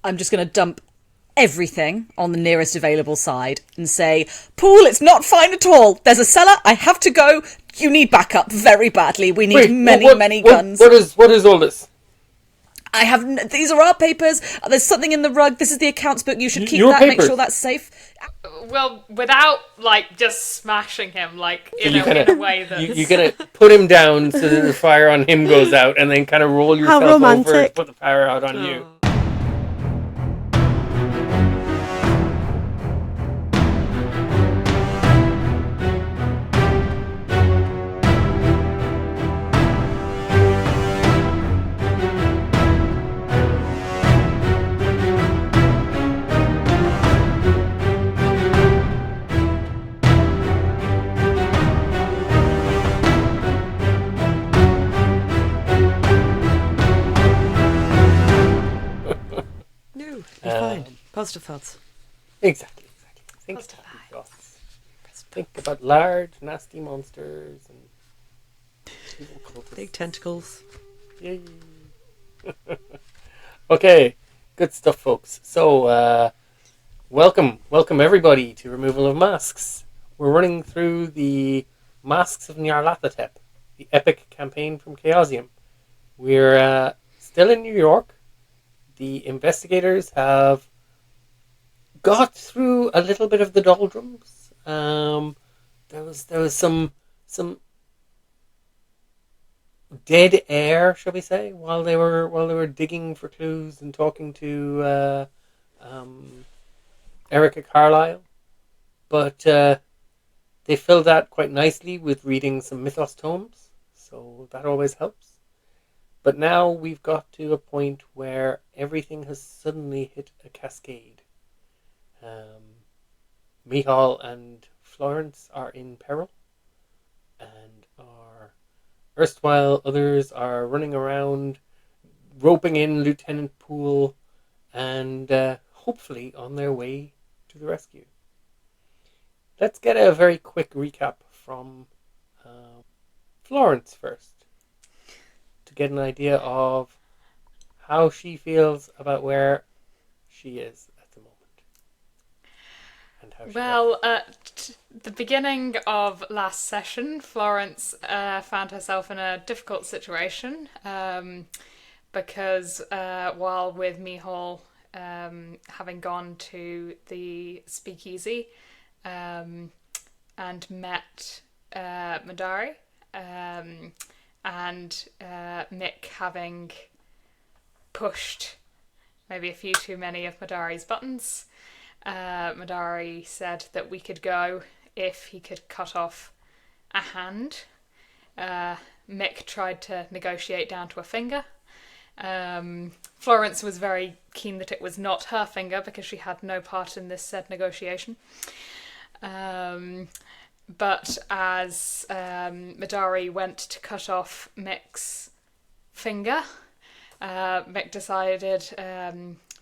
I'm just going to dump everything on the nearest available side and say, Pool, it's not fine at all. There's a cellar. I have to go. You need backup very badly. We need many guns. What is all this? These are our papers. There's something in the rug. This is the accounts book. You should keep Your that. papers. Make sure that's safe. Well, without, like, just smashing him, like, in a way that... You're going to put him down so that the fire on him goes out and then kind of roll yourself over to put the fire out on you. Positive thoughts. Exactly. Think thoughts. Think about large, nasty monsters and evil cultists. Big tentacles. Yay. Okay, good stuff, folks. So, welcome everybody to Removal of Masks. We're running through the Masks of Nyarlathotep, the epic campaign from Chaosium. We're still in New York. The investigators have got through a little bit of the doldrums. There was some dead air, shall we say, while they were digging for clues and talking to Erica Carlyle, but they filled that quite nicely with reading some Mythos tomes, so that always helps. But now we've got to a point where everything has suddenly hit a cascade. Micheál and Florence are in peril, and our erstwhile others are running around, roping in Lieutenant Poole, and hopefully on their way to the rescue. Let's get a very quick recap from Florence first, to get an idea of how she feels about where she is. Well, at the beginning of last session, Florence found herself in a difficult situation because while with Micheál having gone to the speakeasy and met Madari, and Mick having pushed maybe a few too many of Madari's buttons, Madari said that we could go if he could cut off a hand. Mick tried to negotiate down to a finger. Florence was very keen that it was not her finger because she had no part in this said negotiation. But as Madari went to cut off Mick's finger, Mick decided,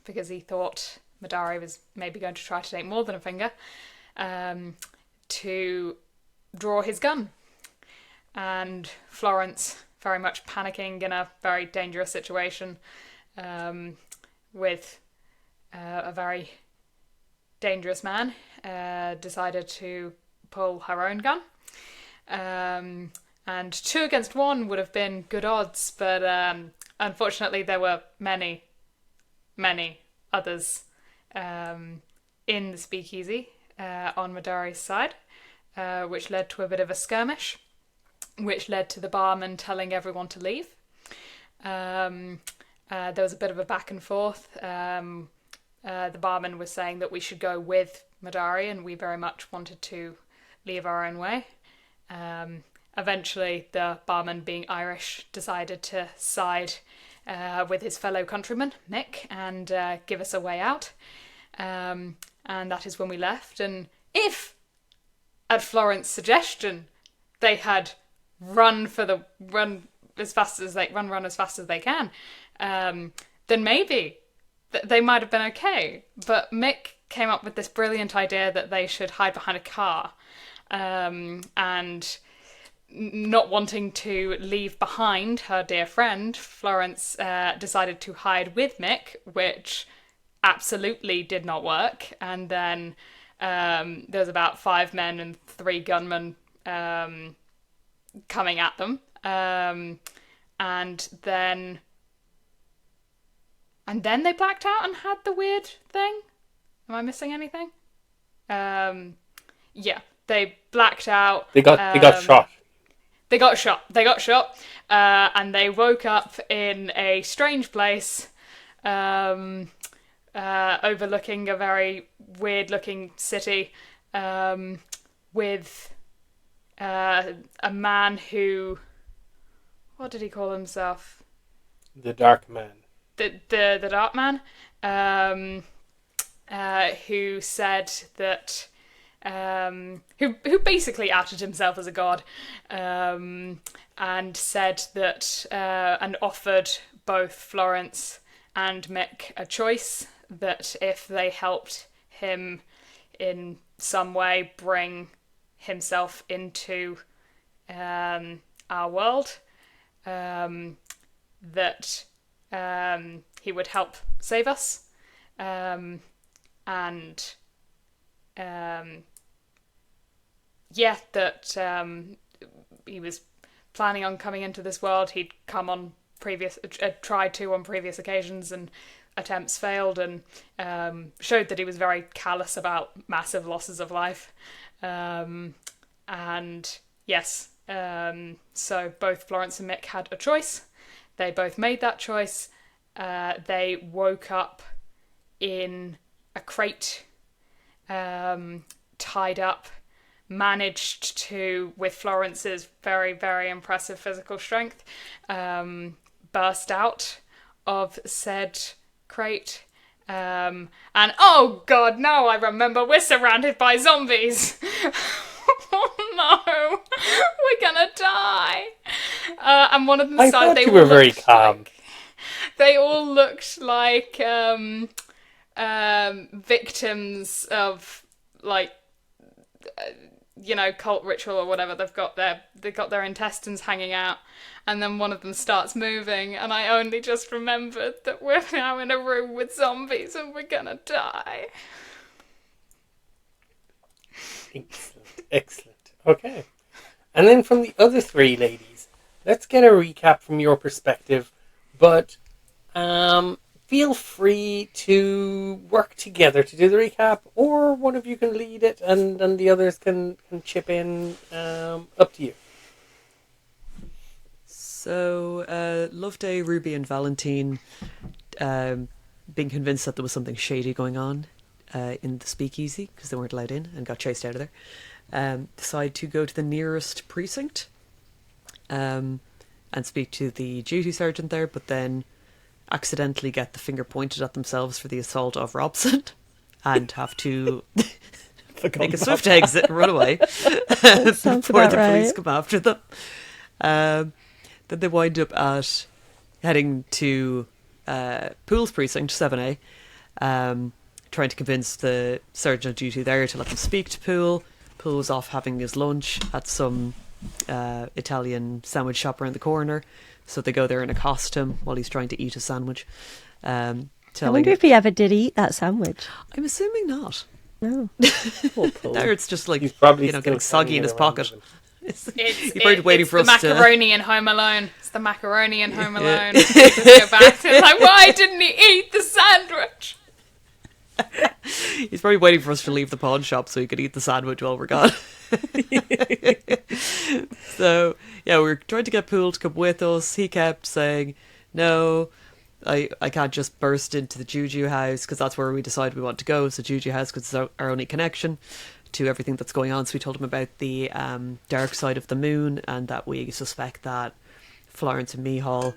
because he thought Madari was maybe going to try to take more than a finger, to draw his gun. And Florence, very much panicking in a very dangerous situation, with a very dangerous man, decided to pull her own gun. And 2 against 1 would have been good odds, but unfortunately there were many others in the speakeasy on Madari's side, which led to a bit of a skirmish, which led to the barman telling everyone to leave. There was a bit of a back and forth. The barman was saying that we should go with Madari, and we very much wanted to leave our own way. Eventually, the barman, being Irish, decided to side with his fellow countryman, Mick, and give us a way out. And that is when we left. And if, at Florence's suggestion, they had run as fast as they can, then maybe they might have been okay. But Mick came up with this brilliant idea that they should hide behind a car, and not wanting to leave behind her dear friend, Florence decided to hide with Mick, which absolutely did not work. And then there was about 5 men and 3 gunmen coming at them. And then they blacked out and had the weird thing. Am I missing anything? Yeah, they blacked out. They got shot. They got shot. And they woke up in a strange place, overlooking a very weird-looking city, with a man who... What did he call himself? The Dark Man. The Dark Man, who said that, who basically outed himself as a god, and said that, and offered both Florence and Mick a choice, that if they helped him in some way bring himself into our world, that he would help save us, and that he was planning on coming into this world. He'd come on tried to on previous occasions, and attempts failed, and showed that he was very callous about massive losses of life. And yes, so both Florence and Mick had a choice. They both made that choice. They woke up in a crate, tied up, managed to, with Florence's very, very impressive physical strength, burst out of said crate. And oh god, now I remember, we're surrounded by zombies. Oh no, we're gonna die. And one of them started. I thought you were very calm. They all looked like victims of, like, cult ritual or whatever. They've got their intestines hanging out, and then one of them starts moving, and I only just remembered that we're now in a room with zombies and we're gonna die. Excellent. Okay. And then from the other 3 ladies, let's get a recap from your perspective, but feel free to work together to do the recap, or one of you can lead it and the others can chip in. Up to you. So, Loveday, Ruby and Valentine, being convinced that there was something shady going on in the speakeasy, because they weren't allowed in and got chased out of there, decide to go to the nearest precinct and speak to the duty sergeant there, but then accidentally get the finger pointed at themselves for the assault of Robson and have to make a swift exit and run away before the police come after them. Then they wind up at heading to Poole's precinct, 7A, trying to convince the sergeant on duty there to let them speak to Poole. Poole was off having his lunch at some Italian sandwich shop around the corner, so they go there and accost him while he's trying to eat a sandwich. I wonder if he ever did eat that sandwich. I'm assuming not. No. Poor Poole. There it's just like, He's probably getting soggy in his pocket. It's waiting for the us to... macaroni in Home Alone. It's the macaroni in Home Alone. Just go back to like, why didn't he eat the sandwich? He's probably waiting for us to leave the pawn shop so he could eat the sandwich while we're gone. So, yeah, we were trying to get Poole to come with us. He kept saying, no, I can't just burst into the Juju House, because that's where we decided we want to go. So Juju House, because it's our only connection to everything that's going on. So we told him about the dark side of the moon, and that we suspect that Florence and Micheál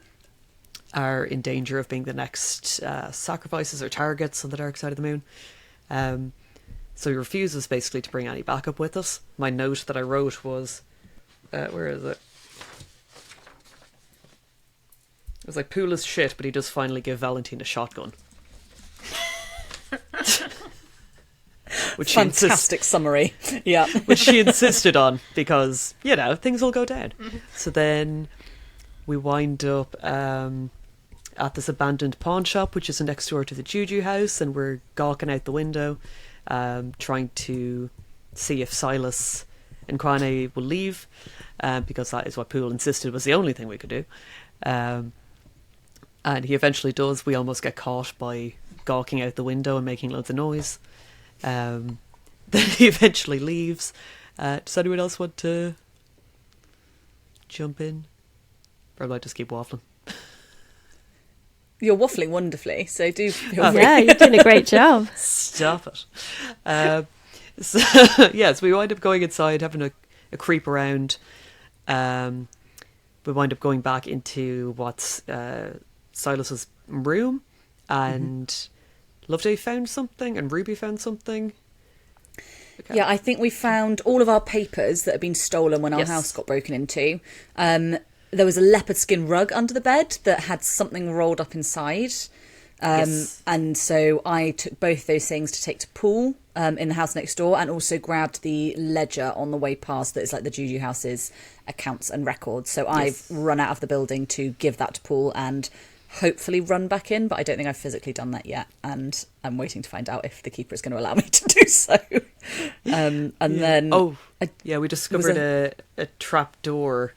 are in danger of being the next sacrifices or targets on the dark side of the moon. So he refuses basically to bring any backup with us. My note that I wrote was, where is it? It was like, Poole is shit, but he does finally give Valentine a shotgun. Which Fantastic summary. Yeah. Which she insisted on, because, things will go down. So then we wind up at this abandoned pawn shop, which is next door to the Juju House, and we're gawking out the window, trying to see if Silas and Kwane will leave, because that is what Poole insisted was the only thing we could do. And he eventually does. We almost get caught by gawking out the window and making loads of noise. Then he eventually leaves. Does anyone else want to jump in? Or will I just keep waffling? You're waffling wonderfully, so do feel free. Yeah, you're doing a great job. Stop it. So we wind up going inside, having a creep around. We wind up going back into what's Silas's room, and Loveday found something, and Ruby found something. Okay. Yeah, I think we found all of our papers that had been stolen when our house got broken into. There was a leopard skin rug under the bed that had something rolled up inside. And so I took both those things to take to Poole in the house next door, and also grabbed the ledger on the way past that is like the Juju House's accounts and records. So I've run out of the building to give that to Poole and hopefully run back in, but I don't think I've physically done that yet, and I'm waiting to find out if the keeper is going to allow me to do so. Then we discovered a trap door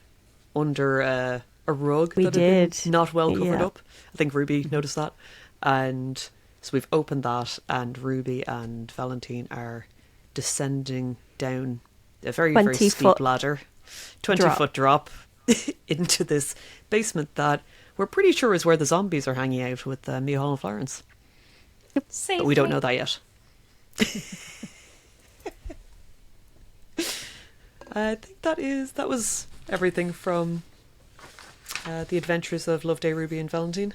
under a rug we that did. had been not well covered up. I think Ruby noticed that, and so we've opened that, and Ruby and Valentine are descending down a very, very steep ladder, 20-foot drop into this basement that we're pretty sure is where the zombies are hanging out with Micheál and Florence. But we don't know that yet. I think that was everything from the adventures of Loveday, Ruby and Valentine.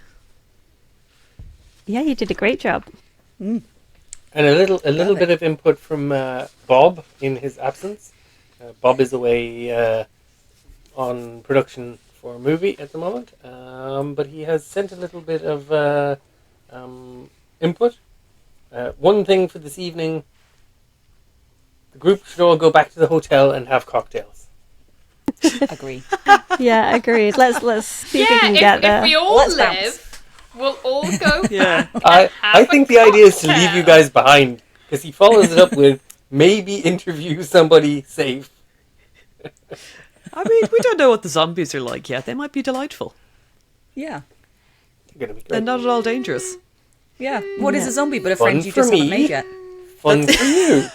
Yeah, you did a great job. And a little bit of input from Bob in his absence. Bob is away on production for a movie at the moment, but he has sent a little bit of input. One thing for this evening: the group should all go back to the hotel and have cocktails. Agree. Yeah, agreed. Let's see if we can get there. If we all live, we'll all go back. I think the idea is to leave you guys behind, because he follows it up with maybe interview somebody safe. I mean, we don't know what the zombies are like yet. They might be delightful. Yeah. They're gonna be great. They're not at all dangerous. Yeah. What is a zombie but a Fun friend you for just haven't me. made yet? Fun for you.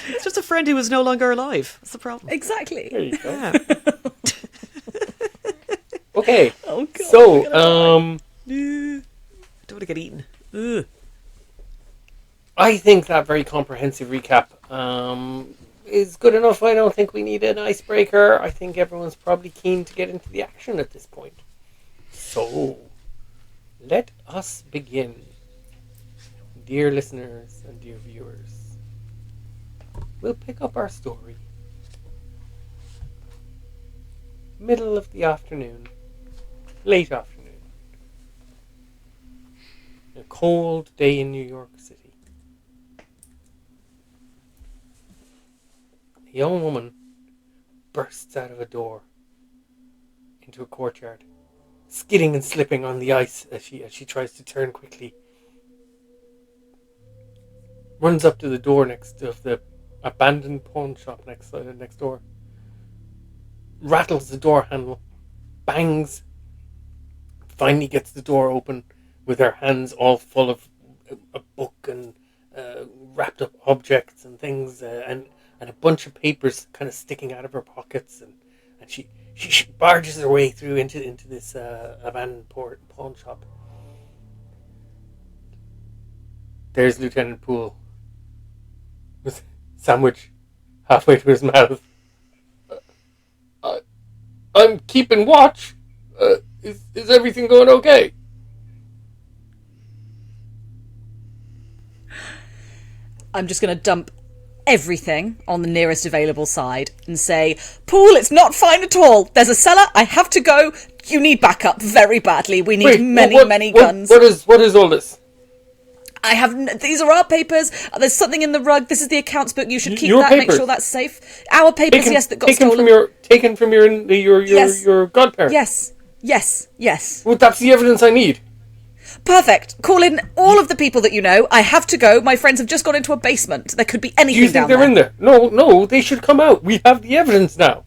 It's just a friend who is no longer alive. That's the problem. Exactly. There you go. Yeah. Okay. Oh, God. So, don't want to get eaten. Ugh. I think that very comprehensive recap is good enough. I don't think we need an icebreaker. I think everyone's probably keen to get into the action at this point. So, let us begin. Dear listeners and dear viewers, we'll pick up our story. Middle of the afternoon. Late afternoon. A cold day in New York City. A young woman bursts out of a door into a courtyard, skidding and slipping on the ice as she tries to turn quickly. Runs up to the door next to the abandoned pawn shop next door. Rattles the door handle, bangs. Finally gets the door open with her hands all full of a book and wrapped up objects and things and a bunch of papers kind of sticking out of her pockets, and she barges her way through into this abandoned pawn shop. There's Lieutenant Poole with a sandwich halfway to his mouth. I'm keeping watch. Is everything going okay? I'm just going to dump everything on the nearest available side and say, Poole, it's not fine at all. There's a cellar. I have to go. You need backup very badly. We need many guns. What is all this? These are our papers. There's something in the rug. This is the accounts book. You should keep Your that. papers. Make sure that's safe. Our papers, yes, that got stolen. Taken from your godparent. Yes. Well, that's the evidence I need. Perfect. Call in all of the people that you know. I have to go. My friends have just gone into a basement. There could be anything Do you think down they're there. in there? No, they should come out. We have the evidence now.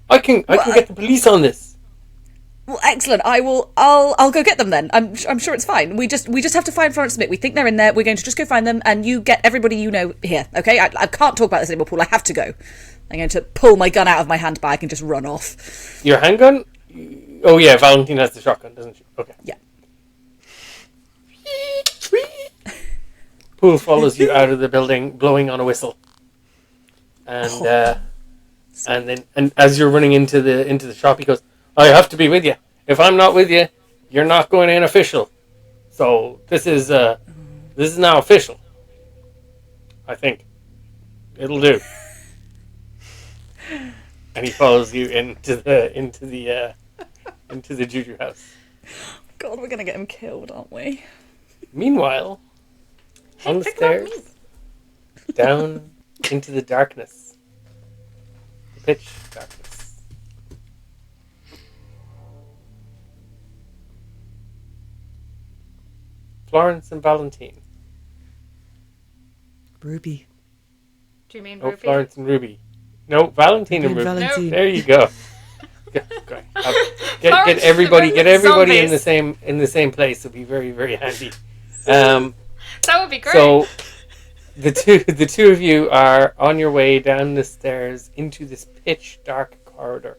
I can get the police on this. Well, excellent. I'll go get them then. I'm sure it's fine. We just have to find Florence Smith. We think they're in there. We're going to just go find them, and you get everybody you know here. Okay? I can't talk about this anymore, Paul. I have to go. I'm going to pull my gun out of my handbag and just run off. Your handgun? Oh yeah, Valentine has the shotgun, doesn't she? Okay. Yeah. Poole follows you out of the building, blowing on a whistle, and as you're running into the shop, he goes, "I have to be with you. If I'm not with you, you're not going in official. So this is now official. I think it'll do." And he follows you into the Juju House. God, we're going to get him killed, aren't we? Meanwhile, on the stairs, down into the darkness, the pitch darkness. Florence and Valentine. Ruby. Do you mean Oh, Ruby? Florence and Ruby. No, Valentine and Ruby. Valentine. There you go. Get Florence everybody in zombies. the same place. It'll be very, very handy. That would be great. So the two of you are on your way down the stairs into this pitch dark corridor.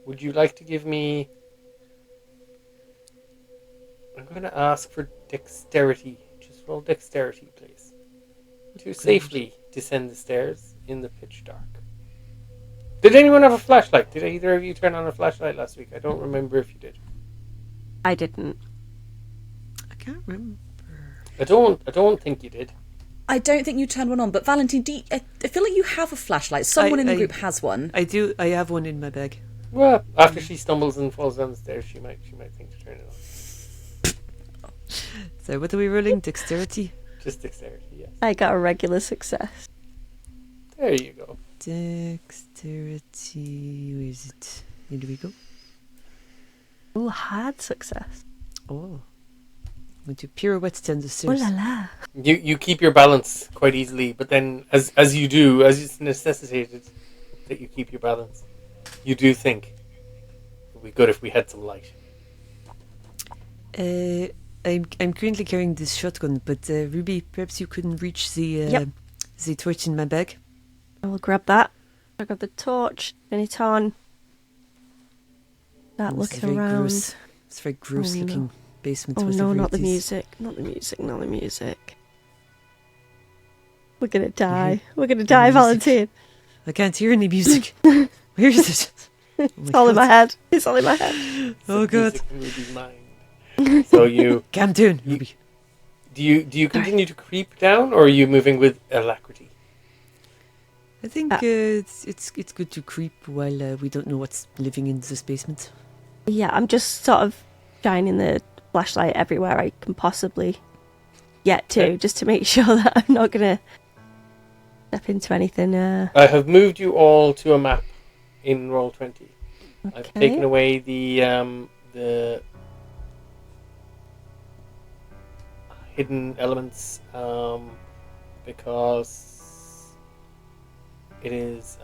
Would you like to give me... I'm going to ask for dexterity. Just roll dexterity, please. To safely descend the stairs in the pitch dark. Did anyone have a flashlight? Did either of you turn on a flashlight last week? I don't remember if you did. I didn't. I can't remember. I don't think you did. I don't think you turned one on, but Valentine, I feel like you have a flashlight. Someone in the group has one. I do. I have one in my bag. Well, after she stumbles and falls down the stairs, she might think to turn it on. So what are we rolling? Dexterity? Just dexterity, yes. I got a regular success. There you go. Dexterity. Where is it? Here we go. Oh, hard success. Oh. I'm going to pirouette down the Oh stairs. la la. You keep your balance quite easily, but then as it's necessitated that you keep your balance, you do think it would be good if we had some light. I'm currently carrying this shotgun, but Ruby, perhaps you couldn't reach the torch in my bag. I will grab that. I got the torch. Turn it on. Start looking around. Gross. It's a very gross looking basement. Oh whatever no, not it the is. music. Not the music. Not the music. We're gonna die. We're gonna die, Valentine. I can't hear any music. Where is it? Oh It's all in my head. It's all in my head. Oh god. Music in Ruby's mind. So you Calm down, Ruby. do you continue to creep down, or are you moving with alacrity? I think it's good to creep while we don't know what's living in this basement. Yeah, I'm just sort of shining the flashlight everywhere I can possibly get to, Okay. just to make sure that I'm not gonna step into anything. I have moved you all to a map in Roll20. I've Okay. taken away the hidden elements because it is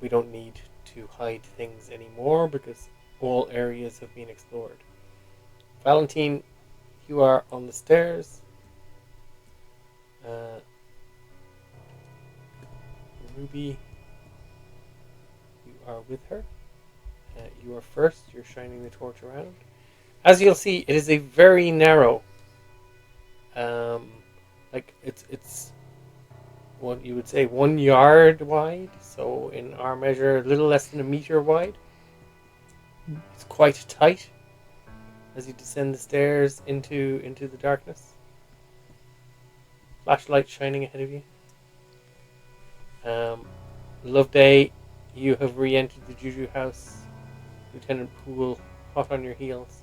we don't need to hide things anymore because all areas have been explored. Valentine, you are on the stairs. Ruby, you are with her. You are first. You're shining the torch around. As you'll see, it is a very narrow. Like it's what you would say 1 yard wide. So in our measure, a little less than a meter wide. It's quite tight as you descend the stairs into the darkness. Flashlight shining ahead of you. Loveday, you have re-entered the Juju House. Lieutenant Poole, hot on your heels.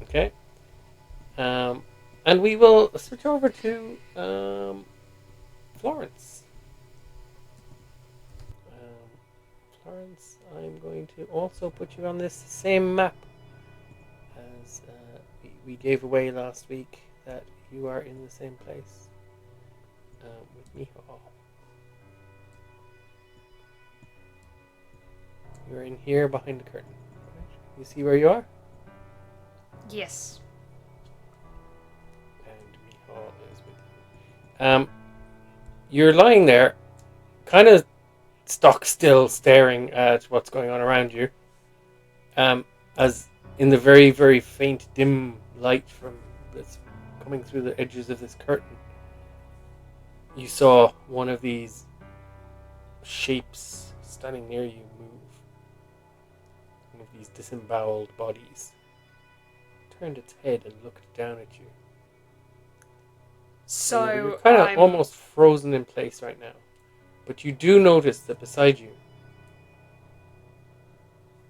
Okay. And we will switch over to Florence. Florence, I'm going to also put you on this same map as we gave away last week, that you are in the same place with Micheál. You're in here behind the curtain. Right? You see where you are? Yes. And Micheál is with you. You're lying there, kind of stock still, staring at what's going on around you. As in the very, very faint, dim light from that's coming through the edges of this curtain, you saw one of these shapes standing near you move. One of these disemboweled bodies turned its head and looked down at you. So you're kind of almost frozen in place right now. But you do notice that beside you,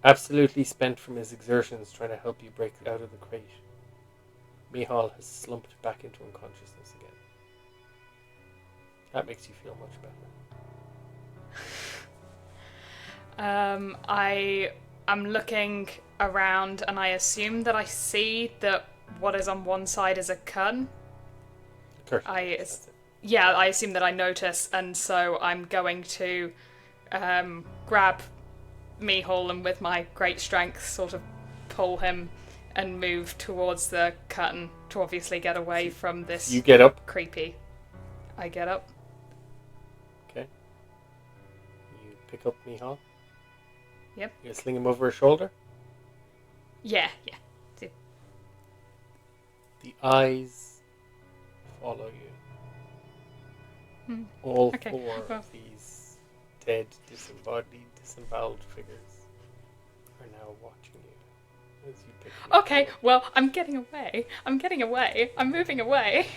absolutely spent from his exertions trying to help you break out of the crate, Micheál has slumped back into unconsciousness again. That makes you feel much better. I'm looking around, and I assume that I see that what is on one side is a curtain. Curtain. I assume that I notice, and so I'm going to grab Micheál and with my great strength sort of pull him and move towards the curtain to obviously get away from this. You get up. Creepy. I get up. Okay. You pick up Micheál. Yep. You sling him over his shoulder. Yeah. The eyes follow you. All four of these dead, disemboweled figures are now watching you as you pick them up. Okay, well, I'm getting away. I'm moving away.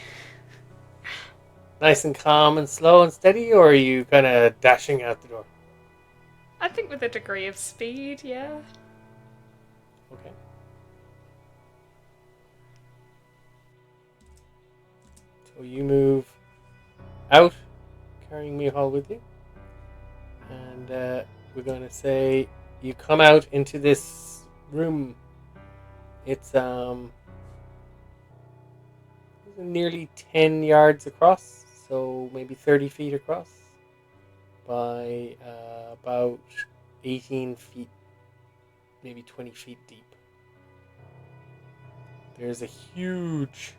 Nice and calm and slow and steady, or are you kind of dashing out the door? I think with a degree of speed, yeah. Okay. So you move out, carrying Micheál with you. And we're going to say you come out into this room. It's nearly 10 yards across, so maybe 30 feet across, by about 18 feet, maybe 20 feet deep. There's a huge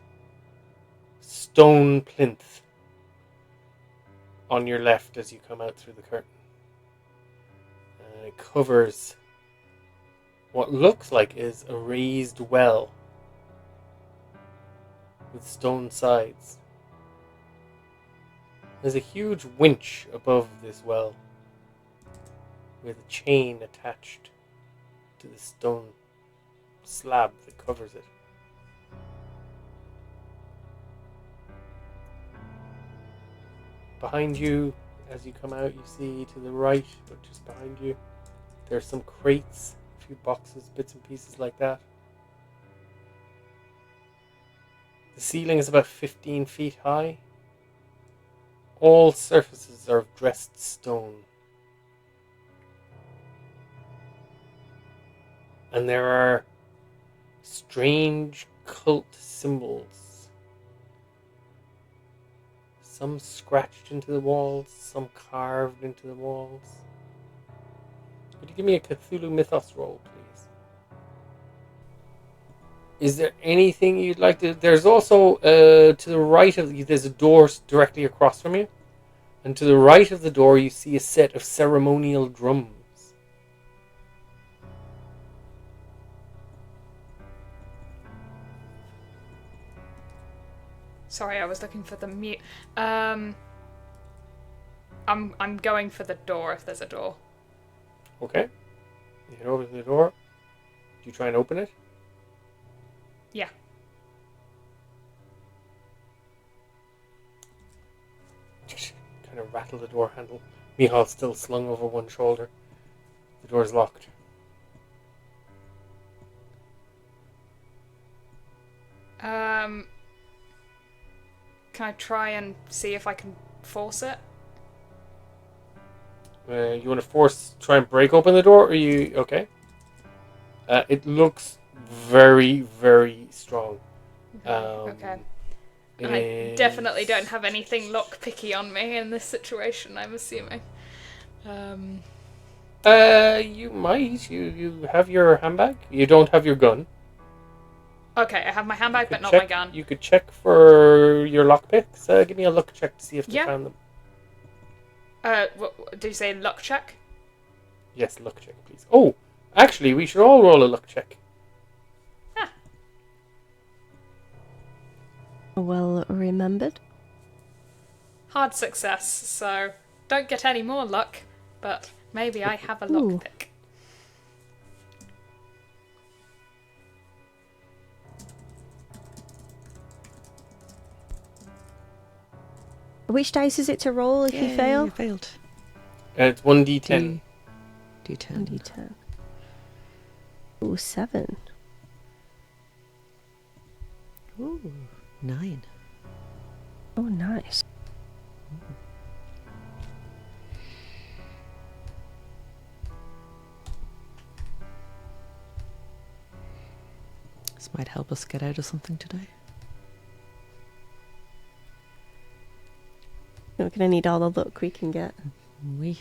stone plinth on your left as you come out through the curtain. And it covers what looks like is a raised well with stone sides. There's a huge winch above this well with a chain attached to the stone slab that covers it. Behind you, as you come out, you see to the right, but just behind you, there's some crates, a few boxes, bits and pieces like that. The ceiling is about 15 feet high. All surfaces are of dressed stone. And there are strange cult symbols. Some scratched into the walls, some carved into the walls. Could you give me a Cthulhu Mythos roll, please? Is there anything you'd like to... There's also, to the right of you, there's a door directly across from you. And to the right of the door, you see a set of ceremonial drums. Sorry, I was looking for the mute. I'm going for the door if there's a door. Okay. You head over to the door. Do you try and open it? Yeah. Kind of rattle the door handle. Micheál's still slung over one shoulder. The door's locked. Can I try and see if I can force it? You want to try and break open the door? Or you okay? It looks very, very strong. Okay. I definitely don't have anything lockpicky on me in this situation, I'm assuming. You might. You have your handbag. You don't have your gun. Okay, I have my handbag, but not check, my gun. You could check for your lockpicks. Give me a luck check to see if you found them. Do you say luck check? Yes, luck check, please. Oh, actually, we should all roll a luck check. Well remembered. Hard success, so don't get any more luck, but maybe I have a lockpick. Which dice is it to roll if you fail? You failed. It's 1d10. D10. 1d10. Ooh, 7. Ooh, 9. Oh, nice. This might help us get out of something today. We're going to need all the luck we can get. We.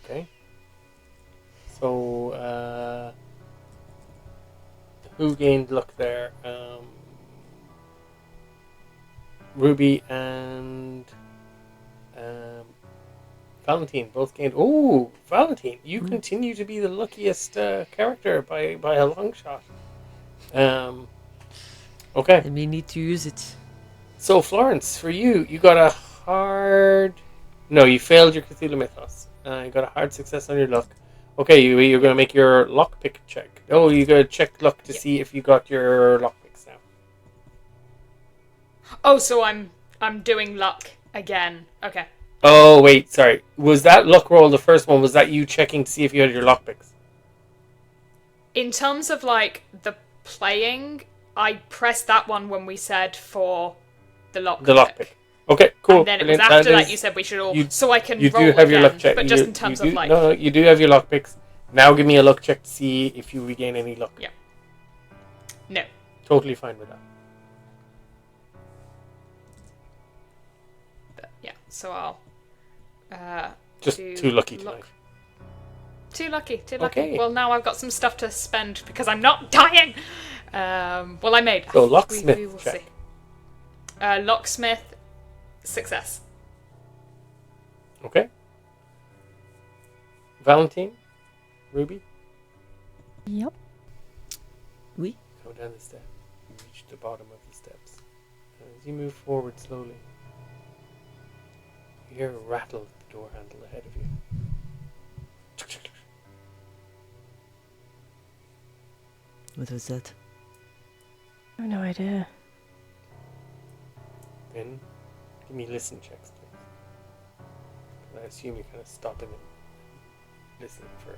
Okay. So, who gained luck there? Ruby and Valentine both gained. Oh, Valentine, you continue to be the luckiest character by a long shot. Okay. And we need to use it. So, Florence, for you got a hard... No, you failed your Cthulhu Mythos. You got a hard success on your luck. Okay, you're going to make your lockpick check. Oh, you got to check luck to see if you got your lockpicks now. Oh, so I'm doing luck again. Okay. Oh, wait, sorry. Was that luck roll the first one? Was that you checking to see if you had your lockpicks? In terms of, like, the playing, I pressed that one when we said for the lockpick. The lockpick. Okay, cool. And then it was after that you said we should all... so I can you roll do have again, your luck check. but just in terms of, like... No, you do have your lockpicks. Now give me a luck check to see if you regain any luck. Yeah. No. Totally fine with that. But, yeah, so I'll... Just too lucky tonight. Too lucky. Okay. Well, now I've got some stuff to spend because I'm not dying. Well, I made. So locksmith we will check. See. Locksmith, success. Okay. Valentine, Ruby. Yep. We. Come down the step. You reach the bottom of the steps. As you move forward slowly, you hear a rattle at the door handle ahead of you. What was that? I have no idea. Then, give me listen checks, please. I assume you're kind of stopping and listening for...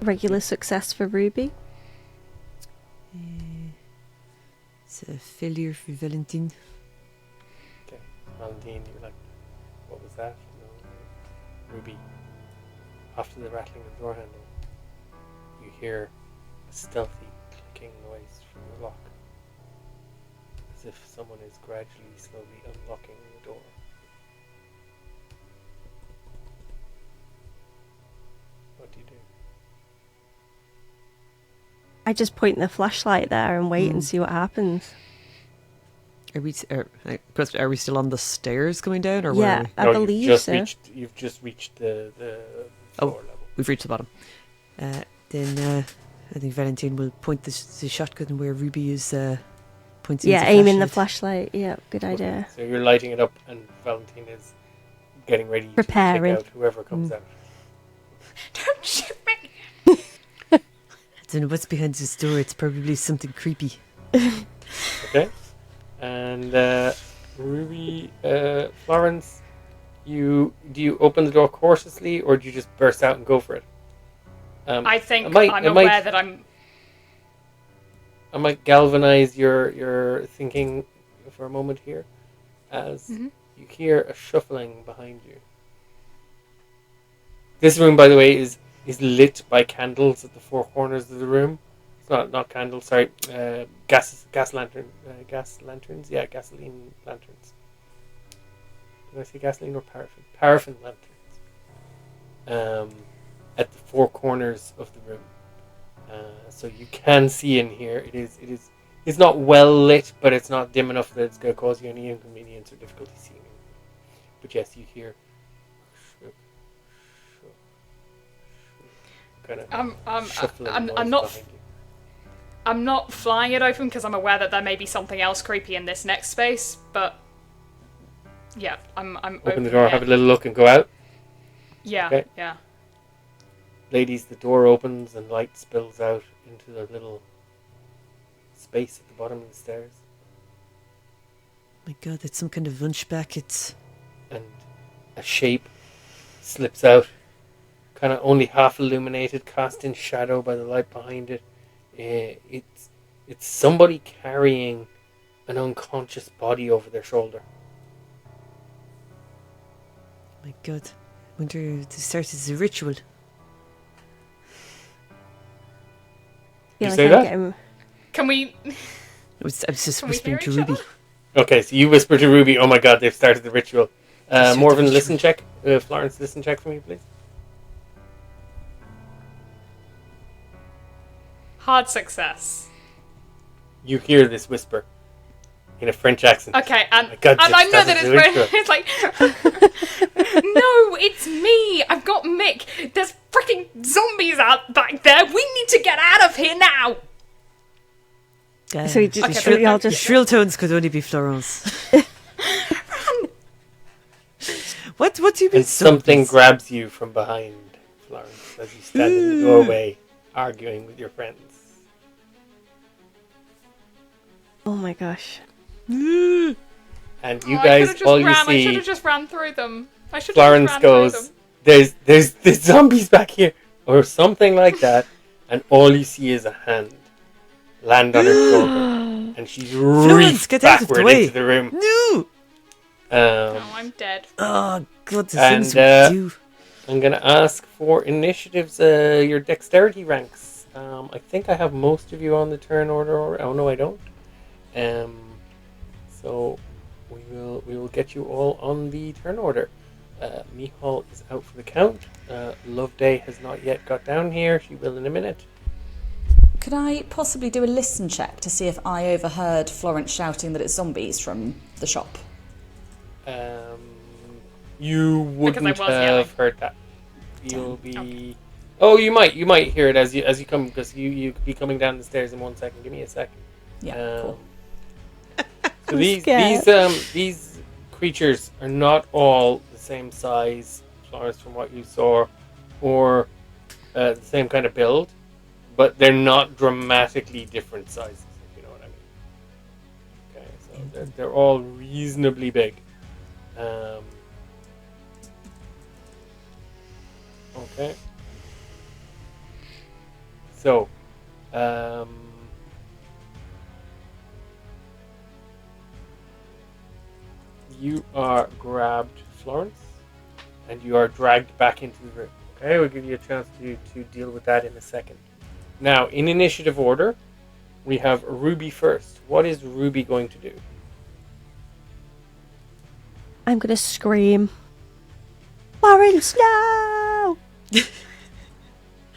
Regular success for Ruby. It's a failure for Valentine. Okay, Valentine, you're like, what was that? No. Ruby, after the rattling of the door handle, you hear a stealthy clicking noise from the lock, as if someone is gradually, slowly unlocking the door. What do you do? I just point the flashlight there and wait and see what happens. Are we still on the stairs going down, or Yeah, where I believe so. You've just reached the floor level. We've reached the bottom. Then I think Valentine will point the shotgun where Ruby is pointing. Yeah, aiming the flashlight. Yeah, good idea. So you're lighting it up, and Valentine is getting ready Preparing. to take out whoever comes out. Don't shoot me! I don't know what's behind this door. It's probably something creepy. Okay. And Ruby, Florence, do you open the door cautiously, or do you just burst out and go for it? I think I'm aware that I'm. I might galvanize your thinking for a moment here, as you hear a shuffling behind you. This room, by the way, is lit by candles at the four corners of the room. It's not candles, sorry, gas lanterns. Yeah, gasoline lanterns. Did I say gasoline or paraffin? Paraffin lanterns. At the four corners of the room. So you can see in here. It's not well lit, but it's not dim enough that it's going to cause you any inconvenience or difficulty seeing anything. But yes, you hear kind of shuffling noise I'm not. behind you. I'm not flying it open because I'm aware that there may be something else creepy in this next space. But yeah, I'm Open the door, have a little look, and go out. Yeah, okay. Yeah. Ladies, the door opens and light spills out into the little space at the bottom of the stairs. My God, it's some kind of hunchback. And a shape slips out, kind of only half illuminated, cast in shadow by the light behind it. It's somebody carrying an unconscious body over their shoulder. My God, I wonder if this started as a ritual. Did you say that? Can we? I was just whispering to Ruby. Okay, so you whisper to Ruby, "Oh my God, they've started the ritual." Morven, ritual. listen check. Florence, listen check for me, please. Hard success. You hear this whisper in a French accent. Okay, and My God, I know that the ritual. it's like, no, it's me. I've got Mick. There's freaking zombies out back there. We need to get out of here now. So we all The just shrill tones could only be Florence. What do you mean? And something zombies? grabs you from behind, Florence, as you stand in the doorway, arguing with your friends. Oh my gosh. And you I guys, all you I should see, have just ran through them. I should Florence have just ran through goes, them. there's zombies back here, or something like that, and all you see is a hand land on her shoulder, and she's reached get out of the backward way. into the room. No! Oh, I'm dead. Oh, God, the And, things we do. I'm going to ask for initiatives, your dexterity ranks. I think I have most of you on the turn order. Oh, no, I don't. So we will get you all on the turn order. Micheál is out for the count. Loveday has not yet got down here. She will in a minute. Could I possibly do a listen check to see if I overheard Florence shouting that it's zombies from the shop? You wouldn't was have yelling. heard that. You'll be. Okay. Oh, you might hear it as you come, because you could be coming down the stairs in 1 second. Give me a second. Yeah, cool. So scared. these creatures are not all the same size, Florence, from what you saw, or the same kind of build, but they're not dramatically different sizes, if you know what I mean. Okay, so they're all reasonably big. Okay. So, you are grabbed, Florence, and you are dragged back into the room. Okay, we'll give you a chance to deal with that in a second. Now, in initiative order, we have Ruby first. What is Ruby going to do? I'm gonna scream. Florence, no!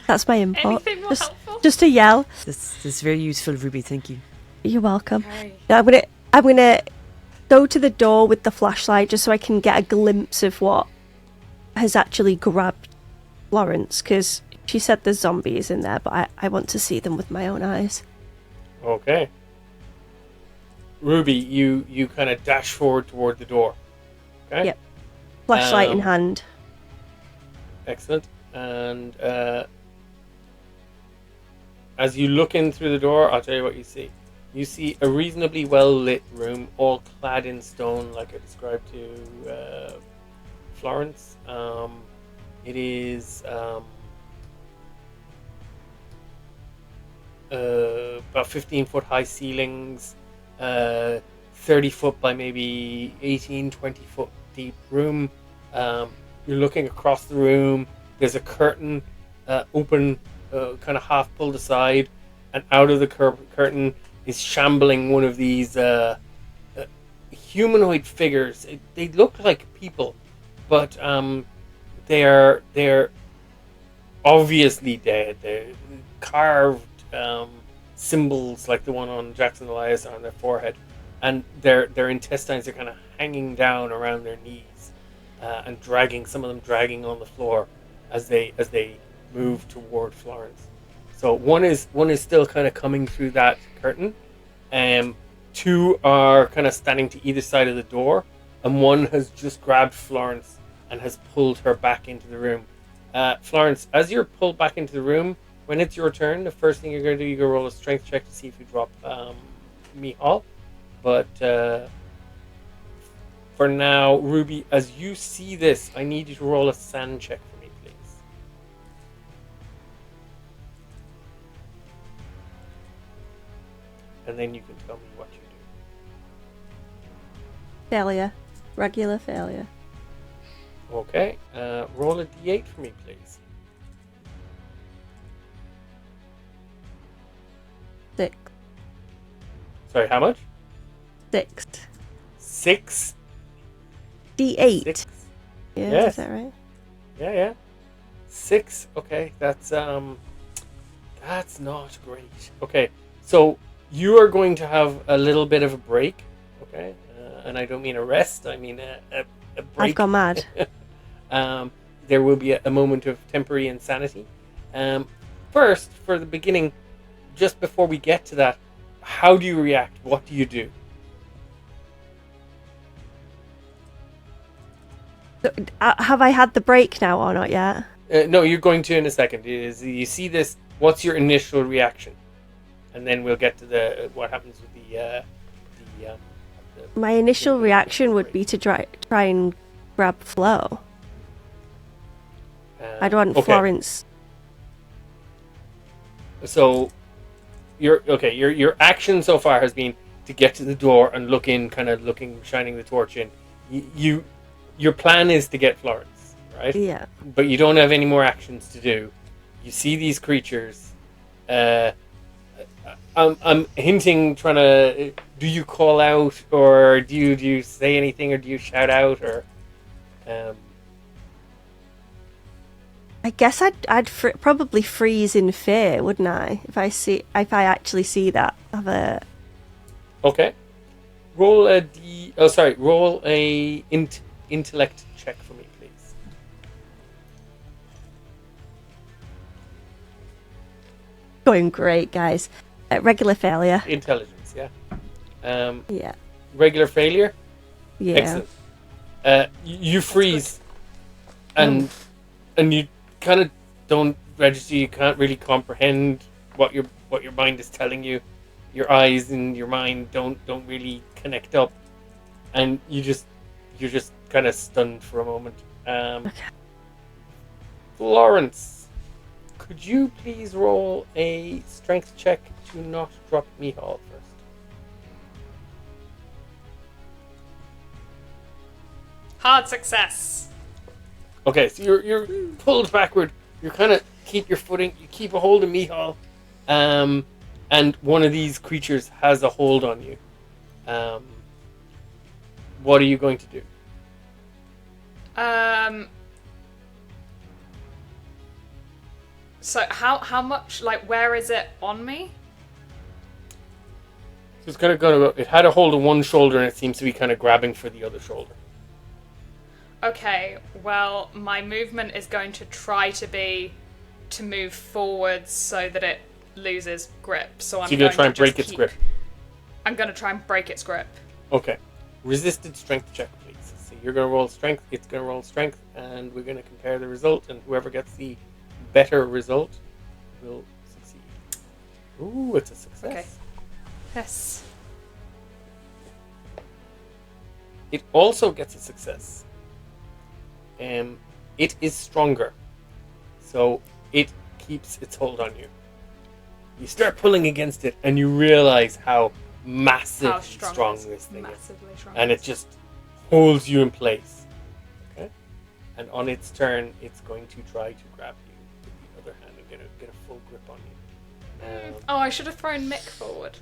That's my input. Anything more helpful? Just a yell. That's very useful, Ruby. Thank you. You're welcome. Okay. Now I'm gonna go to the door with the flashlight just so I can get a glimpse of what has actually grabbed Florence, because she said there's zombies in there, but I want to see them with my own eyes. Okay. Ruby, you kind of dash forward toward the door. Okay? Yep. Flashlight in hand. Excellent. And as you look in through the door, I'll tell you what you see. You see a reasonably well lit room, all clad in stone, like I described to Florence. It is about 15-foot high ceilings, 30 foot by maybe 18, 20 foot deep room. You're looking across the room. There's a curtain open, kind of half pulled aside, and out of the curtain is shambling one of these humanoid figures. They look like people, but they're obviously dead. They're carved symbols like the one on Jackson Elias on their forehead, and their intestines are kind of hanging down around their knees, and some of them dragging on the floor as they move toward Florence. So one is still kind of coming through that curtain. Two are kind of standing to either side of the door, and one has just grabbed Florence and has pulled her back into the room. Florence, as you're pulled back into the room, when it's your turn, the first thing you're going to do, you're going to roll a strength check to see if you drop Micheál. But for now, Ruby, as you see this, I need you to roll a sand check for me, please. And then you can tell me what you do. Failure. Regular failure. Okay. Roll a d8 for me, please. 6. Sorry, how much? 6. 6? D8. 6? Yeah, Yes. is that right? Yeah. 6. Okay, that's not great. Okay, so you are going to have a little bit of a break. Okay, and I don't mean a rest. I mean a break. I've gone mad. There will be a moment of temporary insanity. First, for the beginning, just before we get to that, how do you react? What do you do? So, have I had the break now or not yet? No, you're going to in a second. You see this? What's your initial reaction? And then we'll get to what happens with the My initial reaction would be to try and grab Flo. I'd want okay. Florence. So your action so far has been to get to the door and look in, kind of shining the torch in. Your plan is to get Florence, right? Yeah. But you don't have any more actions to do. You see these creatures. I'm hinting, trying to. Do you call out, or do you say anything, or do you shout out, or? I guess I'd probably freeze in fear, wouldn't I? If I actually see that. Okay. Roll a intellect check for me, please. Going great, guys. Regular failure. Intelligence, yeah. Yeah. Regular failure. Yeah. Excellent. You freeze, and you kind of don't register. You can't really comprehend what your mind is telling you. Your eyes and your mind don't really connect up, and you're just kind of stunned for a moment. Okay. Florence, could you please roll a strength check to not drop Micheál first? Hard success. Okay, so you're pulled backward. You kind of keep your footing. You keep a hold of Micheál, and one of these creatures has a hold on you. What are you going to do? So how much, like, where is it on me? So it's kind of going to go. It had a hold of one shoulder, and it seems to be kind of grabbing for the other shoulder. Okay, well, my movement is going to try to move forwards so that it loses grip. So I'm you're going to try and break its grip. I'm going to try and break its grip. Okay. Resisted strength check, please. So you're going to roll strength, it's going to roll strength, and we're going to compare the result, and whoever gets the better result will succeed. Ooh, it's a success. Okay. Yes. It also gets a success. It is stronger, so it keeps its hold on you. You start pulling against it, and you realize how massively strong this thing is, and it just holds you in place. Okay, and on its turn, it's going to try to grab you with the other hand and get a full grip on you. I should have thrown Mick forward.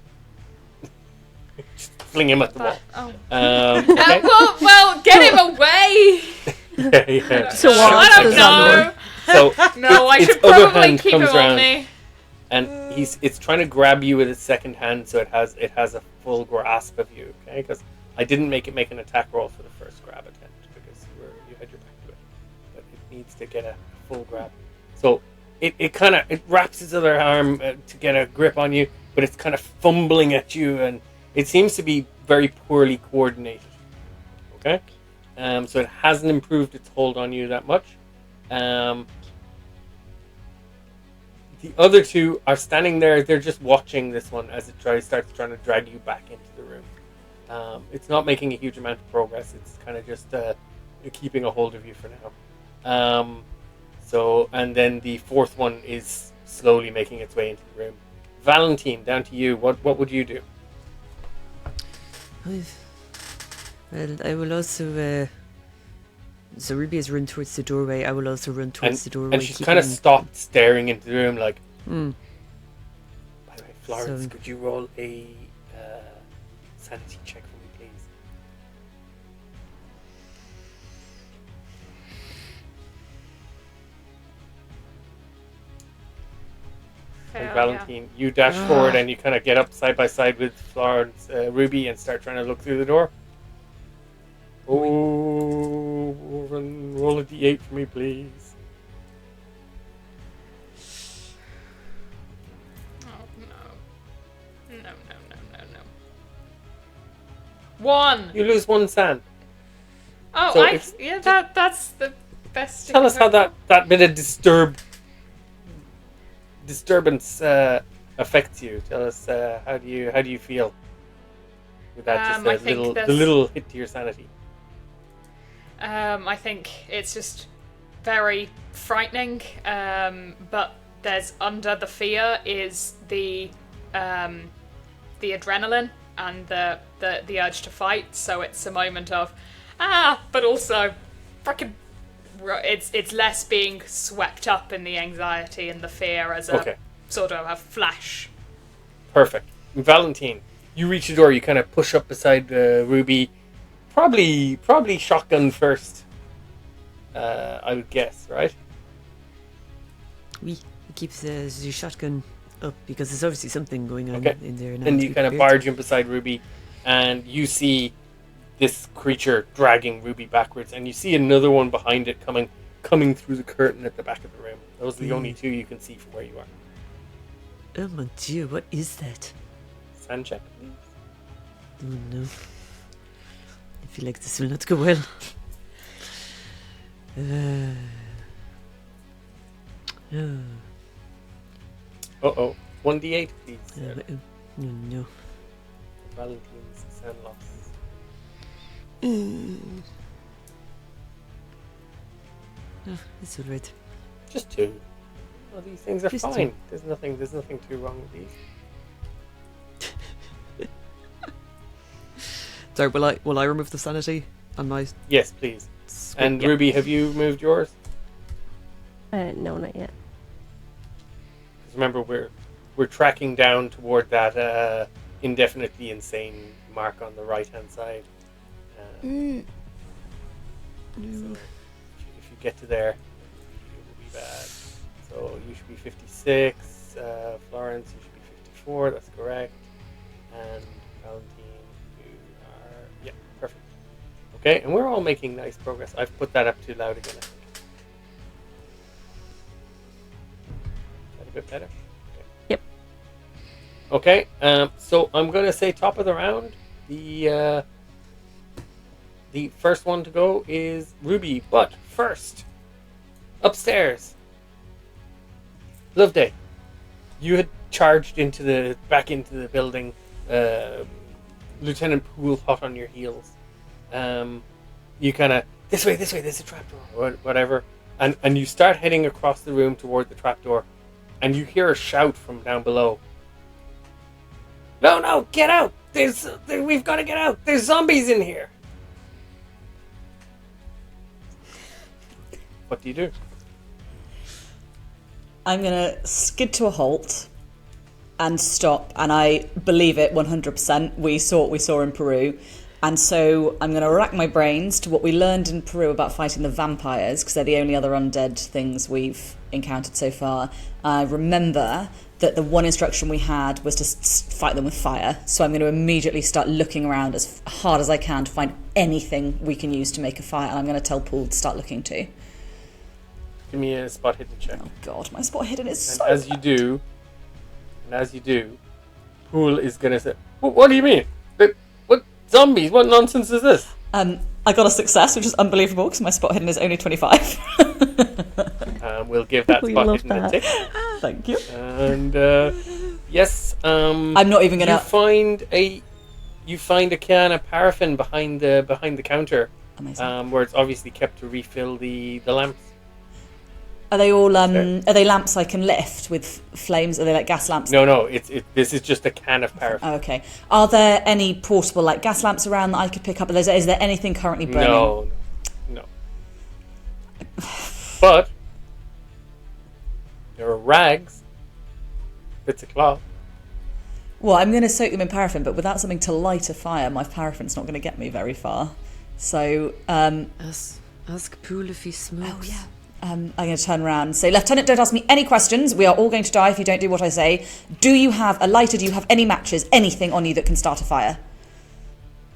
Just fling him at the wall. Oh. Okay. Well, get him away! Yeah. So I don't know. So No, I its should other probably hand keep him comes on around, me. and it's trying to grab you with its second hand, so it has a full grasp of you. Okay, because I didn't make it make an attack roll for the first grab attempt because you had your back to it, but it needs to get a full grab. So it wraps its other arm to get a grip on you, but it's kind of fumbling at you, and it seems to be very poorly coordinated. Okay, so it hasn't improved its hold on you that much. The other two are standing there. They're just watching this one as it starts trying to drag you back into the room. It's not making a huge amount of progress. It's kind of just keeping a hold of you for now. And then the fourth one is slowly making its way into the room. Valentine, down to you. What would you do? Well, I will also. So Ruby has run towards the doorway. I will also run towards the doorway. And she's kind of stopped staring into the room like... By the way, Florence, could you roll a sanity check for me, please? And Valentine, you dash forward and you kind of get up side by side with Florence, Ruby, and start trying to look through the door. Oh, roll a d8 for me, please. Oh, no. No. 1! You lose 1 sand. Oh, So that's the best. Tell us how that bit of disturbance affects you. Tell us how do you feel with that? Just the little hit to your sanity. I think it's just very frightening. But there's under the fear is the adrenaline and the urge to fight. So it's a moment of but also freaking. It's less being swept up in the anxiety and the fear as a sort of a flash. Perfect. Valentine, you reach the door. You kind of push up beside Ruby. Probably shotgun first. I would guess, right? We keep the shotgun up because there's obviously something going on in there now. And you kind of barge in beside Ruby, and you see this creature dragging Ruby backwards, and you see another one behind it coming through the curtain at the back of the room. Those are the only two you can see from where you are. Oh mon Dieu, what is that? Sand check, please. Oh no. I feel like this will not go well. Uh-oh. 1d8, please. Oh no. Valentine's sand loss. Oh, it's alright. Just 2. Oh, these things are Just fine. 2. There's nothing too wrong with these. Sorry, will I remove the sanity on my? Yes, please. And Ruby, have you moved yours? No, not yet. Because remember, we're tracking down toward that indefinitely insane mark on the right hand side. So if you get to there, it will be bad. So you should be 56. Florence, you should be 54. That's correct. And Valentine, you are perfect. Okay, and we're all making nice progress. I've put that up too loud again, I think. Is that a bit better? Okay. Yep. Okay, so I'm going to say top of the round. The first one to go is Ruby, but first, upstairs, Loveday, you had charged back into the building Lieutenant Poole hot on your heels. You kind of, this way, there's a trapdoor, or whatever. And you start heading across the room toward the trapdoor. And you hear a shout from down below. No, get out! We've got to get out! There's zombies in here! What do you do? I'm going to skid to a halt and stop, and I believe it 100%. We saw what we saw in Peru. And so I'm going to rack my brains to what we learned in Peru about fighting the vampires, because they're the only other undead things we've encountered so far. I remember that the one instruction we had was to fight them with fire. So I'm going to immediately start looking around as hard as I can to find anything we can use to make a fire. And I'm going to tell Paul to start looking too. Give me a spot hidden check. Oh God, my spot hidden is And so as you do, Poole is going to say, what do you mean? What zombies? What nonsense is this? I got a success, which is unbelievable because my spot hidden is only 25. We'll give that We spot love hidden a that. tick. Thank you. And yes, I'm not even gonna. You find a can of paraffin behind the counter, Amazing. where it's obviously kept to refill the lamps. Are they all? Are they lamps I can lift with flames? Are they like gas lamps? No. This is just a can of paraffin. Oh, okay. Are there any portable like gas lamps around that I could pick up? Is there anything currently burning? No. But there are rags, bits of cloth. Well, I'm going to soak them in paraffin, but without something to light a fire, my paraffin's not going to get me very far. So, Ask Poole if he smokes. oh yeah. I'm going to turn around and say, Lieutenant, don't ask me any questions. We are all going to die if you don't do what I say. Do you have a lighter? Do you have any matches? Anything on you that can start a fire?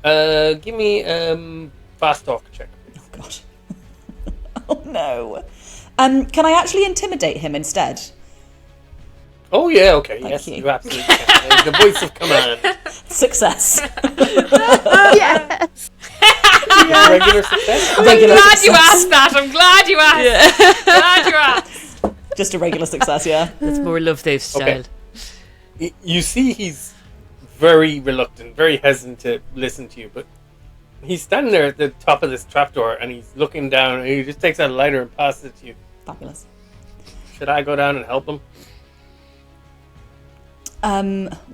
Give me fast talk check. Oh, God. Oh, no. Can I actually intimidate him instead? Oh yeah, okay, Thank yes, you. you absolutely can. The voice of command. Success. Yes. Regular success. I'm Regular glad you success. asked that. I'm glad you asked. Glad you asked. Just a regular success, yeah. That's more Loveday style. You see he's very reluctant, very hesitant to listen to you, but he's standing there at the top of this trapdoor and he's looking down and he just takes out a lighter and passes it to you. Fabulous. Should I go down and help him?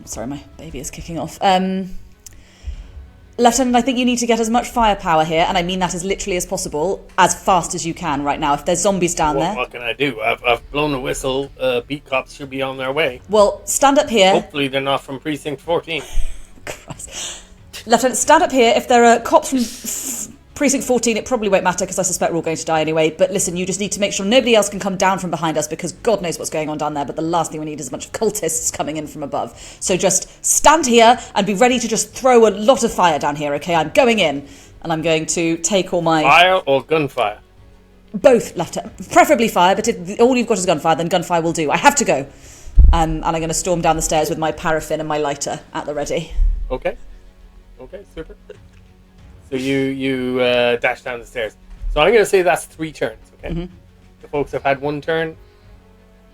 Sorry, my baby is kicking off. Lieutenant, I think you need to get as much firepower here, and I mean that as literally as possible, as fast as you can right now. If there's zombies down there... What can I do? I've blown the whistle. Beat cops should be on their way. Well, stand up here. Hopefully they're not from Precinct 14. Christ. Lieutenant, stand up here. If there are cops from Precinct 14, it probably won't matter because I suspect we're all going to die anyway. But listen, you just need to make sure nobody else can come down from behind us because God knows what's going on down there. But the last thing we need is a bunch of cultists coming in from above. So just stand here and be ready to just throw a lot of fire down here, okay? I'm going in and I'm going to take all my... Fire or gunfire? Both, Lieutenant. Preferably fire, but if all you've got is gunfire, then gunfire will do. I have to go. And I'm going to storm down the stairs with my paraffin and my lighter at the ready. Okay, super. So you dash down the stairs. So I'm going to say that's 3 turns, okay? Mm-hmm. The folks have had 1 turn,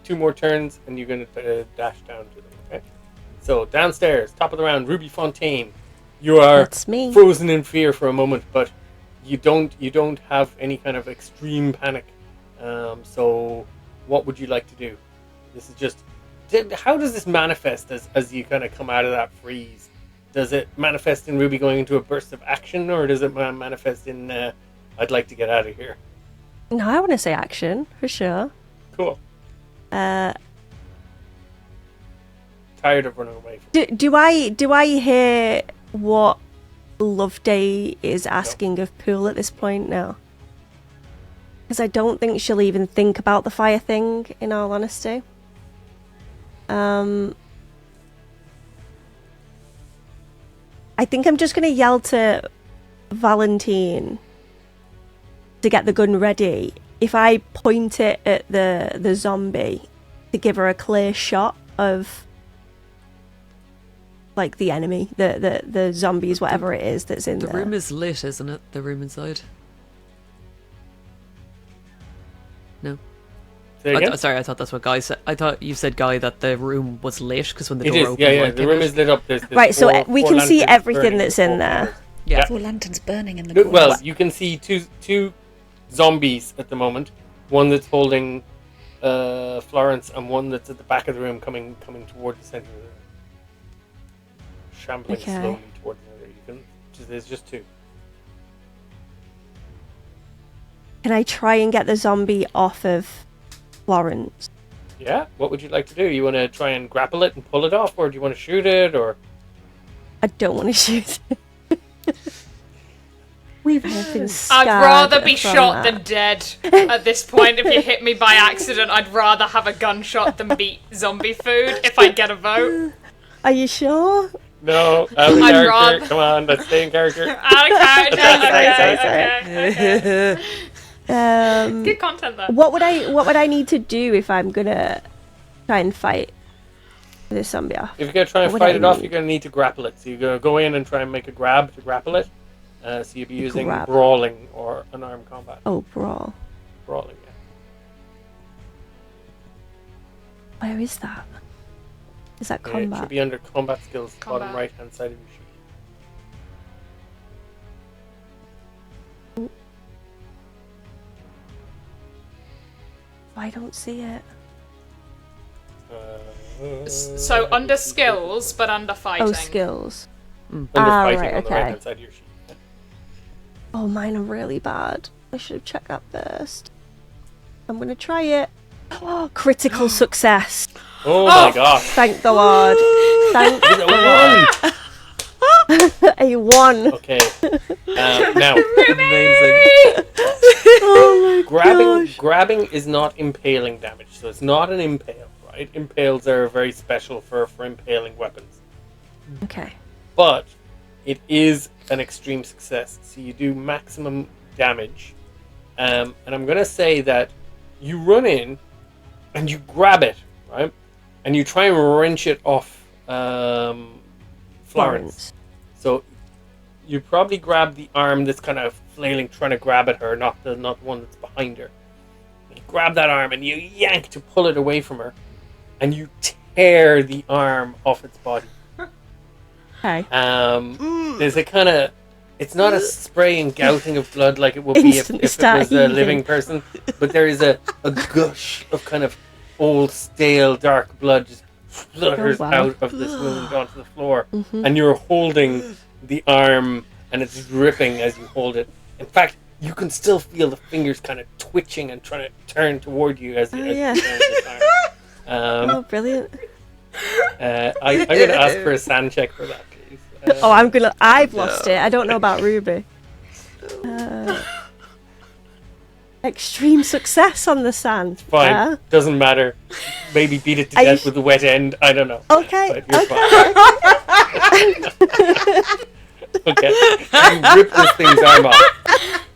2 more turns, and you're going to dash down to them, okay? So downstairs, top of the round, Ruby Fontaine. You are That's me. frozen in fear for a moment, but you don't have any kind of extreme panic. So what would you like to do? This is just... How does this manifest as you kind of come out of that freeze? Does it manifest in Ruby going into a burst of action, or does it manifest in I'd like to get out of here? No, I want to say action for sure. Cool. Uh, Tired of running away from do I hear what Loveday is asking of Poole at this point now? Because I don't think she'll even think about the fire thing. In all honesty. I think I'm just going to yell to Valentine to get the gun ready. If I point it at the zombie to give her a clear shot of like the enemy, the zombies, whatever it is that's in The there. room is lit, isn't it? The room inside. No. Say again? Sorry, I thought that's what Guy said. I thought you said, Guy, that the room was lit because when the It door is, opened, yeah. light The came room out. is lit up. There's Right, so we four can see lanterns everything burning that's in in four there. corners. Yeah. 4 lanterns burning in the corner. Well, you can see two zombies at the moment. One that's holding Florence, and one that's at the back of the room, coming toward the center of the room, shambling Okay. slowly toward the center. There's just two. Can I try and get the zombie off of Florence? Yeah. What would you like to do? You want to try and grapple it and pull it off, or do you want to shoot it, or? I don't want to shoot it. We've been I'd scarred rather be from shot that. than dead at this point. If you hit me by accident, I'd rather have a gunshot than beat zombie food if I get a vote. Are you sure? No, out of I'd character. rather- Come on, let's stay in character. Out of character. Sorry. Okay. Good content though. What would I need to do if I'm gonna try and fight this zombie off? If you're going to try and What would fight I it off, need? you're going to need to grapple it. So you're going to go in and try and make a grab to grapple it. So you'll be using Grab. brawling or unarmed combat. Oh, brawl. Brawling, yeah. Where is that? Is that It should combat? be under combat skills, bottom Combat. right hand side of your sheet. I don't see it. So under skills, but under fighting. Oh, skills. Under Ah, fighting right, on the okay. right hand side of your sheet. Yeah. Oh, mine are really bad. I should have checked that first. I'm gonna try it. Oh, critical success. Oh my god. Thank the Lord. Thank It's a one. a one. Okay. Now, Amazing. Oh my gosh. grabbing is not impaling damage, so it's not an impale, right? Impales are very special for impaling weapons. Okay. But it is an extreme success, so you do maximum damage. And I'm going to say that you run in and you grab it, right? And you try and wrench it off Florence. So you probably grab the arm that's kind of flailing, trying to grab at her, not the one that's behind her. You grab that arm and you yank to pull it away from her, and you tear the arm off its body. Okay. There's a kind of, it's not a spray and gouting of blood like it would be if Instantly it start was a heaving. living person, but there is a gush of kind of old, stale, dark blood just flutters Oh, wow. out of this wound onto the floor, and you're holding the arm, and it's dripping as you hold it. In fact, you can still feel the fingers kind of twitching and trying to turn toward you as you yeah. turn this arm. Oh, brilliant. I'm going to ask for a sand check for that, please. I've lost it. I don't know about Ruby. Extreme success on the sand. Fine, doesn't matter. Maybe beat it to Are you death with a wet end. I don't know. Okay, But you're fine. Okay, you rip this thing's arm off.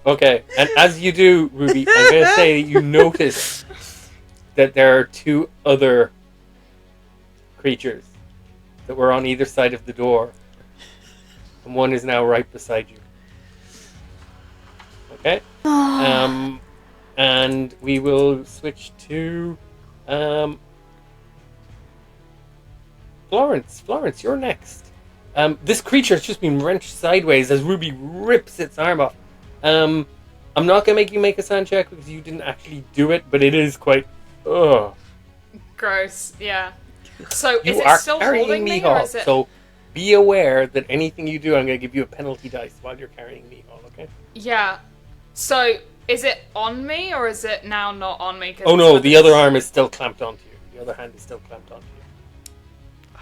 Okay, and as you do, Ruby, I'm going to say you notice that there are two other creatures that were on either side of the door, and one is now right beside you. Okay. And we will switch to Florence. Florence, you're next. This creature has just been wrenched sideways as Ruby rips its arm off. I'm not gonna make you make a sand check because you didn't actually do it, but it is quite. Ugh. Gross. Yeah. So You is it are still carrying holding me, Micheál, or is it? so be aware that anything you do, I'm gonna give you a penalty dice while you're carrying Micheál. Okay. Yeah. So is it on me, or is it now not on me? 'cause Oh it's no, with the this- other arm is still clamped onto you. The other hand is still clamped onto you.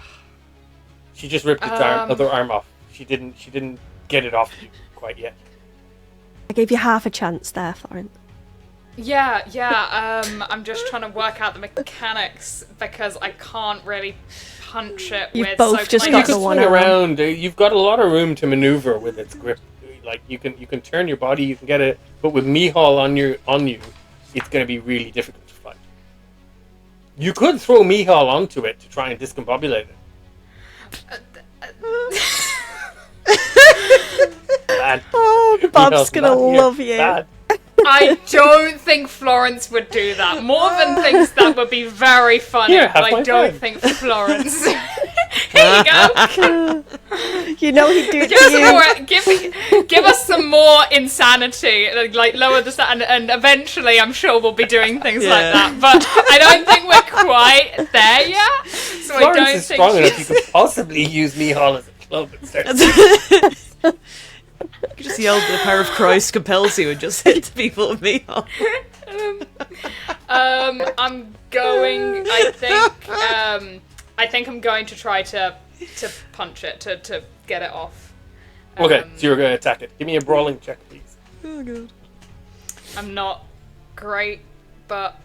She just ripped its other arm off. She didn't get it off you quite yet. I gave you half a chance there, Florence. Yeah. I'm just trying to work out the mechanics because I can't really punch it You've with. both so just can You I got can the one swing arm. around. You've got a lot of room to maneuver with its grip. Like you can turn your body. You can get it, but with Micheál on you, it's going to be really difficult to fight. You could throw Micheál onto it to try and discombobulate it. Bad. Oh, Bob's Micheál's gonna not here. love you. Bad. I don't think Florence would do that. Morven thinks that would be very funny, Here, but have I my don't pen. think Florence. Here you go. You know he'd do it Give us to some you. more. Give us some more insanity. Like lower the and eventually, I'm sure we'll be doing things like that. But I don't think we're quite there yet. So Florence I don't is think strong enough. she's... You could possibly use Micheál as a club and start. You could just yell, "The power of Christ compels you," and just hit the people with me. I'm going. I think I'm going to try to punch it to get it off. Okay, so you're going to attack it. Give me a brawling check, please. Oh god. I'm not great, but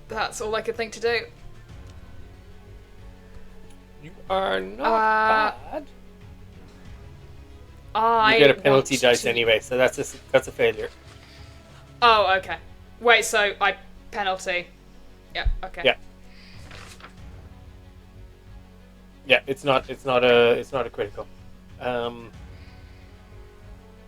that's all I could think to do. You are not bad. I You get a penalty want dice to- anyway, so that's a failure. Oh, okay. Wait, so I penalty. Yeah. Okay. Yeah. Yeah, it's not a critical.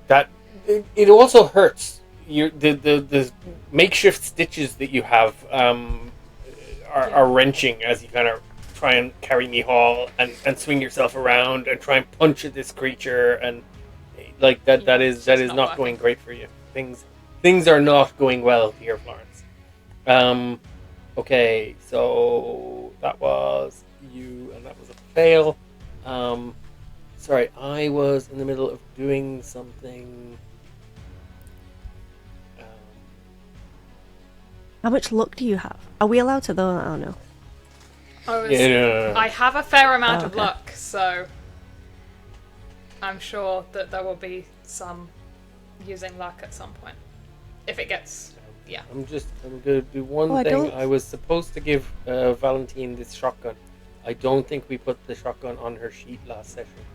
That it also hurts. The makeshift stitches that you have are wrenching as you kind of try and carry Micheál and swing yourself around and try and punch at this creature, and like that is not not going great for you. Things are not going well here, Florence. Okay, so that was you, and that was a fail. Sorry, I was in the middle of doing something. How much luck do you have? Are we allowed to though? I don't know. No. I have a fair amount of okay. luck, so I'm sure that there will be some using luck at some point. If it gets, yeah. I'm gonna do one Oh, I thing. don't- I was supposed to give Valentine this shotgun. I don't think we put the shotgun on her sheet last session,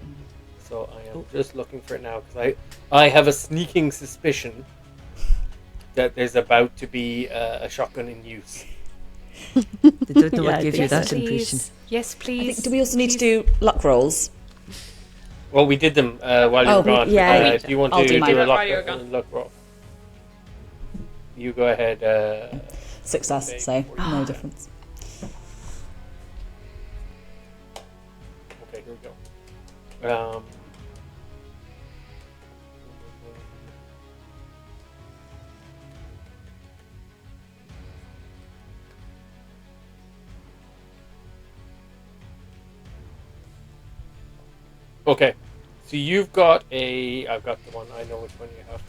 so I am just looking for it now because I have a sneaking suspicion that there's about to be a shotgun in use. They don't know Yeah, I what gives think you that so. impression. Yes, I please. think, do we also need to do luck rolls? Well, we did them while you Oh, were gone. yeah. Do you want I'll to do do mine. a While you were gone. luck roll? You go ahead. Success, so no difference. Okay, here we go. Okay, so you've got I've got the one. I know which one you have.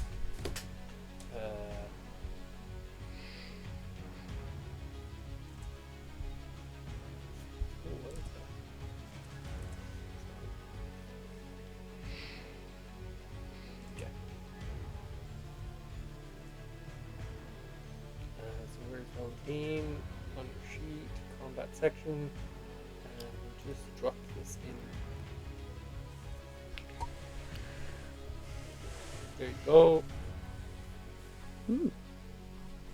What is that? Yeah. So where's Valentine? On your sheet, combat section, and just drop this in. There you go.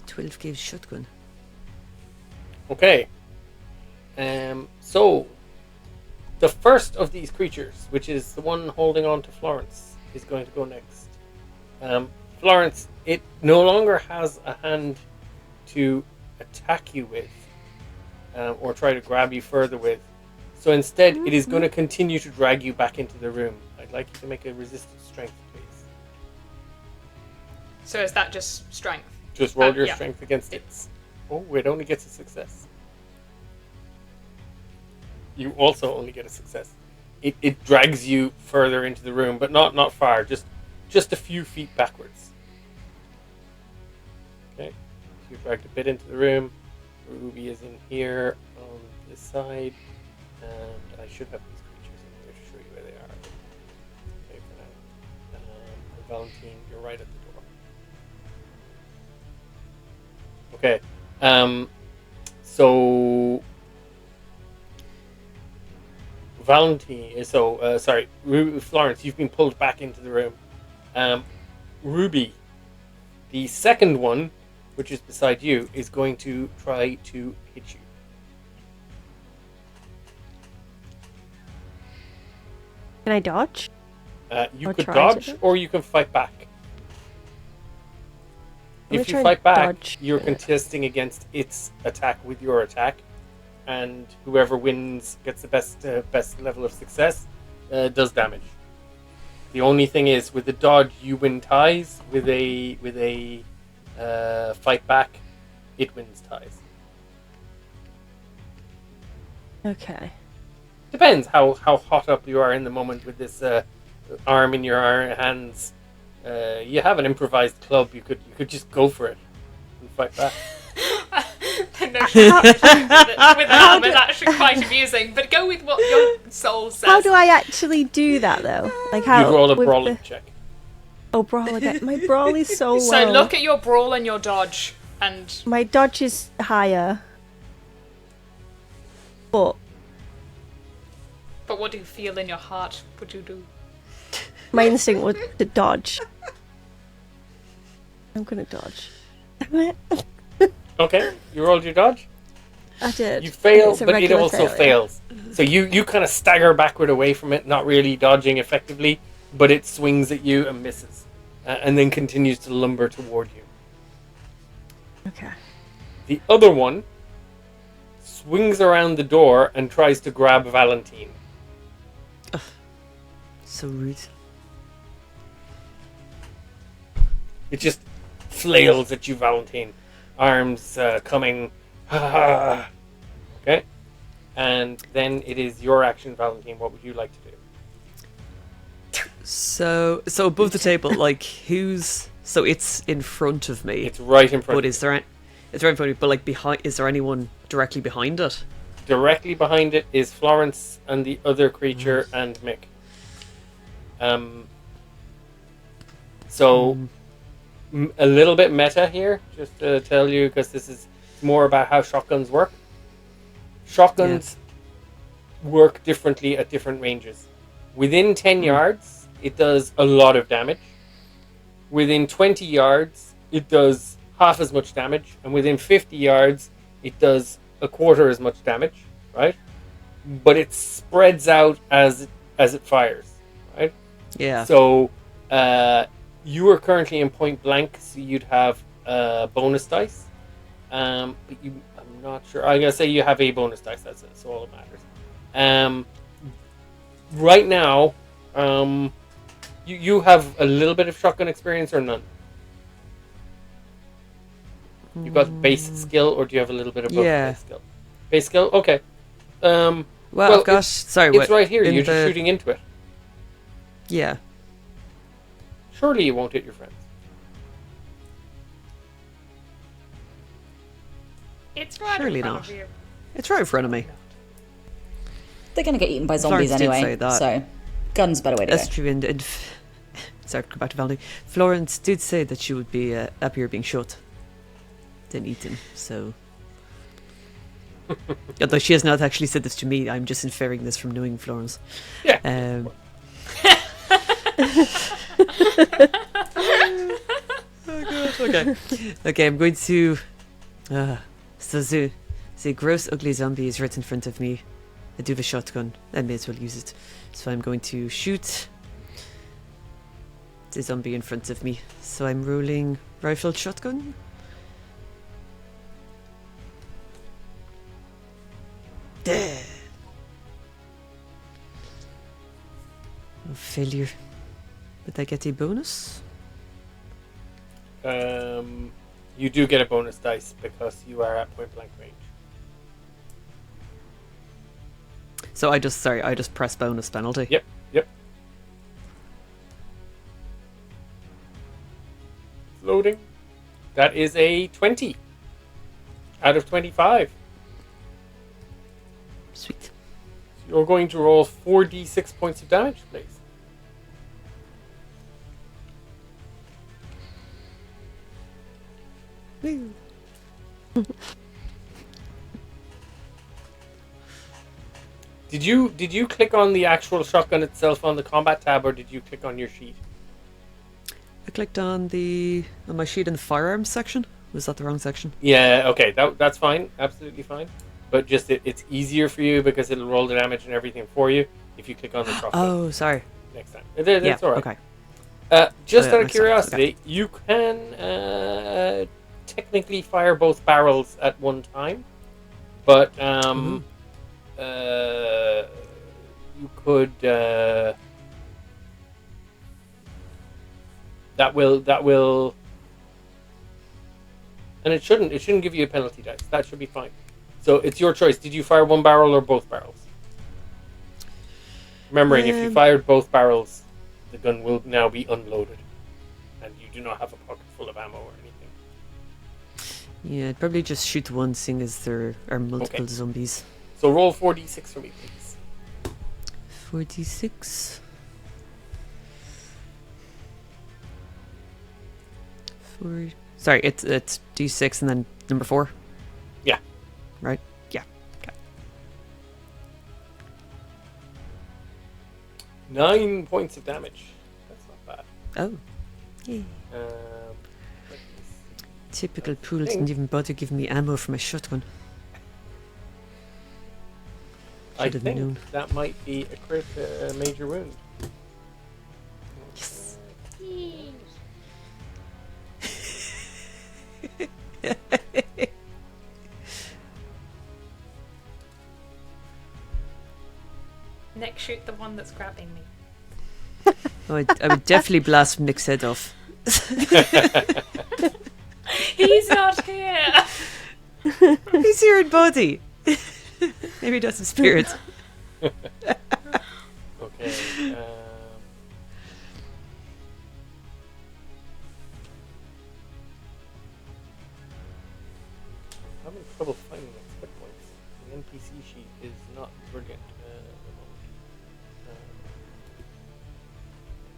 12 gauge shotgun. Okay. So the first of these creatures, which is the one holding on to Florence, is going to go next. Florence, it no longer has a hand to attack you with, or try to grab you further with. So instead, it is going to continue to drag you back into the room. I'd like you to make a resistance strength, please. So is that just strength? Just roll your yeah. strength against it. Oh, it only gets a success. You also only get a success. It drags you further into the room, but not far, just a few feet backwards. Okay, so you dragged a bit into the room. Ruby is in here on this side, and I should have these creatures in here to show you where they are. Okay, for now. And Valentine, you're right at the door. Okay, so Valentine. Sorry, Florence. You've been pulled back into the room. Ruby, the second one, which is beside you, is going to try to hit you. Can I dodge? You Or could try to dodge, dodge? or you can fight back. If you fight back, you're contesting against its attack with your attack, and whoever wins gets the best level of success does damage. The only thing is, with the dodge, you win ties. With a fight back, it wins ties. Okay. Depends how hot up you are in the moment with this arm in your hands. You have an improvised club. You could just go for it and fight back. With an arm is actually quite amusing, but go with what your soul says. How do I actually do that though? Like how? You roll a brawling check. Oh, brawl again. My brawl is so low. So look at your brawl and your dodge, and My dodge is higher. But what do you feel in your heart? Would you do? my instinct was to dodge. I'm gonna dodge. Damn it. Okay, you rolled your dodge. I did. You fail, It's a but it regular also failure. fails. So you kind of stagger backward away from it, not really dodging effectively, but it swings at you and misses, and then continues to lumber toward you. Okay. The other one swings around the door and tries to grab Valentine. So rude. It just flails at you, Valentine. Arms coming. Okay. And then it is your action, Valentine. What would you like to do? So above the table, like who's? So it's in front of me. It's right in front But of you. is there? It's right in front of me. But like behind, is there anyone directly behind it? Directly behind it is Florence and the other creature and Mick. A little bit meta here, just to tell you, because this is more about how shotguns work. Shotguns work differently at different ranges. Within 10 yards, it does a lot of damage. Within 20 yards, it does half as much damage. And within 50 yards, it does a quarter as much damage, right? But it spreads out as it fires, right? Yeah. So you are currently in point blank, so you'd have bonus dice. But I'm not sure. I'm gonna say you have a bonus dice. That's all that matters. Right now, you have a little bit of shotgun experience or none. You got base skill, or do you have a little bit of both base skill? Base skill, okay. Well, I've got. Sorry, it's right here. You're just shooting into it. Yeah. Surely you won't hit your friends. It's right Surely in front not. of you. It's right in front of me. They're going to get eaten by zombies Florence did anyway, say that. so guns better way to That's go. true. And sorry to go back to Valentine. Florence did say that she would be happier being shot than eaten. So, although she has not actually said this to me, I'm just inferring this from knowing Florence. Yeah. Oh god. Okay. Okay, I'm going to. So the gross, ugly zombie is right in front of me. I do have a shotgun. I may as well use it. So I'm going to shoot the zombie in front of me. So I'm rolling rifled shotgun. There. Oh, failure. Would I get a bonus? You do get a bonus dice because you are at point blank range. So I just press bonus penalty. Yep. Loading. That is a 20 out of 25. Sweet. You're going to roll 4d6 points of damage, please. Woo. Did you click on the actual shotgun itself on the combat tab, or did you click on your sheet? I clicked on my sheet in the firearms section. Was that the wrong section? Yeah, okay, that's fine, absolutely fine. But just it's easier for you because it'll roll the damage and everything for you if you click on the shotgun Oh, sorry. next time. That's all right. Okay. Just Oh, yeah, out of makes sense, curiosity, okay. you can technically fire both barrels at one time, but you could. That will, and it shouldn't give you a penalty dice. That should be fine. So it's your choice. Did you fire one barrel or both barrels? Remembering, if you fired both barrels, the gun will now be unloaded, and you do not have a pocket full of ammo or anything. Yeah, I'd probably just shoot the one, seeing as there are multiple zombies. So roll 4d6 for me, please. 4d6. Sorry, it's d6 and then number 4. Yeah. Right. Yeah. Okay. 9 points of damage. That's not bad. Oh. Yeah. Typical pool didn't even bother giving me ammo for my shotgun. I think that might be a crit, major wound. Yes. Nick, shoot the one that's grabbing me. Oh, I would definitely blast Nick's head off. He's not here. He's here in body. Maybe he does in spirit. Okay. I'm having trouble finding expert points. The NPC sheet is not brilliant at the moment.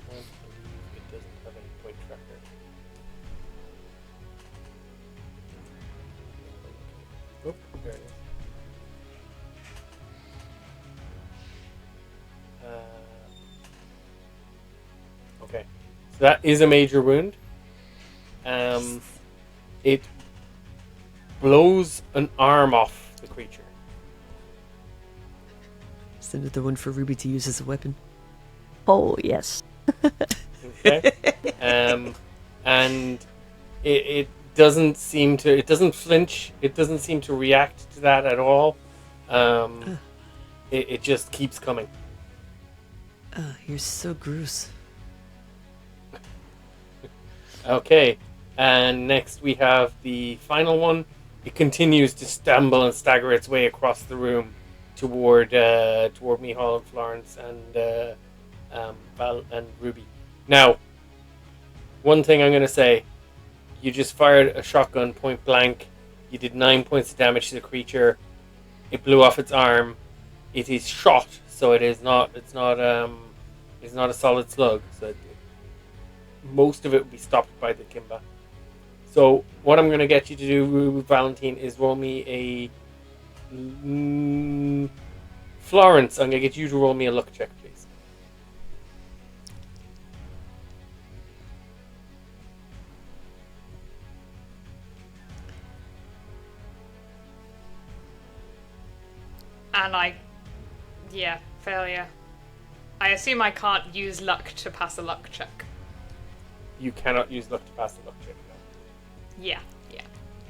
I can't believe it doesn't have any point tracker. Oh, there it is. Okay, so that is a major wound. It blows an arm off the creature. Is another one for Ruby to use as a weapon? Oh, yes. Okay, and it doesn't seem to. It doesn't flinch. It doesn't seem to react to that at all. It just keeps coming. Oh, you're so gross. Okay, and next we have the final one. It continues to stumble and stagger its way across the room toward Micheál and Florence and Val and Ruby. Now, one thing I'm going to say: you just fired a shotgun point blank. You did 9 points of damage to the creature. It blew off its arm. It is shot, so it is not. It's not a solid slug. So most of it will be stopped by the Kimba. So what I'm going to get you to do, Valentine, is roll me a Florence. I'm going to get you to roll me a luck check, please. And failure. I assume I can't use luck to pass a luck check. You cannot use luck to pass the luck check. No. Yeah.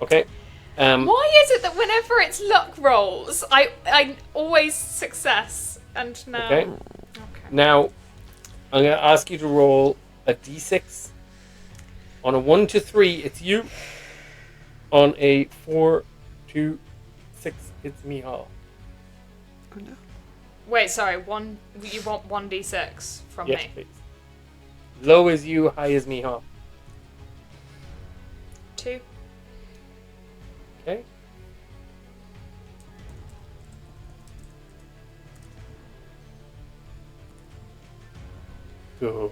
Okay. Why is it that whenever it's luck rolls, I always success and no? Okay. Now, I'm going to ask you to roll a d6. On a 1 to 3, it's you. On a 4 to 6, it's Micheál. Oh no. Wait, sorry. You want 1d6 from Yes, me? please. Low is you, high is Micheál. 2. Okay. Go.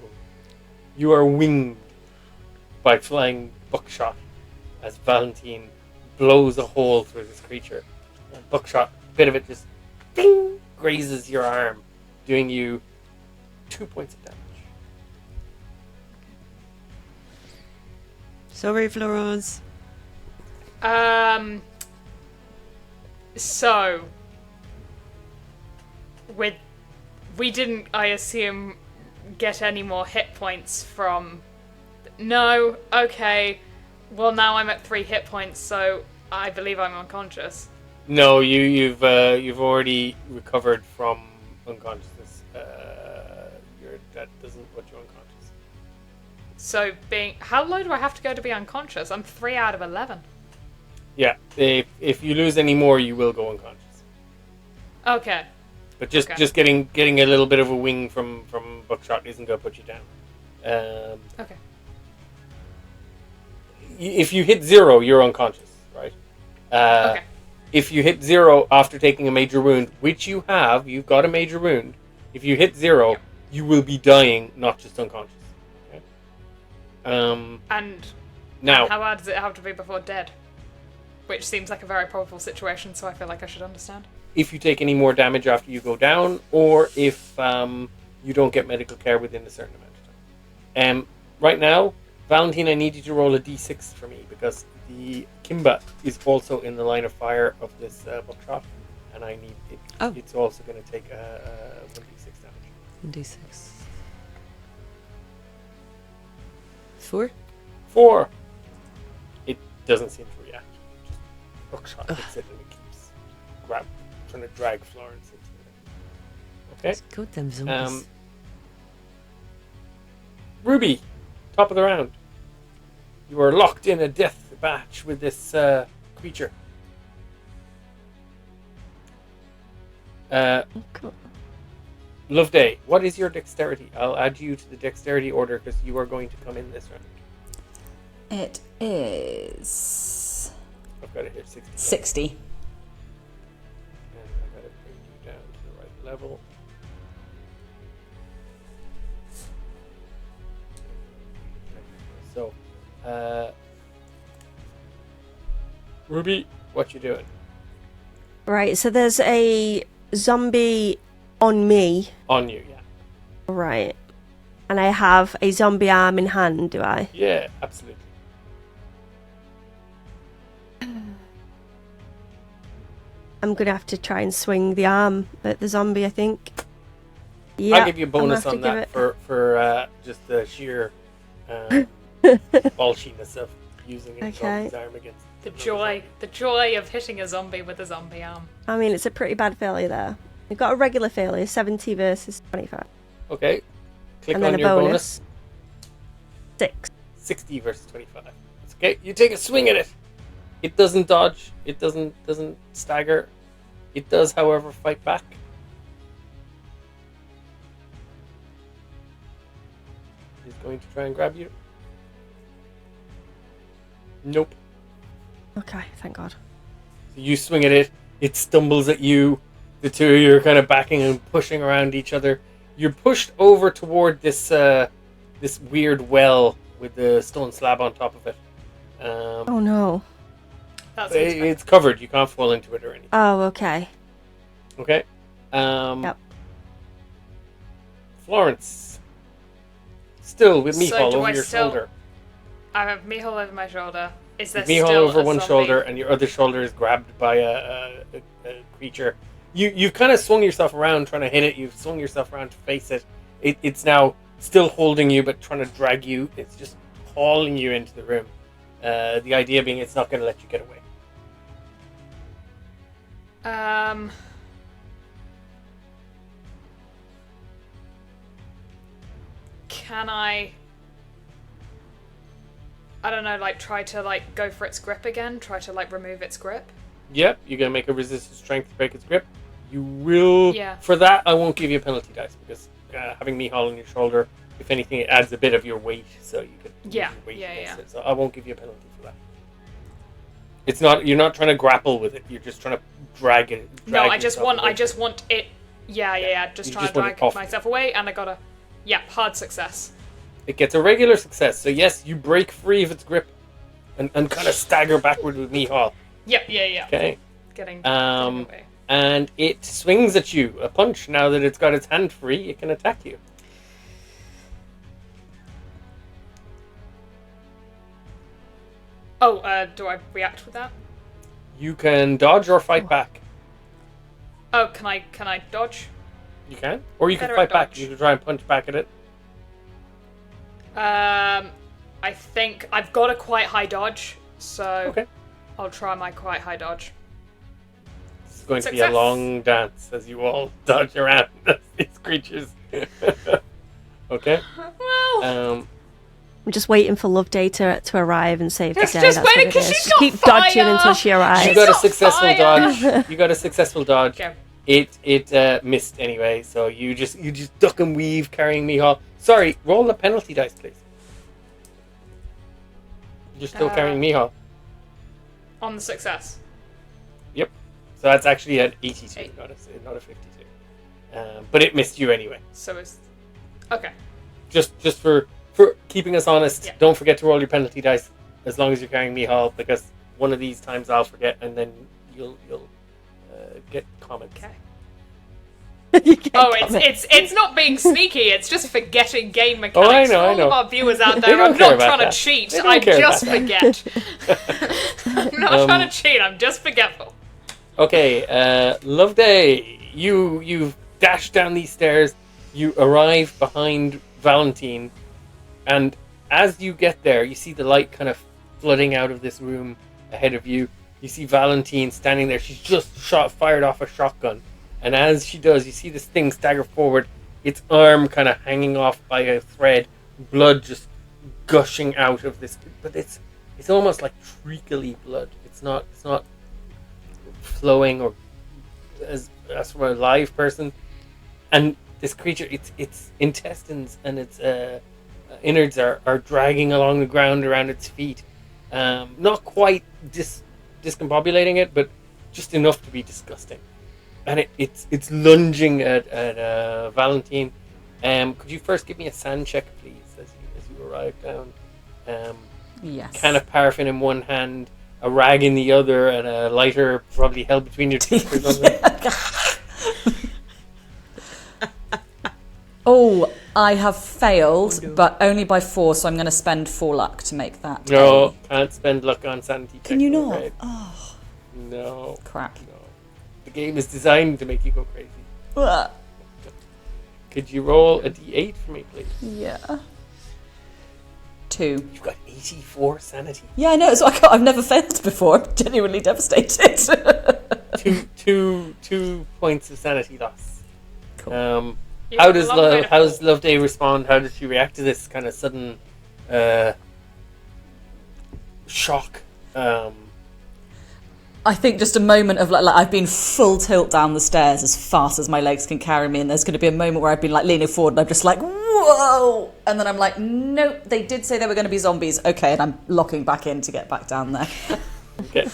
You are winged by flying buckshot as Valentine blows a hole through this creature. And buckshot, a bit of it just ding, grazes your arm, doing you 2 points of damage. Sorry, Florence. So we didn't, I assume, get any more hit points from. No, okay. Well, now I'm at 3 hit points, so I believe I'm unconscious. No, you've already recovered from unconsciousness. That doesn't put you unconscious. So how low do I have to go to be unconscious? I'm 3 out of 11. Yeah, if you lose any more, you will go unconscious. Okay. But just getting a little bit of a wing from buckshot isn't going to put you down. Okay. If you hit 0, you're unconscious, right? Okay. If you hit 0 after taking a major wound, which you've got a major wound. If you hit 0, you will be dying, not just unconscious. Okay? And now, how bad does it have to be before dead? Which seems like a very probable situation, so I feel like I should understand. if you take any more damage after you go down, or if you don't get medical care within a certain amount of time. Right now, Valentine, I need you to roll a d6 for me, because the Kimba is also in the line of fire of this buckshot, and I need it. Oh. It's also going to take 1d6 damage. D6. 4? 4. It doesn't seem to react. Just buckshot hits it and it keeps trying to drag Florence into it. Okay. Let's go with them zombies. Ruby, top of the round. You are locked in a death match with this creature. Cool. Loveday, what is your dexterity? I'll add you to the dexterity order because you are going to come in this round. It is I've got it here, 60. 60. And I've got to bring you down to the right level. So, Ruby, what you doing? Right, so there's a zombie on me. On you, yeah. Right. And I have a zombie arm in hand, do I? Yeah, absolutely. I'm going to have to try and swing the arm at the zombie, I think. Yeah, I'll give you a bonus on that for just the sheer ballshiness of using a zombie's arm against The joy of hitting a zombie with a zombie arm. I mean, it's a pretty bad failure there. We've got a regular failure, 70 versus 25. Okay. Click And then on a your bonus. 6. 60 versus 25. It's okay. You take a swing at it. It doesn't dodge. It doesn't stagger. It does, however, fight back. He's going to try and grab you. Nope. Okay, thank God. So you swing at it. It stumbles at you. The two of you are kind of backing and pushing around each other. You're pushed over toward this this weird well with the stone slab on top of it. Oh no. That's It's covered. You can't fall into it or anything. Oh, okay. Okay. Yep. Florence. Still with So Micheál do over I your still- shoulder. I have Micheál over my shoulder. Is there Micheál still over a one zombie? shoulder, and your other shoulder is grabbed by a creature. You've kind of swung yourself around trying to hit it. You've swung yourself around to face it. It's now still holding you, but trying to drag you. It's just hauling you into the room. The idea being it's not going to let you get away. Can I don't know, like try to like go for its grip again? Try to like remove its grip? Yep, you're going to make a resistance strength to break its grip. You will... Yeah. For that, I won't give you a penalty dice, because having Micheál on your shoulder, if anything, it adds a bit of your weight, so you could use Yeah, your weight yeah, against yeah. it. So I won't give you a penalty for that. It's not... You're not trying to grapple with it. You're just trying to drag it. No, drag I just yourself away. want it. Yeah. Just You trying just to want it drag off. myself away, and I gotta. Yeah, hard success. It gets a regular success. So yes, you break free of its grip and kind of stagger backward with Micheál. Yep, yeah. Okay. Getting away. And it swings at you. A punch. Now that it's got its hand free, it can attack you. Oh, do I react with that? You can dodge or fight back. Oh, can I dodge? You can. Or you can Better fight at back. dodge. You can try and punch back at it. I I think I've got a quite high dodge, so Okay. I'll try my quite high dodge. It's going to be Success. a long dance as you all dodge around these creatures. Okay. Well, I'm just waiting for Loveday to arrive and save the Just day. waiting, That's what it 'cause is. she's Just got keep dodging fire. until she arrives. You got a got successful fire. dodge. You got a successful dodge. okay. It missed anyway, so you just duck and weave carrying Micheál. Sorry, roll the penalty dice, please. You're still carrying Micheál. On the success. Yep. So that's actually an 82, Eight. not a 52. But it missed you anyway. So it's okay. Just for keeping us honest, Yeah. don't forget to roll your penalty dice as long as you're carrying Micheál, because one of these times I'll forget, and then you'll get comments. Okay. You get Oh, comments. it's not being sneaky. It's just forgetting game mechanics. Oh, I know, For I all know. of our viewers out They there, don't I'm care not about trying that. to cheat. They don't I care just about forget. I'm not trying to cheat. I'm just forgetful. Okay, Loveday, you've dashed down these stairs. You arrive behind Valentine, and as you get there, you see the light kind of flooding out of this room ahead of you. You see Valentine standing there. She's just fired off a shotgun, and as she does, you see this thing stagger forward. Its arm kind of hanging off by a thread, blood just gushing out of this. But it's almost like treacly blood. It's not flowing or as from a live person. And this creature, its intestines and its innards are dragging along the ground around its feet. Not quite discombobulating it, but just enough to be disgusting. And it's lunging at Valentine. Could you first give me a sand check, please, as you arrive down? Yes. Can of paraffin in one hand, a rag in the other, and a lighter probably held between your teeth or something. Oh, I have failed, but only by 4, so I'm going to spend 4 luck to make that. No, can't spend luck on sanity Can checks, you I'm not? afraid. Oh, No. crap. No. The game is designed to make you go crazy. Ugh. Could you roll a d8 for me, please? Yeah. 2. You've got 84 sanity. Yeah, I know. So I've never failed before. I'm genuinely devastated. two points of sanity loss. Cool. You've How got a does long way to how does fall. Loveday respond? How does she react to this kind of sudden shock? I think just a moment of like I've been full tilt down the stairs as fast as my legs can carry me, and there's going to be a moment where I've been like leaning forward and I'm just like whoa, and then I'm like nope, they did say they were going to be zombies, okay, and I'm locking back in to get back down there. Okay.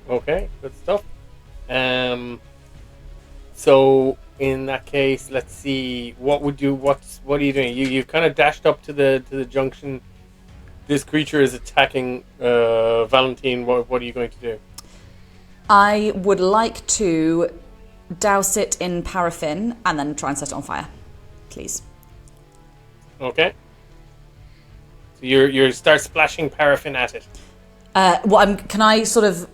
Okay, good stuff. So in that case, let's see. What are you doing? You've kind of dashed up to the junction. This creature is attacking Valentine. What are you going to do? I would like to douse it in paraffin and then try and set it on fire, please. Okay. So you start splashing paraffin at it. Can I sort of?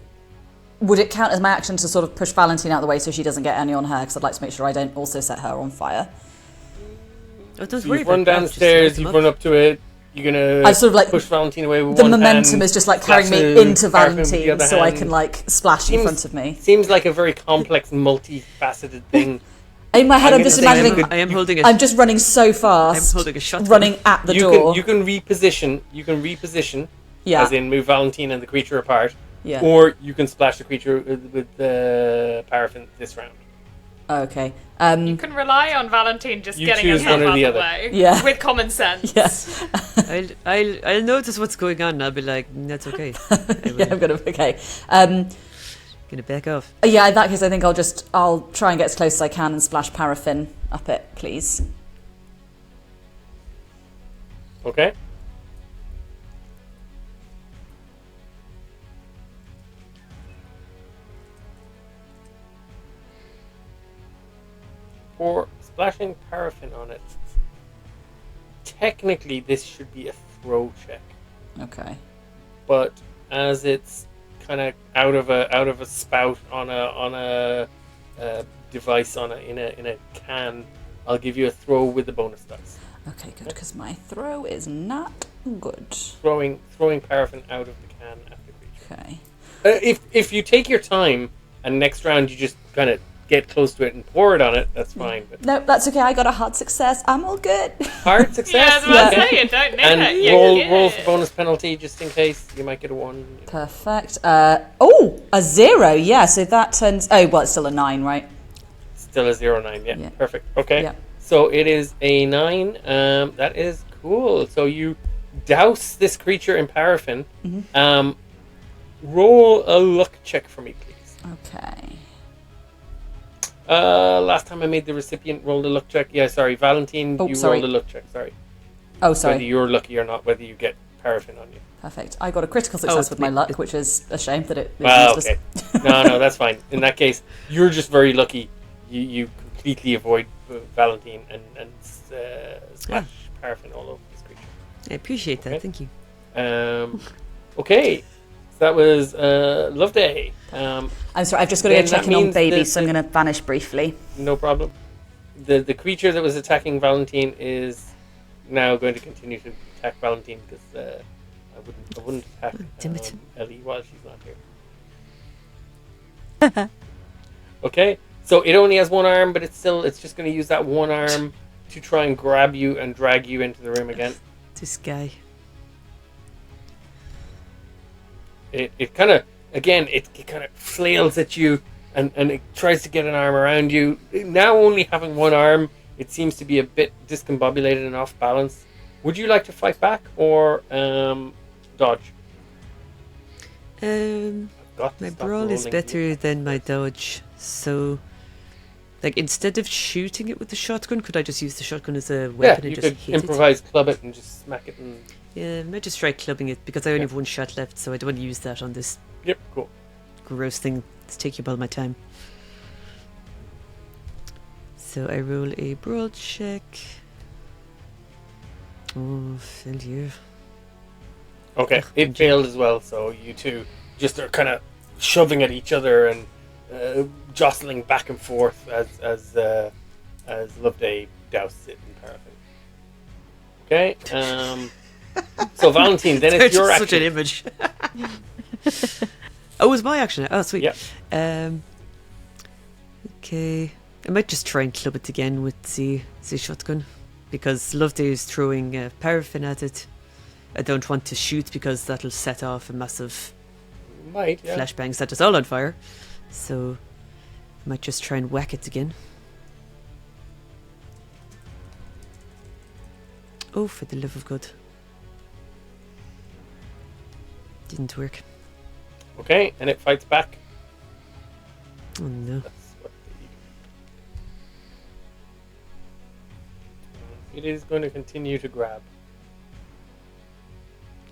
Would it count as my action to sort of push Valentine out of the way so she doesn't get any on her? Because I'd like to make sure I don't also set her on fire. Oh, don't So worry you've run about that, just downstairs. light them You've up. run up to it. You're gonna I sort of like push Valentine away with the one momentum hand, is just like carrying me splash into paraffin with the Valentine other so I hand. can like splash in front of me. Seems like a very complex, multifaceted thing. In my head, I'm I'm just gonna say imagining. you I am holding it. I'm just running so fast. I'm holding a shotgun. running at the you door. can reposition. You can reposition. Yeah. As in move Valentine and the creature apart. Yeah. Or you can splash the creature with the paraffin this round. Okay. You can rely on Valentine just You getting choose herself one or out the the other. way. Yeah. With common sense. Yes. I'll notice what's going on and I'll be like, that's okay. Yeah, I'm gonna. Okay. Gonna back off. Yeah. In that case, I think I'll try and get as close as I can and splash paraffin up it, please. Okay. For splashing paraffin on it, technically this should be a throw check, Okay. but as it's kind of out of a spout on a device in a can, I'll give you a throw with the bonus dice. Okay, good, because my throw is not good. Throwing paraffin out of the can at the creature. Okay. If you take your time and next round you just kind of get close to it and pour it on it, that's fine. But No, that's okay. I got a hard success. I'm all good. hard success. Yeah, I was about to say, you don't need And it. roll for bonus penalty just in case you might get a 1. Perfect. A 0. Yeah, so that turns... Oh, well, it's still a 9, right? Still a 0-9. Yeah, Yeah. perfect. Okay. Yeah. So it is a 9. That is cool. So you douse this creature in paraffin. Mm-hmm. Roll a luck check for me, please. Okay. Last time I made the recipient roll a luck check. Yeah, sorry, Valentine, you sorry. rolled a luck check. Sorry. Oh, sorry. Whether you're lucky or not, whether you get paraffin on you. Perfect. I got a critical success with my luck, which is a shame that it is Well, useless. okay. No, that's fine. In that case, you're just very lucky. You completely avoid Valentine and splash paraffin all over this creature. I appreciate that. Okay. Thank you. Okay. So that was Loveday. I'm sorry, I've just got to Then go that check in on means baby, that so I'm going to vanish briefly. No problem. The creature that was attacking Valentine is now going to continue to attack Valentine because I wouldn't attack damn it. Ellie while she's not here. Okay, so it only has one arm, but it's just going to use that one arm to try and grab you and drag you into the room again. This guy. It kind of flails at you and it tries to get an arm around you. Now only having one arm, it seems to be a bit discombobulated and off balance. Would you like to fight back or dodge? My brawl is better than my dodge, so like instead of shooting it with the shotgun, could I just use the shotgun as a weapon and you just could hit improvise, club it, and just smack it. And it? Yeah, I might just try clubbing it because I only have one shot left, so I don't want to use that on this yep, cool. gross thing. It's taking up all my time. So I roll a brawl check. Oh, failure. Okay, it failed as well. So you two just are kind of shoving at each other and jostling back and forth as Loveday doused it in paraffin. Okay. So Valentine, then it's your action. Such an image. Oh, it was my action. Oh, sweet. Yeah. Okay. I might just try and club it again with the shotgun because Loveday is throwing paraffin at it. I don't want to shoot because that'll set off a massive flashbang, set us all on fire. So I might just try and whack it again. Oh, for the love of God. Didn't work. Okay, and it fights back. Oh no. That's what it is going to continue to grab.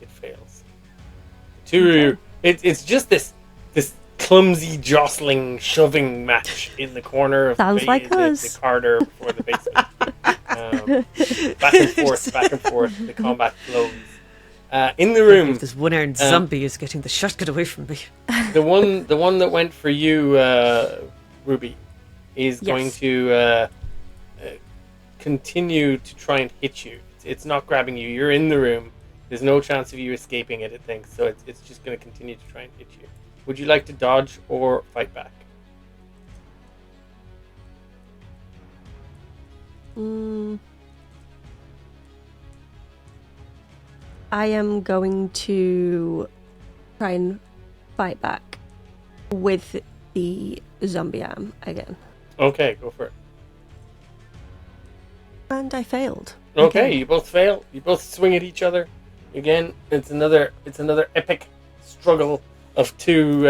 It fails. Two of you. It's just this clumsy jostling, shoving match in the corner of Sounds like us. the corridor before the basement. Back and forth. The combat flows. In the room, This one-armed zombie is getting the shotgun away from me. the one that went for you, Ruby, is going to continue to try and hit you. It's not grabbing you. You're in the room. There's no chance of you escaping it, it thinks. So it's just going to continue to try and hit you. Would you like to dodge or fight back? I am going to try and fight back with the zombie arm again. Okay, go for it. And I failed. Okay, you both fail. You both swing at each other. Again, it's another epic struggle of two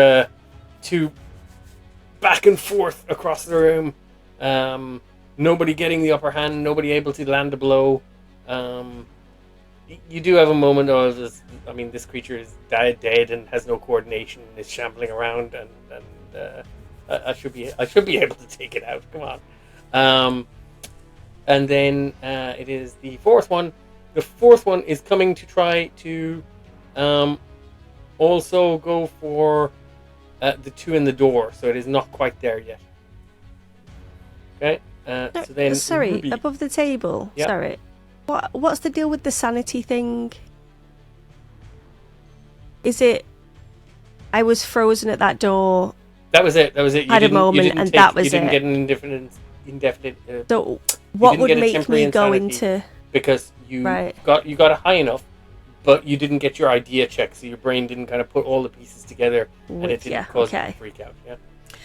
back and forth across the room. Nobody getting the upper hand. Nobody able to land a blow. You do have a moment of this. I mean, this creature is dead and has no coordination. And is shambling around, and I should be able to take it out. Come on. And then it is the fourth one. The fourth one is coming to try to also go for the two in the door. So it is not quite there yet. Okay. So then, Sorry, Ruby. above the table. Yep. Sorry. What's the deal with the sanity thing? Is it? I was frozen at that door. That was it. You had a moment, and that was You didn't it. get an indefinite. So what would get a make temporary me go insanity into? Because you Right. got it high enough, but you didn't get your idea check, so your brain didn't kind of put all the pieces together, and it didn't cause you to freak out. Yeah.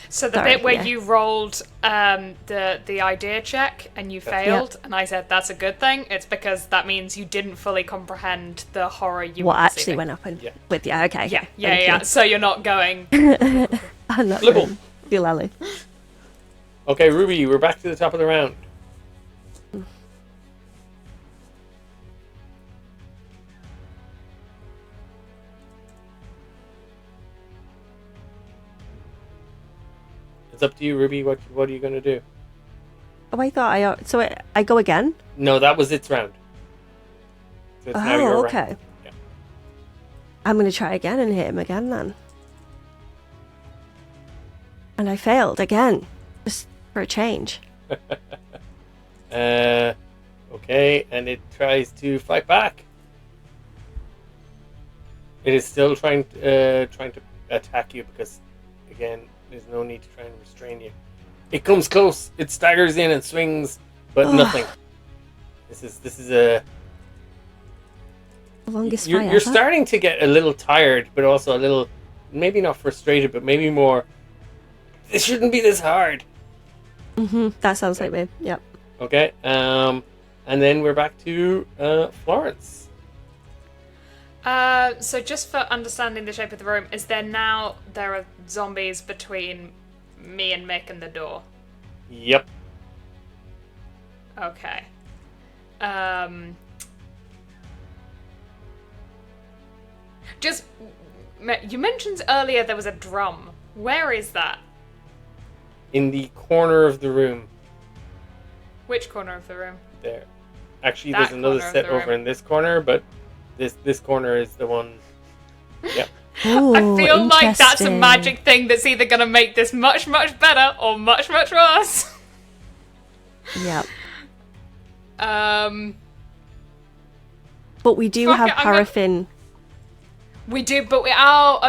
So the bit where you rolled the idea check and you failed, and I said that's a good thing. It's because that means you didn't fully comprehend the horror you What were actually receiving. went up with you? Okay. Yeah, Thank yeah. you. So you're not going. I'm not Libble. going. Doolally. Okay, Ruby, we're back to the top of the round. It's up to you, Ruby. What are you going to do? Oh, I thought I go again. No, that was its round. So it's now your okay. round. Yeah. I'm going to try again and hit him again then. And I failed again, just for a change. Okay, and it tries to fight back. It is still trying to attack you because, again, there's no need to try and restrain you. It comes close. It staggers in and swings, but nothing. This is a. The longest You're fight ever. starting to get a little tired, but also a little, maybe not frustrated, but maybe more. This shouldn't be this hard. That sounds like me. Yep. Okay. And then we're back to Florence. So just for understanding the shape of the room, there are zombies between me and Mick and the door? Yep. Okay. You mentioned earlier there was a drum. Where is that? In the corner of the room. Which corner of the room? There. Actually, That there's another corner of set the over room. in this corner, but this corner is the one. Yep. Ooh, I feel like that's a interesting. magic thing that's either going to make this much, much better or much, much worse. Yep. Um, But we do Fuck have it, I'm paraffin. we do, but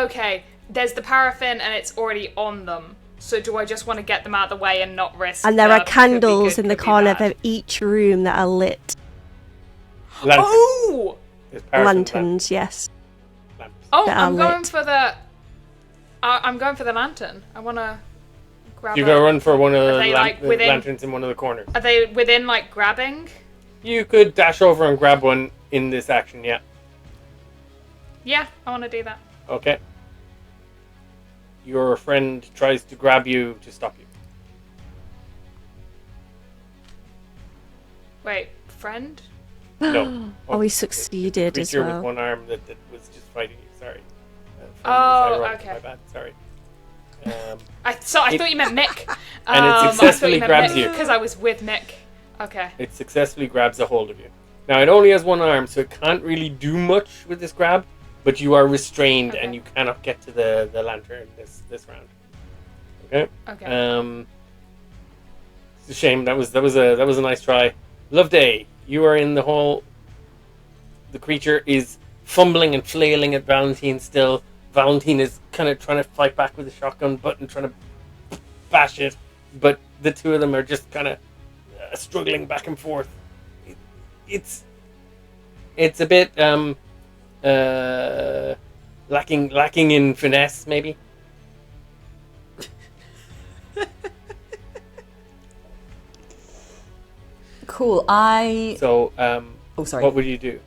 okay. There's the paraffin and it's already on them. So do I just want to get them out of the way and not risk? And there the are could be candles good, in the could be corner bad? of each room that are lit. Lantern. Oh! There's paraffin Lanterns, yes. lamps. Oh, That are I'm going lit. for the. I'm going for the lantern. I want to grab. You go run for one of Are the, they, like, the within- lanterns in one of the corners. Are they within like grabbing? You could dash over and grab one in this action, yeah. Yeah, I want to do that. Okay. Your friend tries to grab you to stop you. Wait, friend? No. Oh, he the succeeded as creature well. with one arm that was just fighting you. Sorry. Okay. My bad. Sorry. I thought you meant Mick. And it successfully grabs you. Because I was with Mick. Okay. It successfully grabs a hold of you. Now, it only has one arm, so it can't really do much with this grab, but you are restrained and you cannot get to the lantern this round. Okay? Okay. It's a shame. That was a nice try. Loveday, you are in the hall. The creature is fumbling and flailing at Valentine still. Valentine is kind of trying to fight back with a shotgun butt and trying to bash it, but the two of them are just kind of struggling back and forth. It's a bit lacking in finesse, maybe. Cool. So, Oh, sorry. what would you do?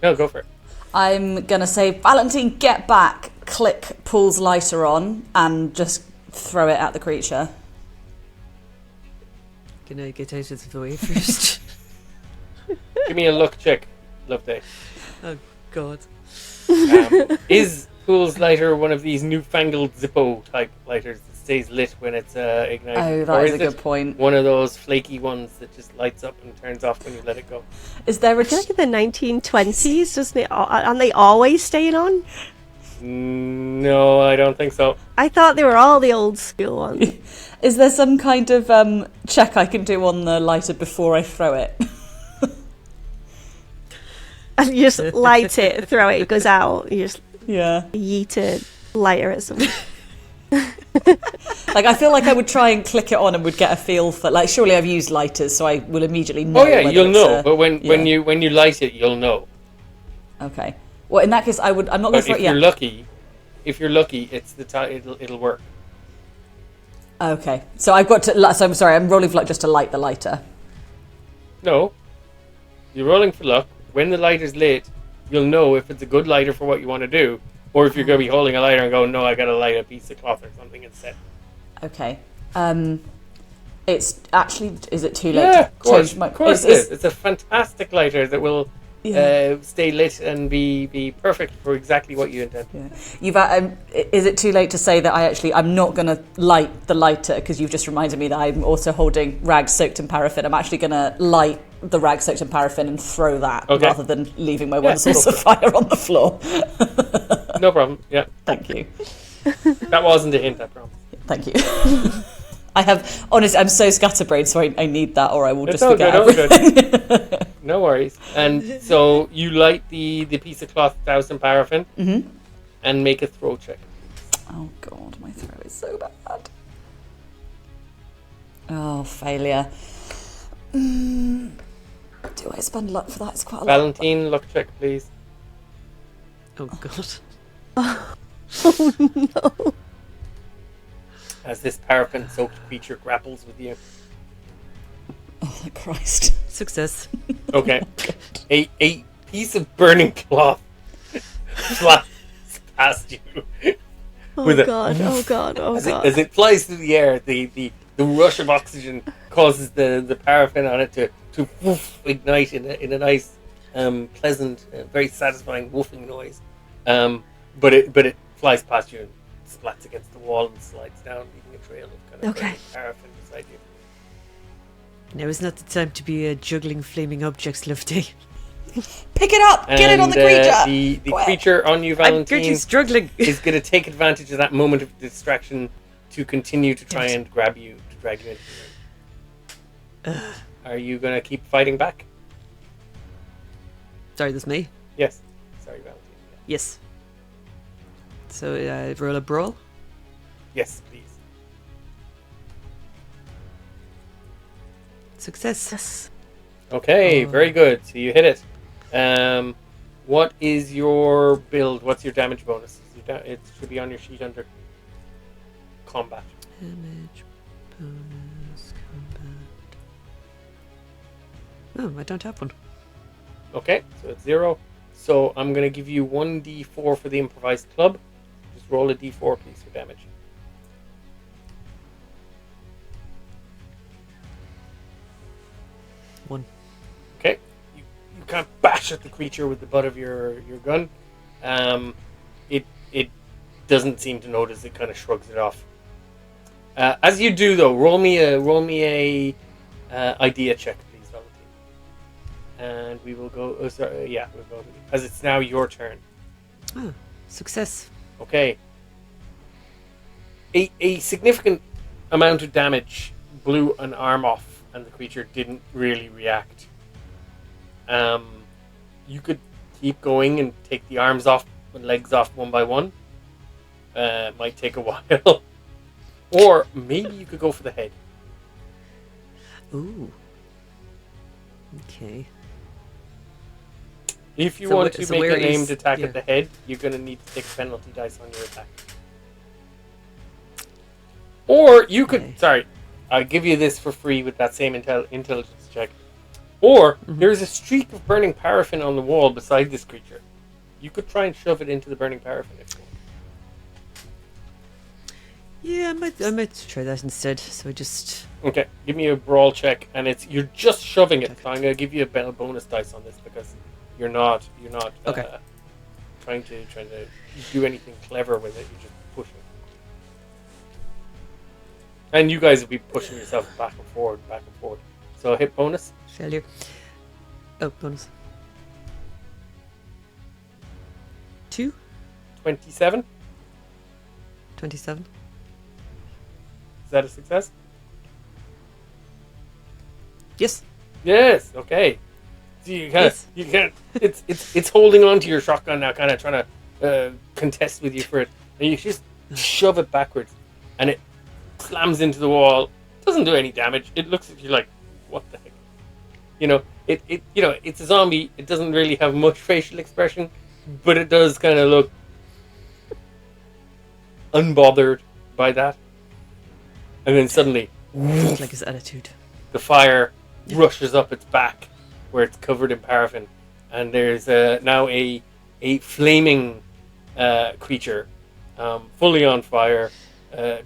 No, go for it. I'm gonna say, Valentine, get back. Click, pulls lighter on, and just throw it at the creature. Can I get out of the way first? Give me a luck check, Loveday. Oh, God. Is Pool's lighter one of these newfangled Zippo type lighters that stays lit when it's ignited? Oh, that Or is a it good point. one of those flaky ones that just lights up and turns off when you let it go? Is there a I feel like in the 1920s, doesn't it? Aren't they always staying on? No, I don't think so. I thought they were all the old school ones. Is there some kind of check I can do on the lighter before I throw it? And you just light it, throw it, it goes out. You just Yeah. yeet a lighter at something. Like, I feel like I would try and click it on and would get a feel for, like, surely I've used lighters, so I will immediately know. Oh yeah, whether you'll it's know. a- But when you light it, you'll know. Okay. Well, in that case, I'm not going to But throw if it you're yet. lucky, it's the time. It'll work. Okay. So I've got to. So I'm sorry. I'm rolling for luck just to light the lighter. No, you're rolling for luck. When the lighter's lit, you'll know if it's a good lighter for what you want to do, or if you're going to be holding a lighter and going, no, I got to light a piece of cloth or something instead. Okay. It's actually. Is it too late Yeah, to of course. change my? Of course, it is. It's a fantastic lighter that will Yeah. stay lit and be perfect for exactly what you intend. Yeah. You've. Is it too late to say that I'm not going to light the lighter because you've just reminded me that I'm also holding rags soaked in paraffin. I'm actually going to light the rag soaked in paraffin and throw that rather than leaving my one source of fire on the floor. No problem. Yeah. Thank you. That wasn't a hint, I promise. Thank you. Honestly, I'm so scatterbrained, so I need that or I will It's just all forget good, all everything. good. No worries. And so you light the piece of cloth doused in paraffin and make a throw check. Oh god, my throat is so bad. Oh, failure. Do I spend luck for that? It's quite a lot. Valentine, luck check, please. Oh god. Oh no. As this paraffin-soaked creature grapples with you. Oh, Christ. Success. Okay. A piece of burning cloth flies past you. Oh With a- god. Oh god. Oh god. As it flies through the air, the rush of oxygen causes the paraffin on it to woof, ignite in a nice, pleasant, very satisfying woofing noise. But it flies past you and splats against the wall and slides down, leaving a trail of kind of burning paraffin beside you. Now is not the time to be juggling flaming objects, Loveday. Pick it up! Get it on the creature! The Quick. creature on you, I'm Valentine, currently struggling. is going to take advantage of that moment of distraction to continue to try Yes. and grab you, to drag you into the room. Are you going to keep fighting back? Sorry, that's me. Yes. Sorry, Valentine. Yeah. Yes. So roll a brawl. Yes, please. Success. Yes. Okay, very good. So you hit it. What is your build? What's your damage bonus? It should be on your sheet under combat. Damage bonus combat. Oh, I don't have one. Okay, so it's 0. So I'm going to give you 1d4 for the improvised club. Just roll a d4, please, for damage. One. Okay, you kind of bash at the creature with the butt of your gun. It doesn't seem to notice. It kind of shrugs it off. As you do, though, roll me a idea check, please, Valentine. And we will go. Oh, sorry, yeah, we'll go as it's now your turn. Oh, success. Okay. A significant amount of damage blew an arm off, and the creature didn't really react. You could keep going and take the arms off and legs off one by one. Might take a while. Or maybe you could go for the head. Ooh. Okay. If you So want wh- to so make where an aimed is- attack yeah. at the head, you're going to need to take a penalty dice on your attack. Or you could... Okay. Sorry. I'll give you this for free with that same intelligence check. Or there's a streak of burning paraffin on the wall beside this creature. You could try and shove it into the burning paraffin if you want. Yeah, I might try that instead. So I just... Okay, give me a brawl check, and you're just shoving it. So I'm going to give you a bonus dice on this because you're not Okay. trying to do anything clever with it. You're just pushing. And you guys will be pushing yourself back and forward. So hit bonus. Failure. Oh, bonus. 2? 27. 27. Is that a success? Yes. Yes. Okay. So you can't. It's holding on to your shotgun now, kind of trying to contest with you for it, and you just shove it backwards, and it slams into the wall. Doesn't do any damage. It looks at you like, what the heck? It's a zombie. It doesn't really have much facial expression, but it does kind of look unbothered by that. And then suddenly, Like his attitude. the fire rushes up its back, where it's covered in paraffin, and there's now a flaming creature, fully on fire,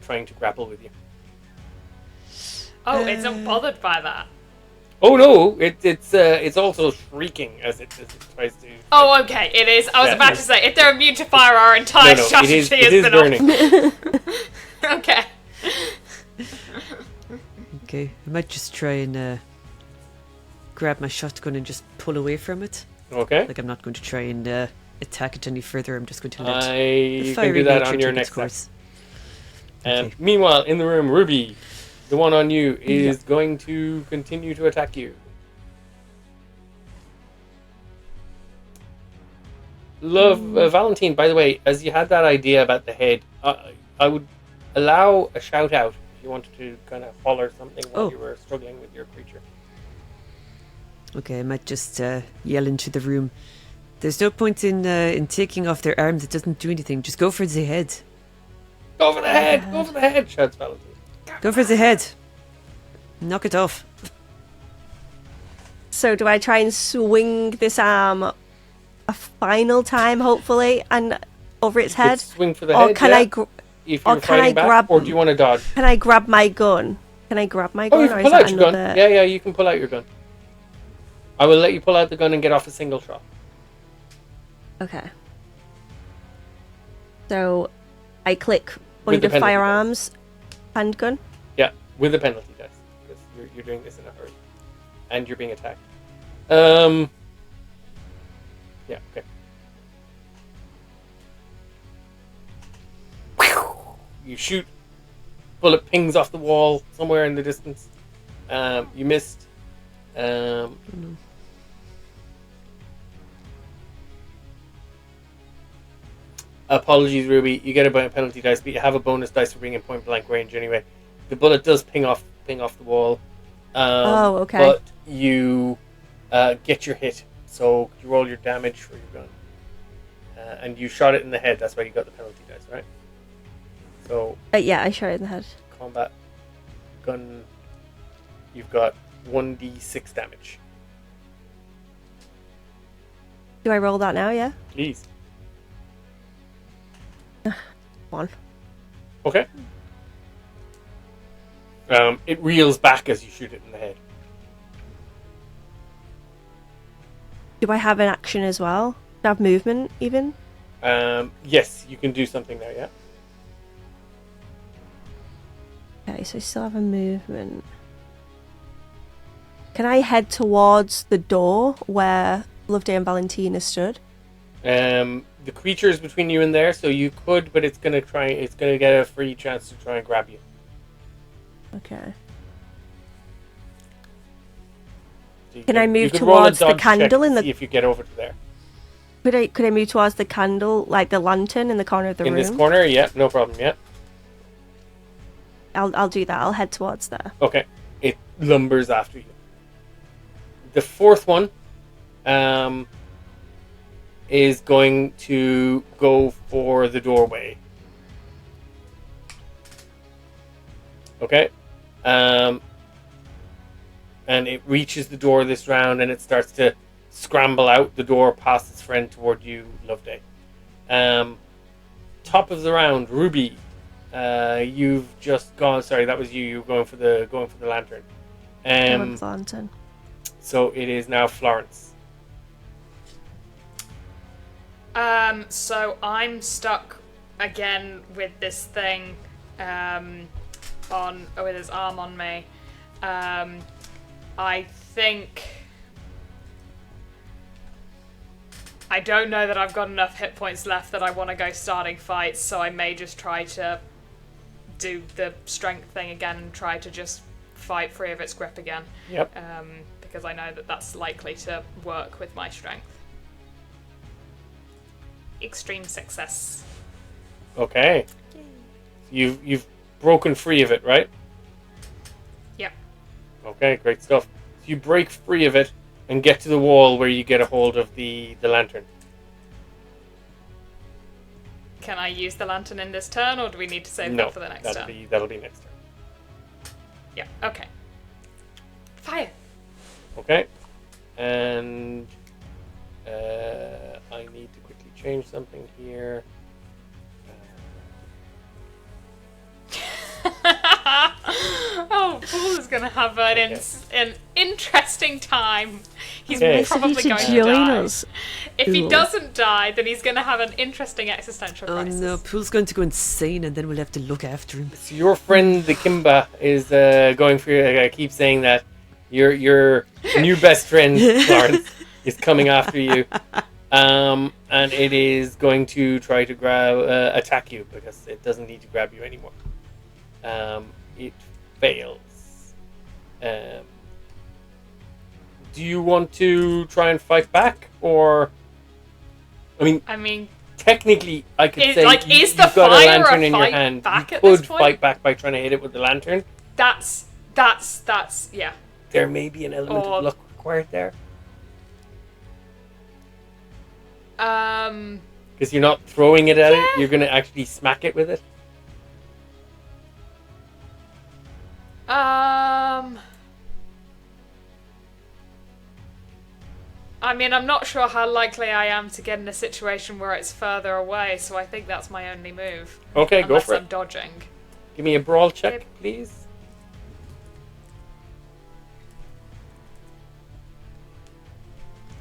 trying to grapple with you. Oh, it's not bothered by that. Oh no! It's also shrieking as it tries to. Oh, okay, it is. I was about to say, if they're immune to fire, our entire strategy has it is been burning. off. Okay. Okay, I might just try and grab my shotgun and just pull away from it. Okay. Like, I'm not going to try and attack it any further. I'm just going to let You can do that on your next course. And Okay. meanwhile, in the room, Ruby, the one on you, is going to continue to attack you. Valentine, by the way, as you had that idea about the head, I would allow a shout out if you wanted to kind of holler something while you were struggling with your creature. Okay, I might just yell into the room. There's no point in taking off their arm that doesn't do anything. Just go for the head. Go for the head! Go for the head! Shouts Valentine. Go for the head. Knock it off. So do I try and swing this arm a final time, hopefully, and over its You head? could swing for the Or head, can yeah, I if or you're can I fighting back, grab- or do you want to dodge? Can I grab my gun? Can I grab my gun? Oh, you or can is pull that out your gun. another... Yeah, you can pull out your gun. I will let you pull out the gun and get off a single shot. Okay. So I click With under the penalty firearms, handgun. Yeah, with a penalty dice, because you're doing this in a hurry, and you're being attacked. Yeah, okay. You shoot. Bullet pings off the wall somewhere in the distance. You missed. Apologies, Ruby. You get a penalty dice, but you have a bonus dice for being in point blank range anyway. The bullet does ping off the wall. Okay. But you get your hit, so you roll your damage for your gun, and you shot it in the head. That's why you got the penalty dice, right? So Yeah, I shot it in the head. combat gun, you've got 1d6 damage. Do I roll that now? Yeah. Please. 1. Okay. It reels back as you shoot it in the head. Do I have an action as well? Do I have movement even? Yes, you can do something there, yeah. Okay, so I still have a movement. Can I head towards the door where Loveday and Valentina stood? The creature is between you and there, so you could, but it's gonna get a free chance to try and grab you. Okay. So Can I move you could roll a towards the dodge check candle to in the- see if you get over to there. Could I move towards the candle, like the lantern in the corner of the In room? this corner, yeah, no problem, yeah. I'll do that. I'll head towards there. Okay. It lumbers after you. The fourth one is going to go for the doorway. Okay. And it reaches the door this round and it starts to scramble out the door past its friend toward you, Loveday. Top of the round, Ruby. You've just gone. Sorry, that was you. You were going for the lantern. I went with the lantern. So it is now Florence. So I'm stuck again with this thing, with his arm on me. I think I don't know that I've got enough hit points left that I want to go starting fights, so I may just try to do the strength thing again and try to just fight free of its grip again. Yep. Because I know that that's likely to work with my strength. Extreme success. Okay. You've broken free of it, right? Yep. Okay, great stuff. So you break free of it and get to the wall where you get a hold of the lantern. Can I use the lantern in this turn, or do we need to save that for the next turn? That'll be next turn. Yeah, okay. Fire! Okay. And I need to quickly change something here. Oh, Paul is going to have an interesting time. He's Okay. probably He going should to join die. us. If he Ooh. doesn't die, then he's going to have an interesting existential Oh crisis. no, Pool's going to go insane and then we'll have to look after him. So your friend the Kimba is going for you. I keep saying that your new best friend Florence is coming after you, and it is going to try to attack you because it doesn't need to grab you anymore. It fails. Do you want to try and fight back, or? I mean, technically, I could say is the you've got a fire a lantern in your fight hand. back You at this could point? fight back by trying to hit it with the lantern. That's yeah. There may be an element of luck required there. Because you're not throwing it at it, you're going to actually smack it with it. I mean, I'm not sure how likely I am to get in a situation where it's further away, so I think that's my only move. Okay, go for Unless I'm it. dodging. Give me a brawl check, please.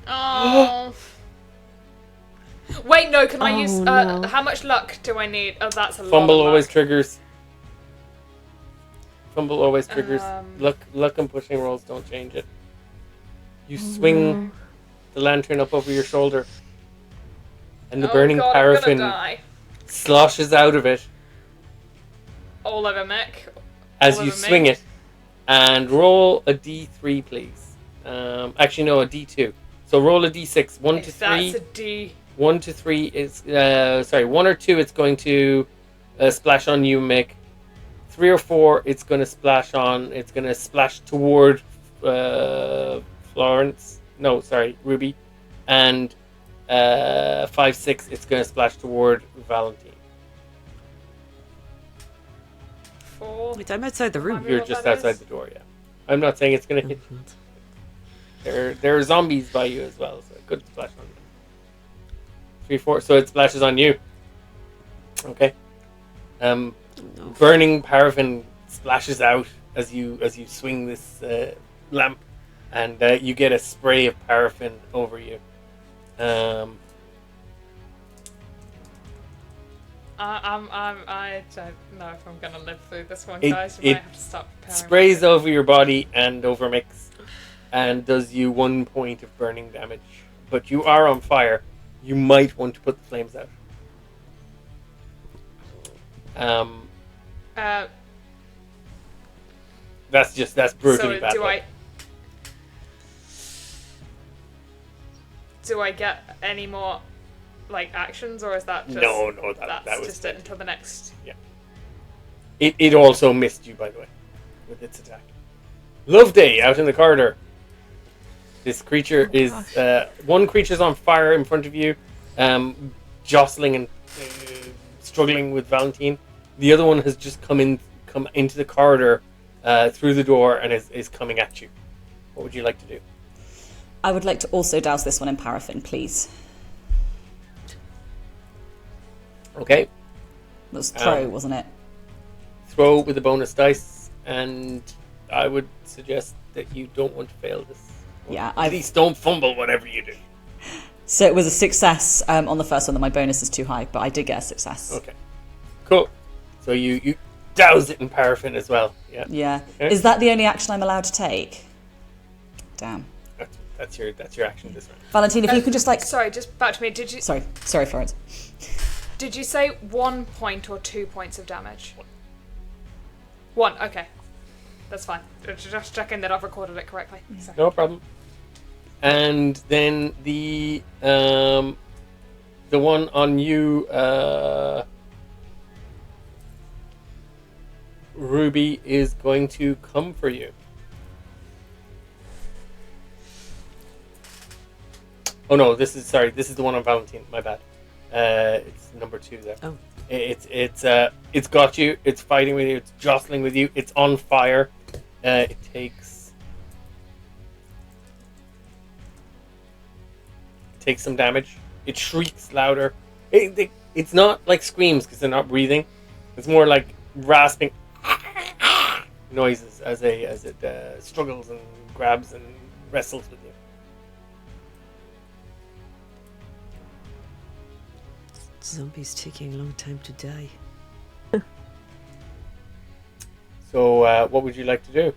Oh. Wait, no, can I use... no. how much luck do I need? Oh, that's a lot Fumble of always luck. triggers. Fumble always triggers. Um, Luck and pushing rolls don't change it. You swing the lantern up over your shoulder, and the burning God, paraffin I'm gonna die. sloshes out of it All over Mick. as All you over swing me. it. And roll a d3, please. Actually, no, a d2. So roll a d6. 1 to If 3. that's a D. 1 to 3 is 1 or 2 it's going to splash on you, Mick. 3 or 4 it's going to splash toward Florence. No, sorry, Ruby. And 5, 6 it's going to splash toward Valentine. 4. Wait, I'm outside the room. Remind me You're what just that outside is? the door, yeah. I'm not saying it's going to hit you. There are zombies by you as well, so it could splash on you. 3, 4, so it splashes on you. Okay. Burning paraffin splashes out as you swing this lamp, and you get a spray of paraffin over you. I don't know if I'm gonna live through this one, It- guys. We it might have to stop preparing. Sprays over your body and over Mix, and does you 1 point of burning damage. But you are on fire. You might want to put the flames out. That's brutally so bad. do I get any more like actions, or is that just No, that's that was just it until the next? It also missed you, by the way, with its attack. Loveday out in the corridor. This creature is one creature's on fire in front of you, jostling and struggling with Valentine. The other one has just come into the corridor through the door and is coming at you. What would you like to do? I would like to also douse this one in paraffin, please. Okay. That was throw, wasn't it? Throw with the bonus dice, and I would suggest that you don't want to fail this. Yeah, At least don't fumble whatever you do. So it was a success on the first one, that my bonus is too high, but I did get a success. Okay. Cool. So you douse it in paraffin as well. Yeah. Yeah. Okay. Is that the only action I'm allowed to take? Damn. That's your action this round. Valentine, if you could just like... Sorry, just back to me. Did you? Sorry, Florence. Did you say 1 point or 2 points of damage? One. Okay, that's fine. Just checking that I've recorded it correctly. So. No problem. And then the one on you, Ruby, is going to come for you. Oh no, this is the one on Valentine. My bad. It's number 2 there. Oh. It's got you. It's fighting with you. It's jostling with you. It's on fire. It takes some damage. It shrieks louder. It's not like screams because they're not breathing. It's more like rasping noises as it struggles and grabs and wrestles with you. Zombies taking a long time to die. So, what would you like to do?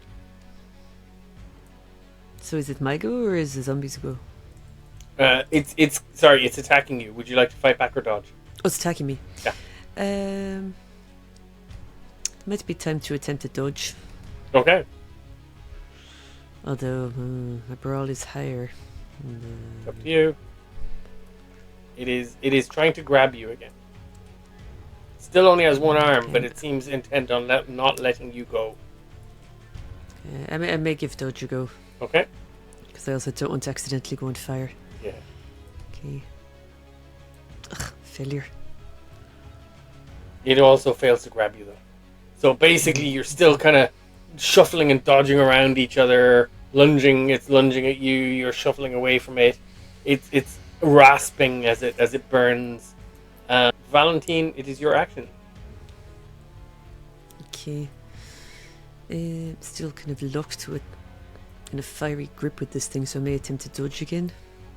So is it my go or is the zombies go? It's attacking you. Would you like to fight back or dodge? Oh, it's attacking me. Yeah. Might be time to attempt to dodge. Okay. Although my brawl is higher. It's up to you. It is trying to grab you again. Still only has one arm, Okay. but it seems intent on not letting you go. I may give dodge a go. Okay. Because I also don't want to accidentally go on fire. Yeah. Okay. Ugh, failure. It also fails to grab you though. So basically, you're still kind of shuffling and dodging around each other, lunging. It's lunging at you. You're shuffling away from it. It's rasping as it burns. Valentine, it is your action. Okay. Still kind of locked to it in a fiery grip with this thing, so I may attempt to dodge again.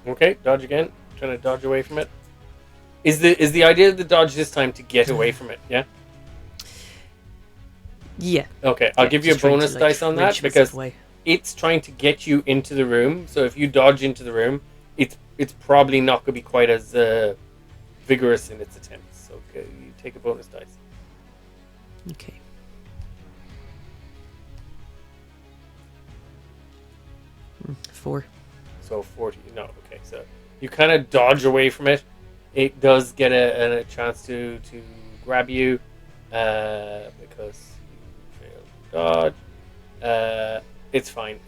Okay, dodge again. Trying to dodge away from it. Is the idea of the dodge this time to get away from it? Yeah. Yeah. Okay, I'll give you a just trying bonus to, dice on that wrench myself because away. it's trying to get you into the room. So if you dodge into the room, it's probably not going to be quite as vigorous in its attempts. So you take a bonus dice. Okay. Four. So 40. No, okay. So you kind of dodge away from it. It does get a chance to grab you because you failed to dodge. It's fine.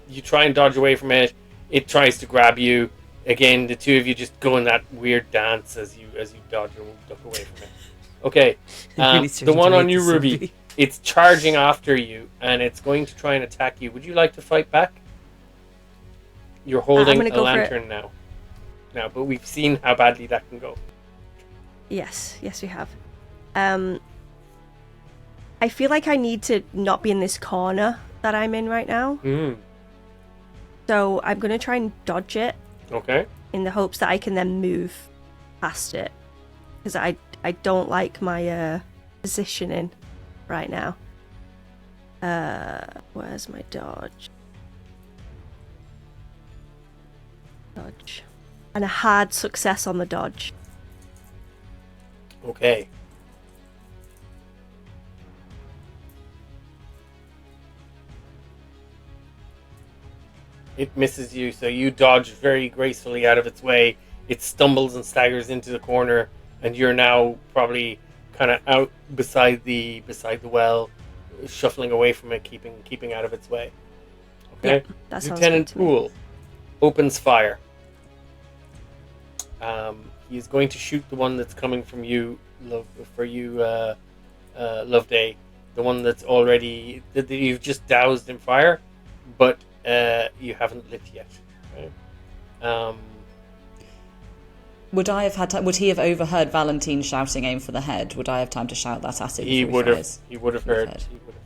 You try and dodge away from it. It tries to grab you. Again, the two of you just go in that weird dance as you dodge or duck away from it. Okay. Really The one starting to on hate you, this Ruby, zombie. it's charging after you and it's going to try and attack you. Would you like to fight back? You're holding gonna a go for it. lantern now. But we've seen how badly that can go. Yes, we have. I feel like I need to not be in this corner that I'm in right now. So I'm going to try and dodge it Okay. in the hopes that I can then move past it. Because I don't like my positioning right now. Where's my dodge? Dodge. And a hard success on the dodge. Okay. It misses you, so you dodge very gracefully out of its way. It stumbles and staggers into the corner, and you're now probably kind of out beside the well, shuffling away from it, keeping out of its way. Okay. Yeah, that sounds Lieutenant good to me. Poole opens fire. He is going to shoot the one that's coming from you, Loveday. The one that's already that you've just doused in fire, but you haven't lit yet. Right? Would I have had time? Would he have overheard Valentine shouting "aim for the head"? Would I have time to shout that at him? He before would have. fires? He would have heard. He would have.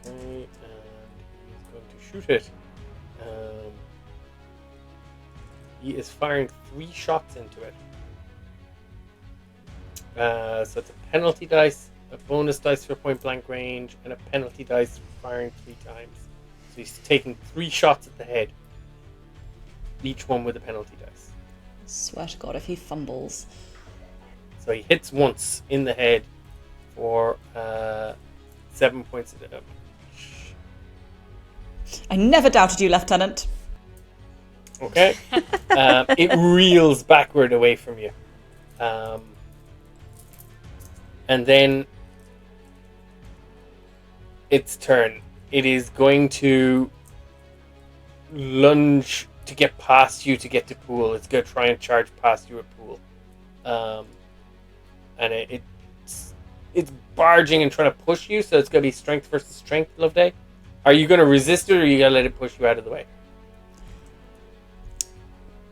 Yeah. Okay, and he's going to shoot it. He is firing 3 shots into it. So it's a penalty dice, a bonus dice for point blank range, and a penalty dice for firing 3 times. he's taking 3 shots at the head, each one with a penalty dice. Swear to God, if he fumbles. So he hits once in the head for 7 points of damage. I never doubted you, Lieutenant. Okay. It reels backward away from you. And then its turn. It is going to lunge to get past you to get to Pool. It's going to try and charge past you at Pool. And it's barging and trying to push you, so it's going to be strength versus strength, Loveday. Are you going to resist it, or are you going to let it push you out of the way?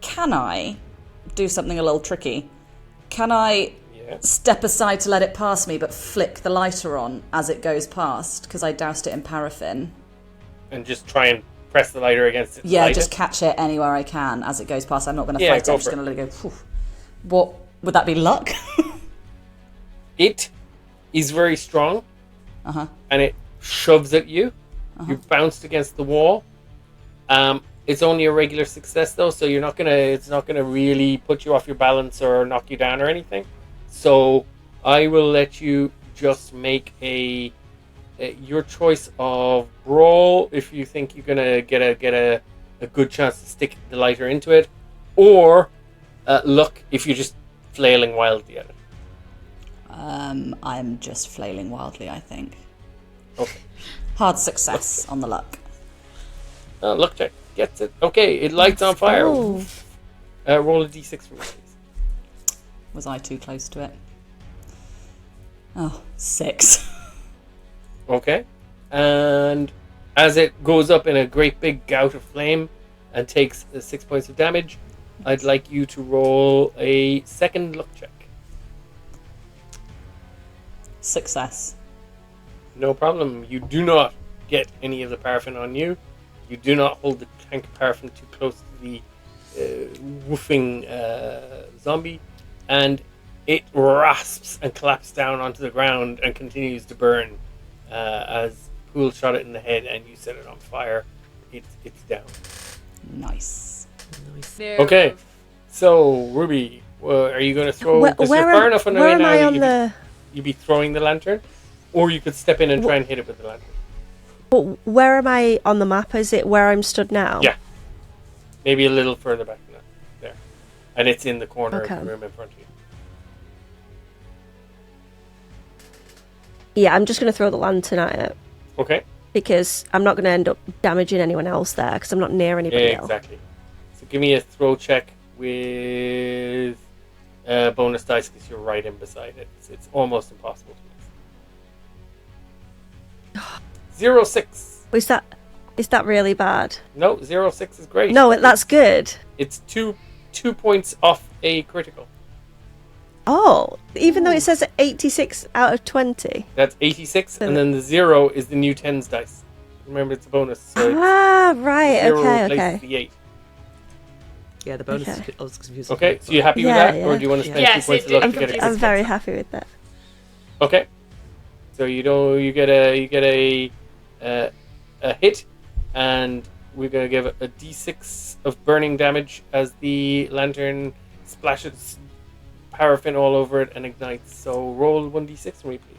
Can I do something a little tricky? Can I step aside to let it pass me, but flick the lighter on as it goes past, because I doused it in paraffin? And just try and press the lighter against it? Yeah, just catch it anywhere I can as it goes past. I'm not going to fight it, I'm just going to let it go. Phew. What, would that be luck? It is very strong, and it shoves at you. You bounced against the wall. It's only a regular success though, so it's not gonna really put you off your balance or knock you down or anything. So I will let you just make your choice of brawl if you think you're gonna get a good chance to stick the lighter into it, or luck if you're just flailing wildly at it. I'm just flailing wildly, I think. Okay. Hard success on the luck. Luck check. Gets it. Okay, it lights on fire. Roll a d6 for me, please. Was I too close to it? Oh, 6. Okay. And as it goes up in a great big gout of flame and takes 6 points of damage, I'd like you to roll a second luck check. Success. No problem. You do not get any of the paraffin on you. You do not hold the tank of paraffin too close to the woofing zombie, and it rasps and collapses down onto the ground and continues to burn as Pool shot it in the head and you set it on fire. It's down. Nice. Okay, so Ruby, are you going to throw? Because you're far enough away where am now I on that you'd be throwing the lantern, or you could step in and try and hit it with the lantern. But where am I on the map? Is it where I'm stood now? Yeah. Maybe a little further back than that. There. And it's in the corner of the room in front of you. Yeah, I'm just going to throw the lantern at it. Okay. Because I'm not going to end up damaging anyone else there, because I'm not near anybody else. Exactly. So give me a throw check with bonus dice, because you're right in beside it. It's almost impossible to miss. 0-6. Is that really bad? No, 0-6 is great. No, that's good. It's 2 points off a critical. Oh, even though it says 86 out of 20. That's 86, and then the 0 is the new 10s dice. Remember, it's a bonus. So right, okay. The 8. Yeah, the bonus is a little confusing. Okay, so you happy with that? Or do you want to spend 2 points of luck to get it? I'm very happy with that. Okay. So you get a hit, and we're going to give a d6 of burning damage as the lantern splashes paraffin all over it and ignites. So roll 1d6 for me, please.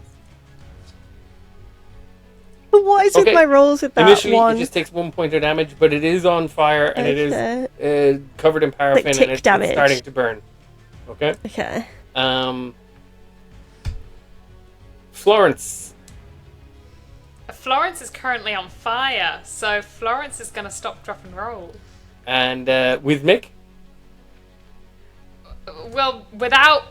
But what is with my rolls with that Initially, one? it just takes 1 point of damage, but it is on fire and it is covered in paraffin and it's starting to burn. Okay? Okay. Florence. Florence is currently on fire, so Florence is going to stop, drop, and roll. And with Mick? Well, without,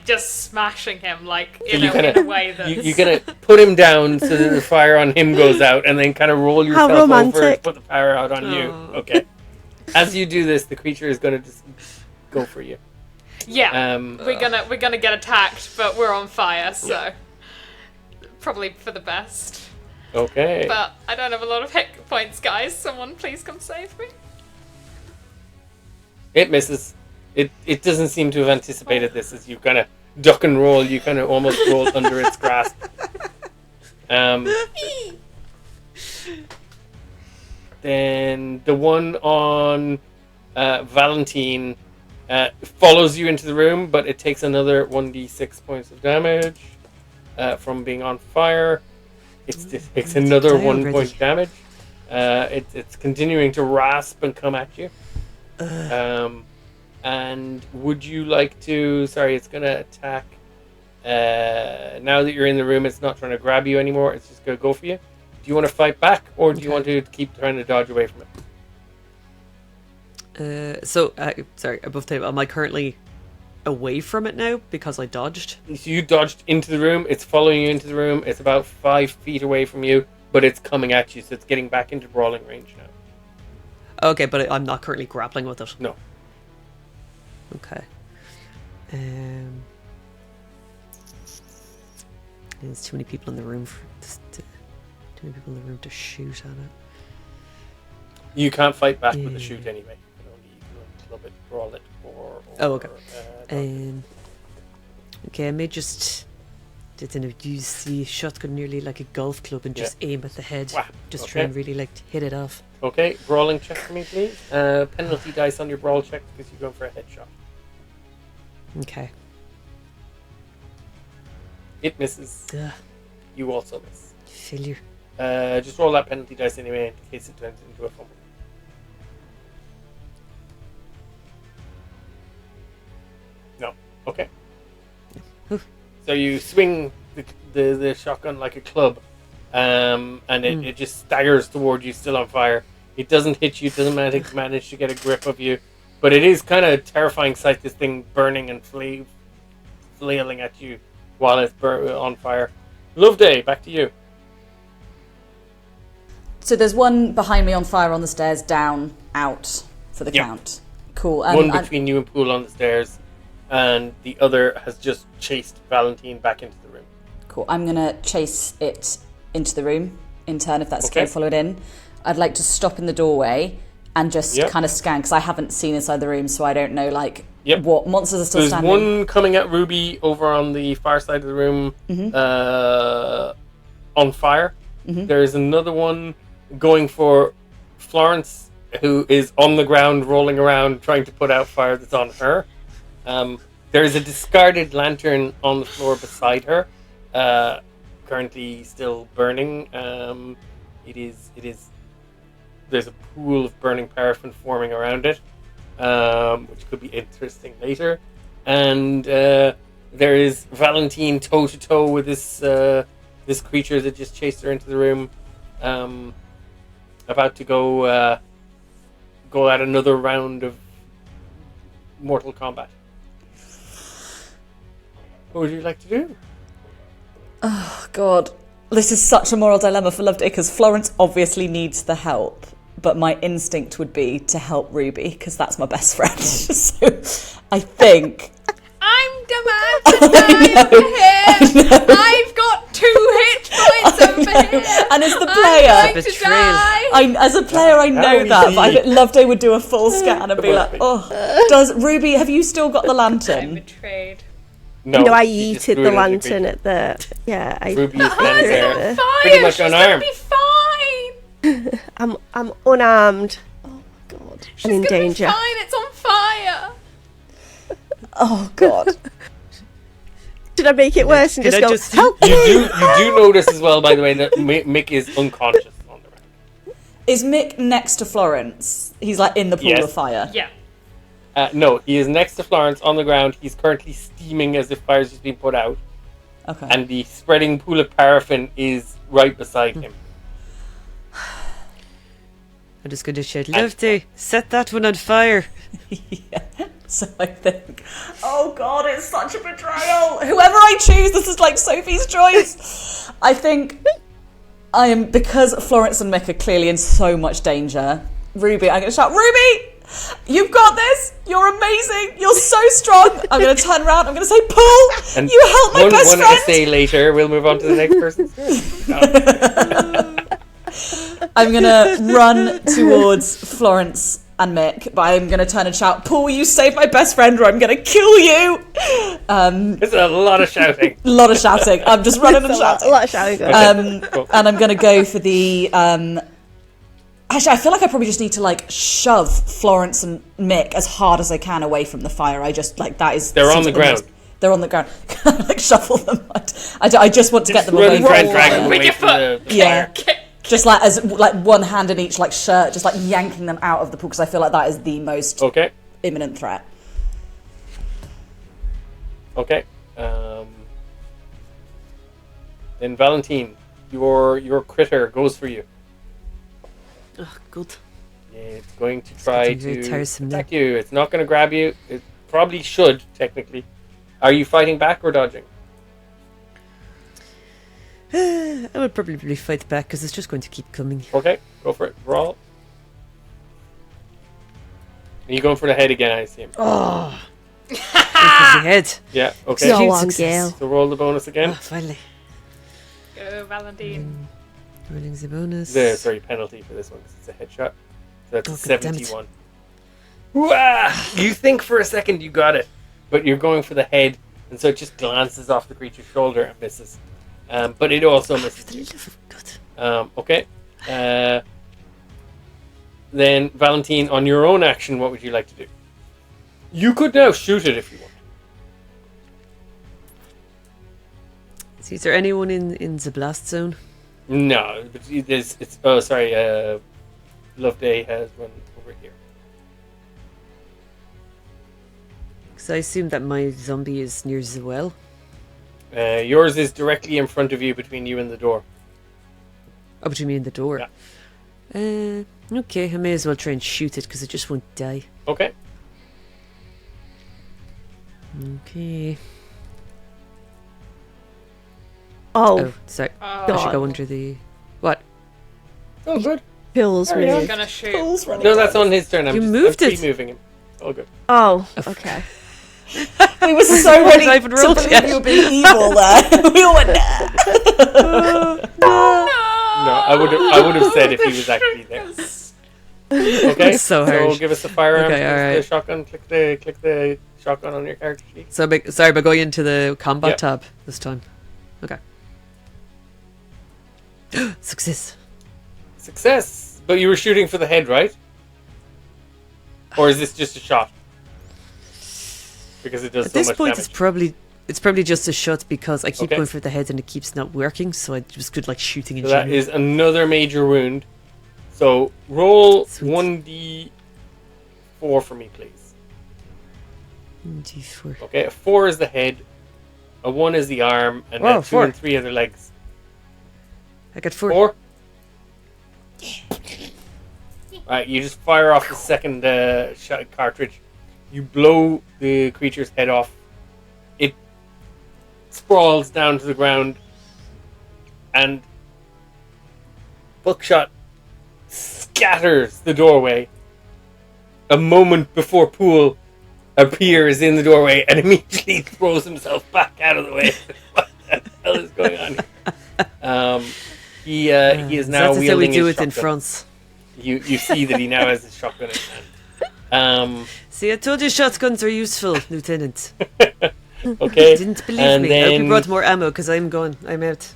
just smashing him, in a way that... You're going to put him down so that the fire on him goes out, and then kind of roll yourself over to put the fire out on you. Okay. As you do this, the creature is going to just go for you. Yeah, we're gonna get attacked, but we're on fire, so probably for the best. Okay. But I don't have a lot of hit points, guys. Someone please come save me. It misses. It doesn't seem to have anticipated this. As you kind of duck and roll, you kind of almost roll under its grasp. Then the one on Valentine follows you into the room, but it takes another 1d6 points of damage from being on fire. It takes another 1 point damage. It's continuing to rasp and come at you. And would you like to... Sorry, it's going to attack. Now that you're in the room, it's not trying to grab you anymore. It's just going to go for you. Do you want to fight back, or do you want to keep trying to dodge away from it? Sorry, above table. Am I currently away from it now because I dodged? So you dodged into the room. It's following you into the room. It's about 5 feet away from you, but it's coming at you, so it's getting back into brawling range now. Okay, but I'm not currently grappling with it. No. Okay. There's too many people in the room to shoot at it. You can't fight back with a shoot anyway. You can only club it, brawl it, or okay. Dodge Okay, I may just use the shotgun nearly like a golf club and just aim at the head. Wah. Just try and really hit it off. Okay, brawling check for me, please. Penalty dice on your brawl check because you're going for a headshot. Okay. It misses. Ugh. You also miss. Failure. Just roll that penalty dice anyway in case it turns into a fumble. No. Okay. So you swing the shotgun like a club, and it just staggers toward you, still on fire. It doesn't hit you, doesn't manage to get a grip of you, but it is kind of a terrifying sight, this thing burning and flailing at you while it's on fire. Loveday, back to you. So there's one behind me on fire on the stairs, down, out for the count. Cool. One between you and Poole on the stairs, and the other has just chased Valentine back into the room. Cool. I'm going to chase it into the room in turn, if that's okay. Follow it in. I'd like to stop in the doorway and just kind of scan, because I haven't seen inside the room, so I don't know what monsters are still standing. There's one coming at Ruby over on the far side of the room, on fire. There's another one going for Florence, who is on the ground rolling around trying to put out fire that's on her. There's a discarded lantern on the floor beside her, currently still burning. There's a pool of burning paraffin forming around it, which could be interesting later. And there is Valentine toe to toe with this creature that just chased her into the room, about to go at another round of Mortal Kombat. What would you like to do? Oh, God. This is such a moral dilemma for Loveday, because Florence obviously needs the help, but my instinct would be to help Ruby, because that's my best friend. So I think... I'm the man to die for him! I've got 2 hit points over here! And as the player... I'm going to die! As a player, I know that, but I think Loveday would do a full scan and be like, does Ruby, have you still got the lantern? I'm betrayed. No, I yeeted the lantern at the... Yeah, Ruby is standing there, Fire! pretty much She's unarmed. gonna be fine! I'm unarmed. Oh, God. She's and in gonna danger. be fine, it's on fire! Oh, God. Did I make it worse and just go, help me? You do notice as well, by the way, that Mick is unconscious on the ground. Is Mick next to Florence? He's in the pool of fire? Yeah. No, he is next to Florence on the ground. He's currently steaming as if fire's just been put out. Okay. And the spreading pool of paraffin is right beside him. I'm just going to shout, Loveday, set that one on fire. Yeah. So I think, oh God, it's such a betrayal. Whoever I choose, this is like Sophie's choice. I think because Florence and Mick are clearly in so much danger. Ruby, I'm going to shout, Ruby! You've got this. You're amazing. You're so strong. I'm going to turn around. I'm going to say, Paul, and you help my best friend. One essay later, we'll move on to the next person's turn. I'm going to run towards Florence and Mick, but I'm going to turn and shout, Paul, you saved my best friend or I'm going to kill you. There's a lot of shouting. A lot of shouting. I'm just running and shouting. A lot of shouting going on. Cool. And I'm going to go for the Actually, I feel like I probably just need to like shove Florence and Mick as hard as I can away from the fire. I just like that is. They're on the ground. They're on the ground. Like shuffle them. I just want to get them away. Drag them away from the Yeah. fire. Just like as like one hand in each like shirt, just like yanking them out of the pool because I feel like that is the most imminent threat. Okay. Then Valentine, your critter goes for you. Oh, good. Yeah, it's going to try to tiresome attack you. It's not going to grab you. It probably should, technically. Are you fighting back or dodging? I would probably fight back because it's just going to keep coming. Okay, go for it. Brawl. Are you going for the head again, I assume? Oh! Go for the head. Yeah, okay. Go Huge on, success. Gail. So roll the bonus again. Oh, finally. Go, Valentine. Rolling the bonus. Sorry, penalty for this one because it's a headshot. So that's a God damn it. 71. Wah! You think for a second you got it, but you're going for the head, and so it just glances off the creature's shoulder and misses. But it also misses you. God. Okay. Then, Valentine, on your own action, what would you like to do? You could now shoot it if you want. Is there anyone in the blast zone? No, but it's. Oh, sorry. Loveday has one over here. Because I assume that my zombie is near the well. Yours is directly in front of you, between you and the door. Oh, between me and the door. Yeah. Okay, I may as well try and shoot it because it just won't die. Okay. Okay. Oh, Sorry. Oh, I should go under the... What? Oh, good. kills Hurry me. up. I'm gonna shoot. No, that's on his turn. I'm You just moved it. moving him. All good. Oh, okay. We were so ready I haven't to rolled believe yet. you were being evil there. We all went, nah. No, I would have said if he was actually there. Okay. So hard. give us the firearms. Okay, give us alright. the shotgun. Click the shotgun on your character sheet. So, sorry, but going into the combat Yep. tab this time. Okay. Success. Success. But you were shooting for the head, right? Or is this just a shot? Because it does At so this much point, damage. it's probably just a shot because I keep Okay. going for the head and it keeps not working. So I just could like shooting in So that general. is another major wound. So roll Sweet. 1d4 for me, please. D4. Okay, a 4 is the head, a 1 is the arm, and Wow, then 2 4. and 3 are the legs. I got 4. 4? Alright, you just fire off the second shot cartridge. You blow the creature's head off. It sprawls down to the ground, and buckshot scatters the doorway. A moment before Poole appears in the doorway and immediately throws himself back out of the way. What the hell is going on here? He is now That's how we wielding do his it in shotgun. France. You see that he now has his shotgun in hand. See, I told you shotguns are useful, Lieutenant. Okay. Didn't believe and me. I hope then, you brought more ammo because I'm gone. I'm out.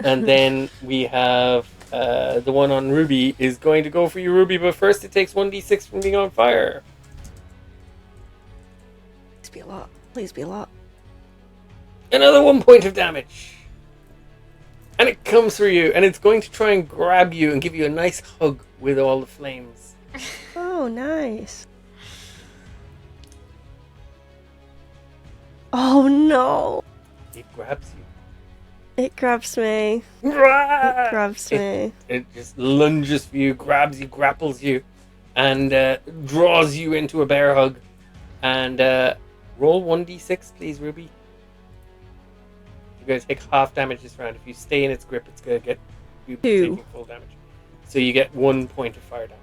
and then we have the one on Ruby is going to go for you, Ruby, but first it takes 1d6 from being on fire. Please be a lot. Please be a lot. Another 1 point of damage. And it comes for you, and it's going to try and grab you and give you a nice hug with all the flames. Oh, nice. Oh no! It grabs you. It grabs me. It It grabs me. just lunges for you, grabs you, grapples you, and draws you into a bear hug. And roll 1d6, please, Ruby. You're going to take half damage this round. If you stay in its grip, it's going to get you 2. taking full damage. So you get 1 point of fire damage.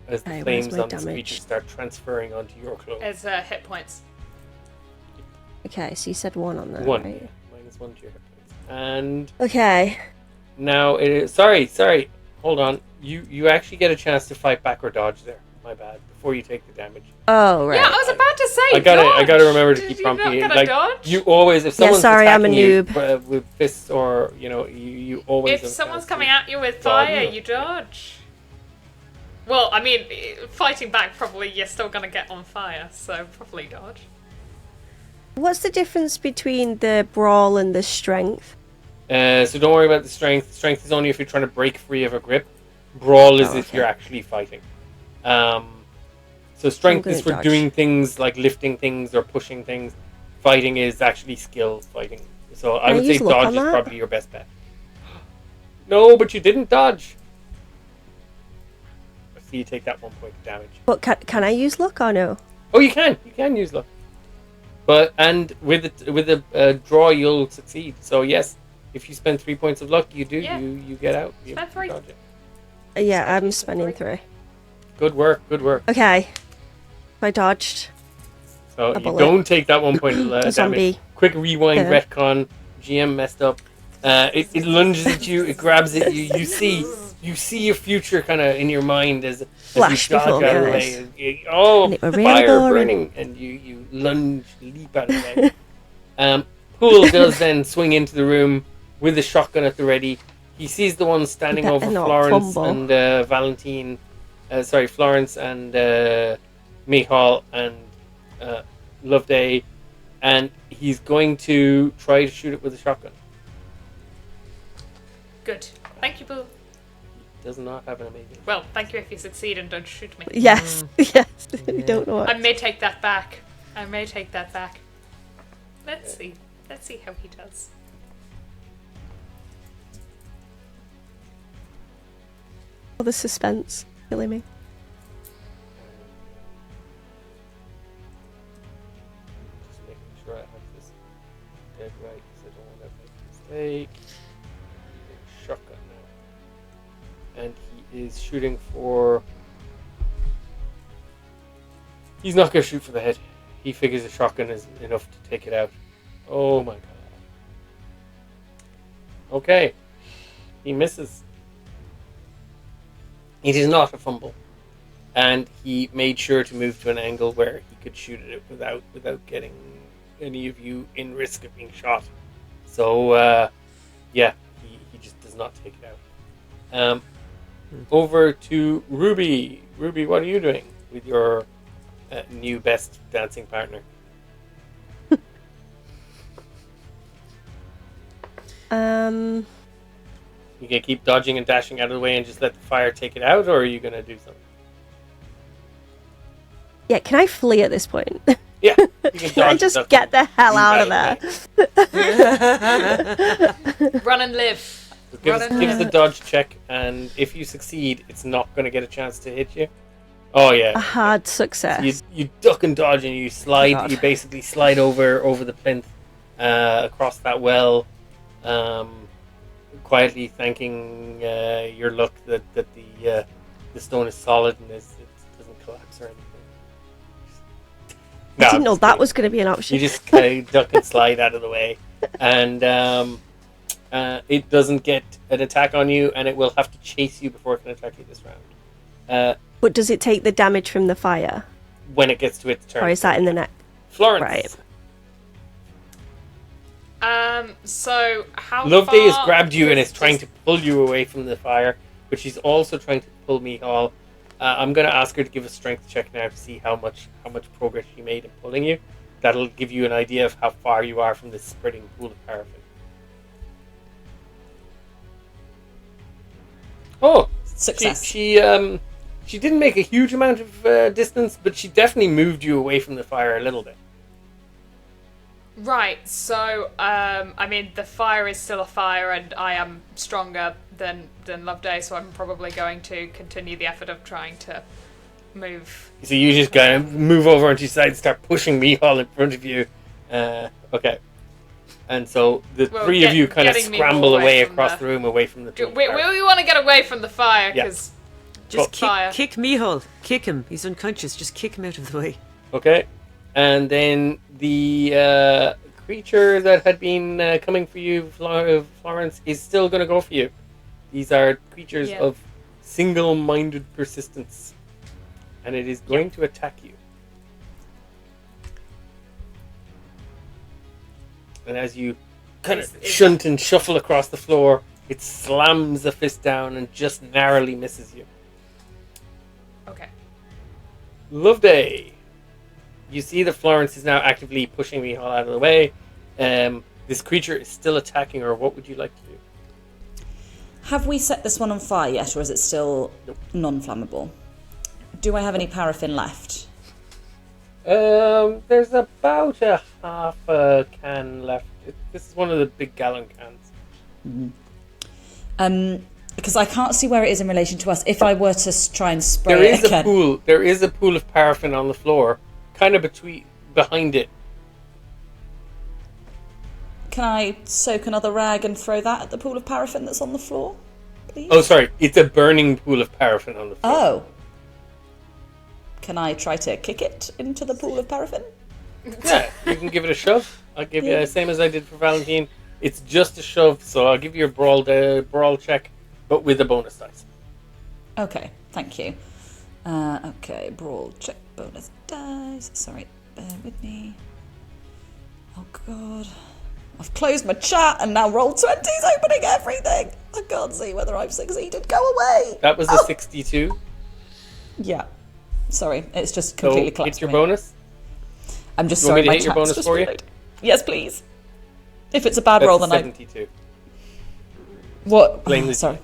As the Okay, where's flames my on this damage? creature start transferring onto your clothes. It's hit points. Okay, so you said 1 on that, 1. right? -1 to your hit points. And Okay. now it is... Sorry. Hold on. You actually get a chance to fight back or dodge there. My bad. Before you take the damage. Oh, right. Yeah, I was about to say. I gotta remember to Did keep you prompting not you. get a Like dodge? you always, if someone's sorry, I'm a attacking you noob. with fists, or you always. If have someone's to coming at you with dodge. fire, you dodge. Well, I mean, fighting back, probably you're still gonna get on fire, so probably dodge. What's the difference between the brawl and the strength? So don't worry about the strength. Strength is only if you're trying to break free of a grip. Brawl is if okay. you're actually fighting. So strength gonna is for dodge. doing things like lifting things or pushing things. Fighting is actually skill fighting. So I Can I would say use luck dodge on is that? probably your best bet. No, but you didn't dodge. I see you take that 1 point of damage. But can I use luck or no? Oh, you can. You can use luck. But and with a draw, you'll succeed. So yes, if you spend 3 points of luck, you do. Yeah. You get out. You Spend 3. dodge it. Yeah, I'm spending 3. Good work. Good work. Okay. I dodged. So A you bullet. don't take that 1 point of A damage. zombie. Quick rewind, Yeah. retcon. GM messed up. It lunges at you. It grabs at you. You see a future kind of in your mind as Flash you dodge before out of the my way. eyes. Oh, And it were really fire boring. burning, and you lunge, leap out of the way. Poole does then swing into the room with a shotgun at the ready. He sees the one standing Better over not Florence fumble. and Valentine. Florence and Micheál and Loveday, and he's going to try to shoot it with a shotgun. Good. Thank you, Boo. Does not have an amazing. Well, thank you if you succeed and don't shoot me. Yes. Yes. I don't know what. I may take that back. Let's see. Let's see how he does. All the suspense killing me. Just making sure I have this dead right because I don't want to make a mistake. Shotgun now, and he is shooting for. He's not going to shoot for the head. He figures a shotgun is enough to take it out. Oh my god. Okay. He misses. It is not a fumble. And he made sure to move to an angle where he could shoot at it without getting any of you in risk of being shot. So, yeah, he just does not take it out. Over to Ruby. Ruby, what are you doing with your new best dancing partner? You gonna keep dodging and dashing out of the way and just let the fire take it out, or are you gonna do something? Yeah, can I flee at this point? Yeah, you can Can I dodge. just that's get the hell move out of the there? way. Run and live. So give us a dodge check, and if you succeed, it's not gonna get a chance to hit you. Oh yeah. A hard success. You duck and dodge and you slide. God. You basically slide over the plinth, across that well, quietly thanking your luck that the stone is solid and it doesn't collapse or anything. I didn't know that kidding. was going to be an option. You just kind of duck and slide out of the way, and it doesn't get an attack on you, and it will have to chase you before it can attack you this round. But does it take the damage from the fire? When it gets to its turn. Or is that in the neck? Florence. Right. So how Loveday has far grabbed you and is does- trying to pull you away from the fire, but she's also trying to pull Micheál. I'm going to ask her to give a strength check now to see how much progress she made in pulling you. That'll give you an idea of how far you are from this spreading pool of paraffin. Oh, Success. She didn't make a huge amount of distance, but she definitely moved you away from the fire a little bit. Right, so, I mean, the fire is still a fire, and I am stronger than Loveday, so I'm probably going to continue the effort of trying to move. So you just kind of move over onto your side and start pushing Micheál in front of you. Okay. And so the three of you kind of getting me scramble away away from across the- the room, away from the We, pool of we, fire. we want to get away from the fire, Yeah. because Just fire. kick Micheál. Kick him. He's unconscious. Just kick him out of the way. Okay. And then the creature that had been coming for you, Florence, is still going to go for you. These are creatures Yeah. of single-minded persistence. and it is going to attack you. And as you kind of shunt and shuffle across the floor, it slams a fist down and just narrowly misses you. Okay. Loveday. You see that Florence is now actively pushing Micheál out of the way. This creature is still attacking her. What would you like to do? Have we set this one on fire yet, or is it still non-flammable? Do I have any paraffin left? There's about a half a can left. This is one of the big gallon cans. Because I can't see where it is in relation to us. If I were to try and spray There it is again. a pool. There is a pool of paraffin on the floor, kind of behind it. Can I soak another rag and throw that at the pool of paraffin that's on the floor, please? Oh, sorry. It's a burning pool of paraffin on the floor. Oh. Can I try to kick it into the pool of paraffin? Yeah, you can give it a shove. I'll give you the same as I did for Valentine. It's just a shove, so I'll give you a brawl check, but with a bonus dice. Okay, thank you. Okay, brawl check, bonus dice. Sorry, bear with me. Oh god. I've closed my chat and now Roll20's opening everything. I can't see whether I've succeeded. Go away. That was a 62. Yeah. Sorry, it's just completely So, collapsed. hit your for me. bonus. I'm just You want sorry, me to my hit your chat's bonus just for you? reloaded. Yes, please. If it's a bad That's roll, a then 72. What? Blame the sorry.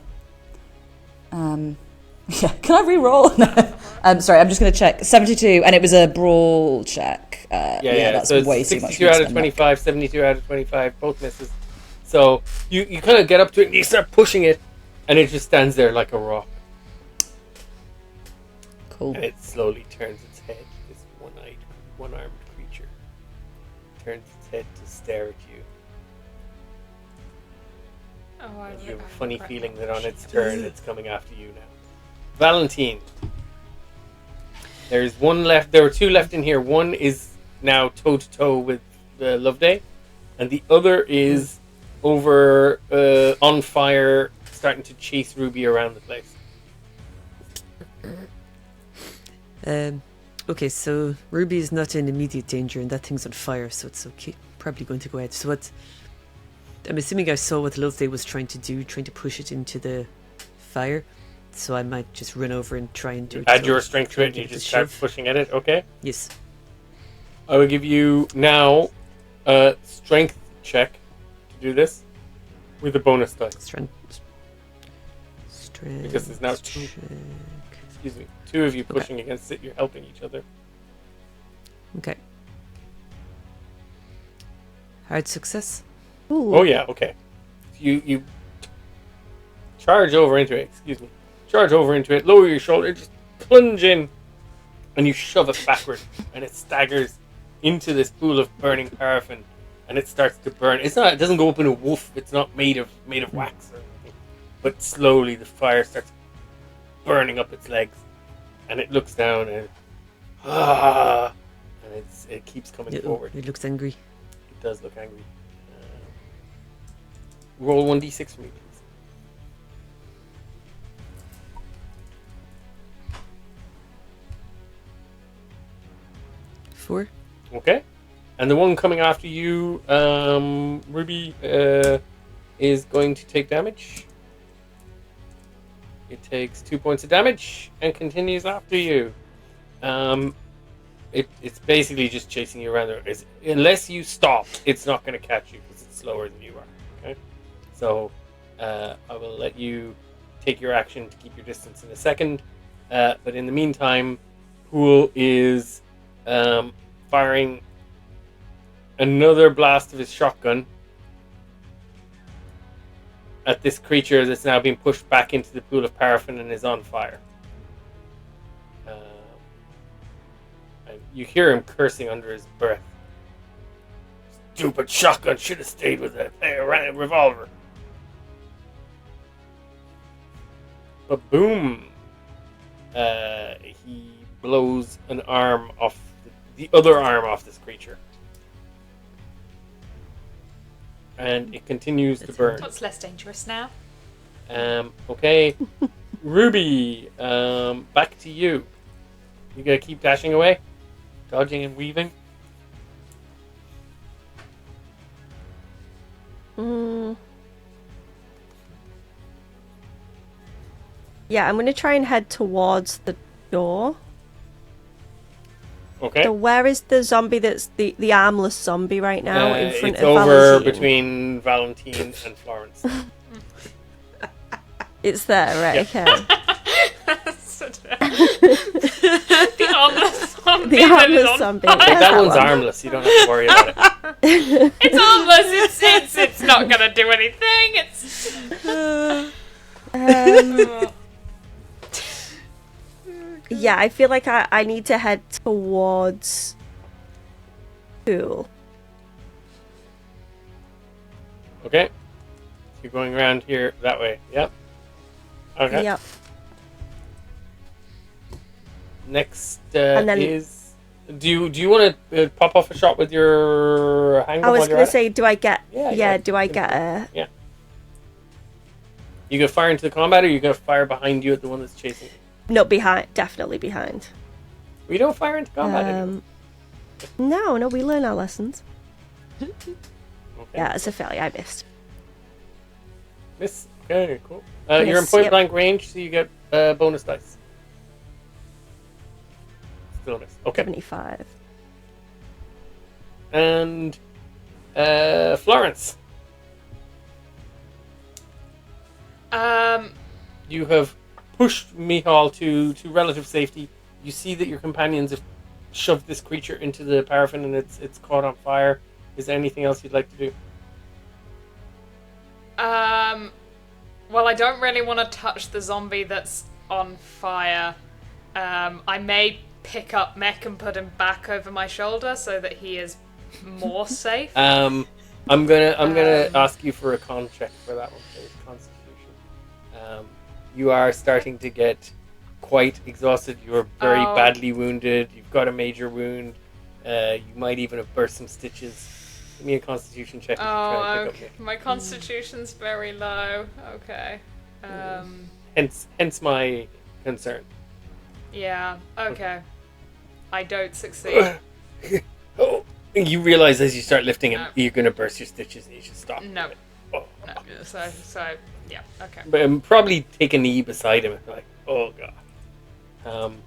Yeah, can I re-roll? No. Sorry, I'm just going to check. 72, and it was a brawl check. Yeah. That's So it's way too much. 62 out of 25, 72 out of 25, both misses. So you kind of get up to it and you start pushing it, and it just stands there like a rock. Cool. And it slowly turns its head. This one-armed creature turns its head to stare at you. Oh, I You have a funny feeling that on its turn, it's coming after you now. Valentine. There's one left. There were two left in here. One is now toe-to-toe with Loveday, and the other is over on fire, starting to chase Ruby around the place. Okay, so Ruby is not in immediate danger, and that thing's on fire, so it's okay. Probably going to go ahead. So what? I'm assuming I saw what Loveday was trying to do, trying to push it into the fire. So I might just run over and try and do it. Add your strength to it, and you just start pushing at it. Okay. Yes. I will give you now a strength check to do this with a bonus dice. Strength. Because there's now two. Excuse me. Two of you pushing against it. You're helping each other. Okay. Hard success. Ooh. Oh yeah. Okay. You charge over into it. Excuse me. Charge over into it. Lower your shoulder. Just plunge in, and you shove it backward, and it staggers into this pool of burning paraffin, and it starts to burn. It doesn't go up in a woof. It's not made of wax or anything. But slowly the fire starts burning up its legs, and it looks down and it keeps coming forward. It looks angry. It does look angry. Roll 1d6 for me, please. Four. Okay. And the one coming after you, Ruby, is going to take damage. It takes 2 points of damage and continues after you. It's basically just chasing you around there. Unless you stop, it's not going to catch you because it's slower than you are. Okay. So I will let you take your action to keep your distance in a second. But in the meantime, Poole is firing another blast of his shotgun at this creature that's now being pushed back into the pool of paraffin and is on fire. And you hear him cursing under his breath. Stupid shotgun, should have stayed with a revolver. But boom! He blows an arm off the other arm off this creature. And it continues to burn. What's less dangerous now? Okay. Ruby, back to you. You gotta keep dashing away, dodging and weaving. Yeah, I'm going to try and head towards the door. Okay. So where is the zombie that's the armless zombie right now in front it's of over Valentine? between Valentine and Florence. It's there, right? Yeah. Okay. The armless zombie. The that is armless on zombie. fire. There's That one's one. armless. You don't have to worry about it. It's armless. It's not gonna do anything. Yeah, I feel like I need to head towards Pool. Okay. You're going around here that way. Yep. Okay. Yep. Next And then- is. Do you want to pop off a shot with your handgun? I was while you're going at to say, do I get... Yeah, Yeah, yeah. do I get a... it? You gonna fire into the combat, or you gonna fire behind you at the one that's chasing you? No, behind. Definitely behind. We don't fire into combat anymore. No, we learn our lessons. Okay. Yeah, it's a failure. I missed. Miss. Okay, cool. You're in Miss, point yep. blank range, so you get bonus dice. Still a miss. Okay. 75. And Florence, you have pushed Micheál to relative safety. You see that your companions have shoved this creature into the paraffin and it's caught on fire. Is there anything else you'd like to do? Well, I don't really want to touch the zombie that's on fire. I may pick up Mech and put him back over my shoulder so that he is more safe. I'm gonna ask you for a con check for that one, please. Constitution. You are starting to get quite exhausted. You are very badly wounded. You've got a major wound. You might even have burst some stitches. Give me a Constitution check. If you try and pick up Nick. My constitution's very low. Okay. Hence my concern. Yeah. Okay. I don't succeed. Oh, you realize as you start lifting him, No. you're going to burst your stitches and you should stop. No. Oh. No. So yeah. Okay. But probably take a knee beside him and be like, oh god. Okay.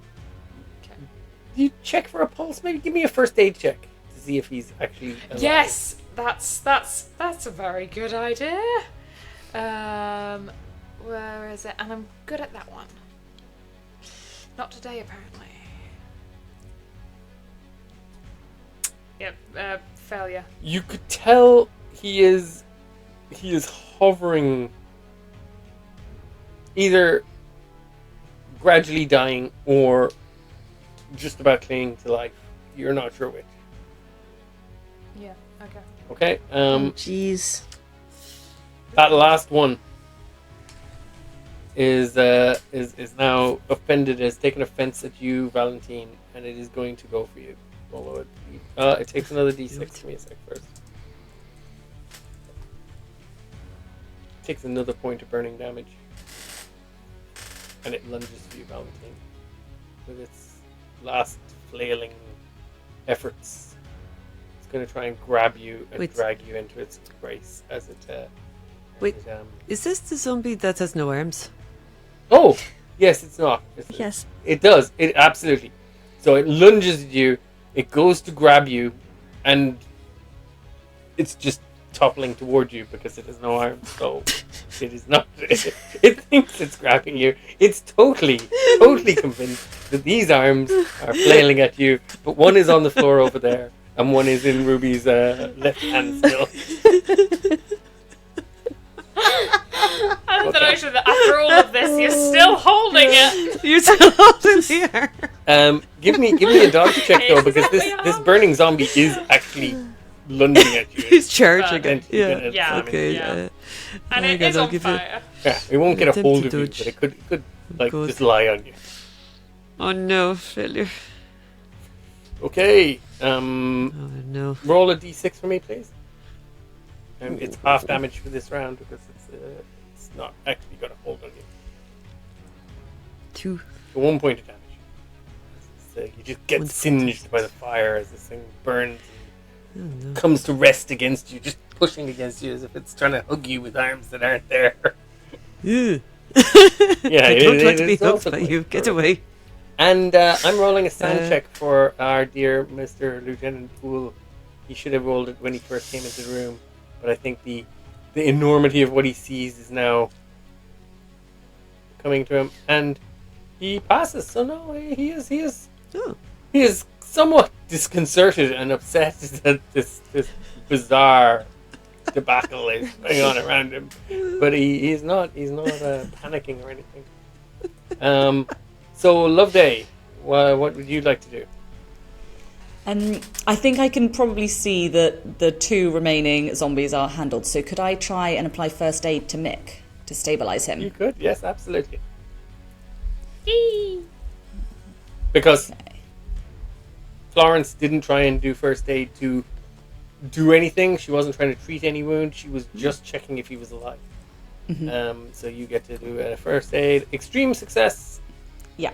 Do you check for a pulse? Maybe give me a first aid check to see if he's actually alive. Yes, that's a very good idea. Where is it? And I'm good at that one. Not today, apparently. Yep, failure. You could tell he is hovering, either gradually dying or just about clinging to life. You're not sure which. Yeah. Okay. Okay. Jeez. That last one is now offended, has taken offense at you, Valentine, and it is going to go for you. Although it takes another d6. Give me a sec first. Takes another point of burning damage, and it lunges for you, Valentine, with its last flailing efforts. It's going to try and grab you and Wait. drag you into its embrace as it. Wait. As it, Is this the zombie that has no arms? Oh, yes, it's not. Yes. It does. It absolutely. So it lunges at you. It goes to grab you, and it's just toppling toward you because it has no arms. So it is not. It thinks it's grabbing you. It's totally convinced that these arms are flailing at you. But one is on the floor over there, and one is in Ruby's left hand still. I love the notion that after all of this, you're still holding it. You're still holding the arm. Give me a dodge check though, because this Exactly. burning zombie is actually lunging at you. He's charging it. Potentially Yeah. gonna Yeah. slam into Okay. you. Yeah. And hang it on, is I'll on give you- fire. Yeah, it won't get a Attempt hold to of you, dodge. but it could like Good. just lie on you. Oh no, failure. Okay, Oh no. roll a d6 for me, please. It's half damage for this round because it's not actually got a hold on you. 2. So 1 point of damage. you just get singed by the fire as this thing burns Oh, and no. comes to rest against you, just pushing against you as if it's trying to hug you with arms that aren't there. Ew. Yeah, I don't like to be it's hugged also by quite you. Get horrific. away. And I'm rolling a sand Uh, check for our dear Mr. Lieutenant Poole. He should have rolled it when he first came into the room, but I think the enormity of what he sees is now coming to him, and he passes. So no, he is Oh. somewhat disconcerted and upset that this bizarre debacle is going on around him, but he's not panicking or anything. So Loveday, what would you like to do? I think I can probably see that the 2 remaining zombies are handled. So could I try and apply first aid to Mick to stabilise him? You could, yes, absolutely. Because Florence didn't try and do first aid to do anything. She wasn't trying to treat any wound. She was just checking if he was alive. So you get to do a first aid. Extreme success. Yeah.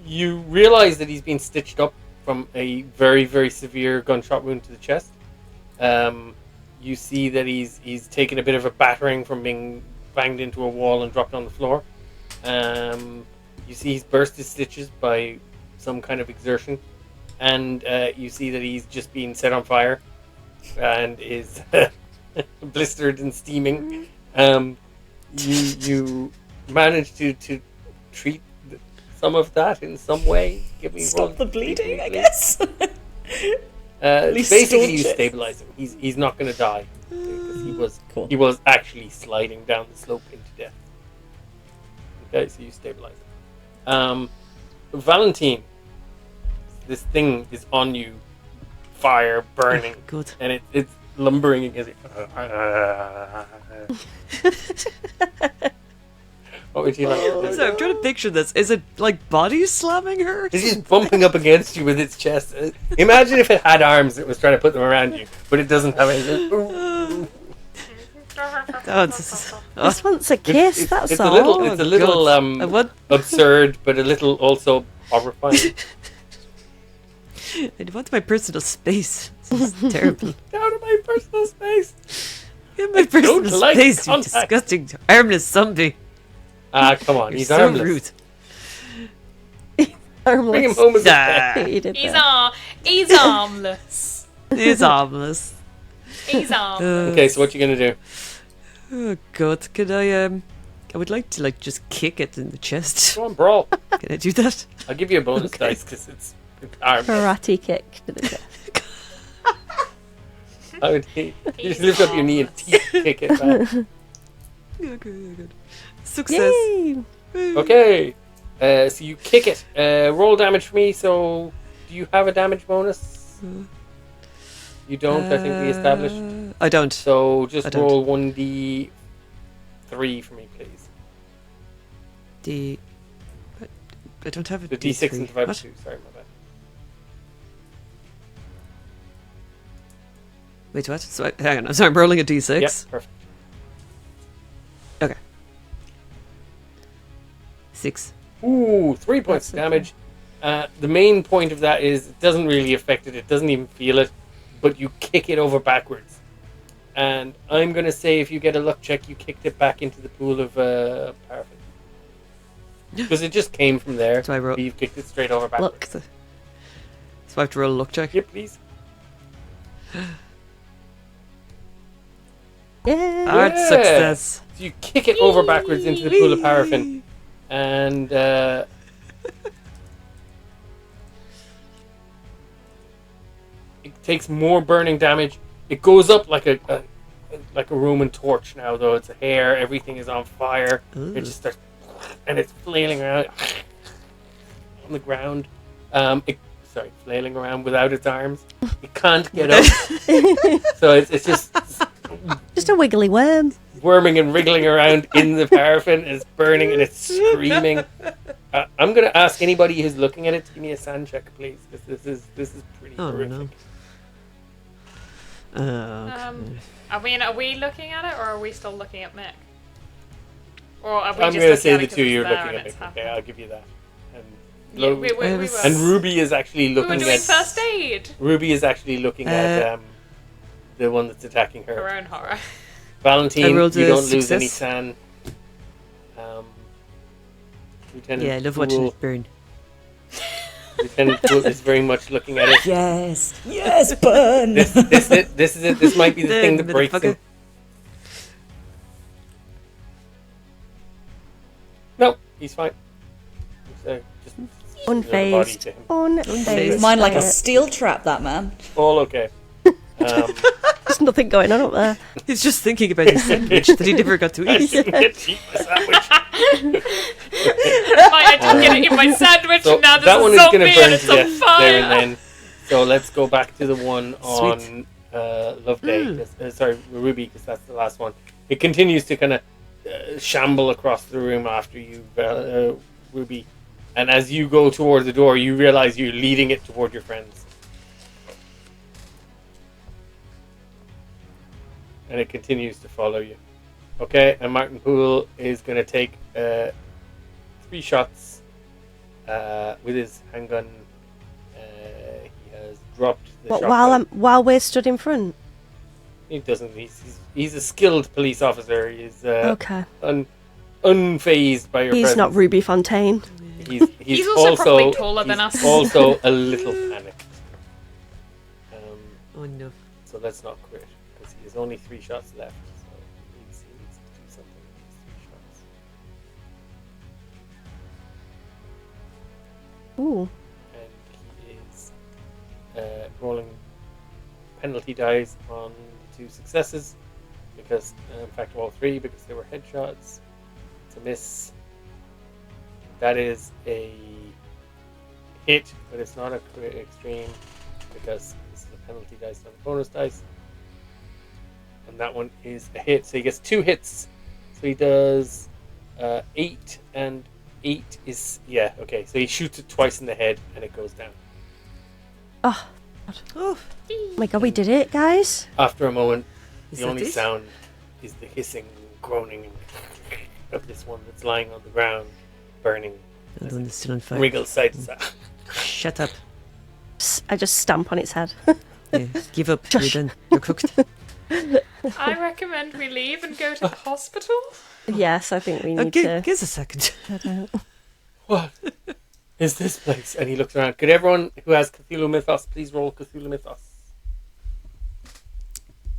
You realise that he's been stitched up from a very, very severe gunshot wound to the chest. You see that he's taken a bit of a battering from being banged into a wall and dropped on the floor. You see he's burst his stitches by some kind of exertion. And you see that he's just been set on fire and is blistered and steaming. You managed to treat some of that in some way. Give me Stop the bleeding, I guess. least basically, you staunch it. stabilize him. He's not going to die because Cool. he was actually sliding down the slope into death. Okay, so you stabilize him. Valentine, this thing is on you, fire burning, Good. and it's lumbering against it. What would you like to do? So I'm trying to picture this. Is it like body slamming her? It's just bumping up against you with its chest. Imagine if it had arms, it was trying to put them around you, but it doesn't have any. This wants a kiss, that's it's all. a little God. What? absurd, but a little also horrifying. I want my personal space. This is terrible. Out of my personal space. Get my personal like space, you contact. disgusting, armless zombie. Ah, come on, You're he's so armless. rude. Bring him Armless. home as a Ah. pet. You did He's that. he's armless. He's armless. He's armless. Okay, so what you gonna do? Oh God, can I would like to just kick it in the chest. Go on, brawl. Can I do that? I'll give you a bonus dice because it's armless. Karate kick to the chest. I would. You just lift up your knee and kick it back. Good. Success. Yay! Okay, so you kick it. Roll damage for me. So, do you have a damage bonus? You don't. I think we established. I don't. So just I don't. roll 1d3 for me, please. I don't have a The d6 and divided by What? 2. Sorry, my bad. Wait, what? So hang on. So I'm rolling a d6. Yep, perfect. Okay. 6. Ooh, 3 points of damage. The main point of that is it doesn't really affect it. It doesn't even feel it, but you kick it over backwards. And I'm going to say if you get a luck check, you kicked it back into the pool of paraffin. Because it just came from there. So I roll. but you've kicked it straight over backwards. So I have to roll a luck check. Yep, please. Yeah. Hard Yeah. success. So you kick it over backwards into the pool of paraffin. And it takes more burning damage. It goes up like a Roman torch now, though. It's a hair. Everything is on fire. Ooh. It just starts, and it's flailing around on the ground. Flailing around without its arms. It can't get up, so it's just Just a wiggly worm. worming and wriggling around in the paraffin. And it's burning and it's screaming. I'm going to ask anybody who's looking at it to give me a sand check, please, because this is pretty Oh, horrific. no. Okay. Are we looking at it, or are we still looking at Mick? Or are we I'm just going to looking say at the it 'cause two it's you're there looking and at. it's Okay, happening? I'll give you that. And We were. And Ruby is actually We were looking doing at first aid. Ruby is actually looking at the one that's attacking her. Her own horror. Valentine, I you rolled don't a lose any success. sand. Lieutenant Yeah, I love watching Poole, it burn. Lieutenant Poole is very much looking at it. Yes, burn. This is it. This might be the thing that breaks him. No, he's fine. He's, just another body to him. Unfazed. Mine like by a it. steel trap, that man. All okay. There's nothing going on up there. He's just thinking about his sandwich that he never got to I eat. didn't get to eat my sandwich. I didn't get it in my sandwich, So and now that there's one a is zombie going to and burn it's to on death fire. there and then. So let's go back to the one on Loveday. Sorry, Ruby, because that's the last one. It continues to kind of shamble across the room after you, Ruby. And as you go toward the door, you realize you're leading it toward your friends. And it continues to follow you. Okay, and Martin Poole is going to take 3 shots with his handgun. He has dropped the But shotgun. while we're stood in front. He doesn't. He's a skilled police officer. He's Okay. unfazed by your He's presence. not Ruby Fontaine. He's also probably taller than us. Also a little panicked. Oh no. So let's not quit because he has only 3 shots left. So he needs to do something with these 3 shots. Ooh. And he is rolling penalty dice on the 2 successes because, in fact, all 3 because they were headshots. It's a miss. That is a hit, but it's not a extreme because this is a penalty dice, not a bonus dice. And that one is a hit, so he gets 2 hits. So he does 8, and 8 is okay. So he shoots it twice in the head, and it goes down. Oh. Oh my god, we did it, guys. After a moment, Is the that only it? sound is the hissing, groaning of this one that's lying on the ground, burning. And the one that's still on fire. Wriggles side to side. Shut up. I just stamp on its head. Yeah, give up. You're done. You're cooked. I recommend we leave and go to the hospital. Yes, I think we need to. Give us a second. What is this place? And he looks around. Could everyone who has Cthulhu Mythos please roll Cthulhu Mythos?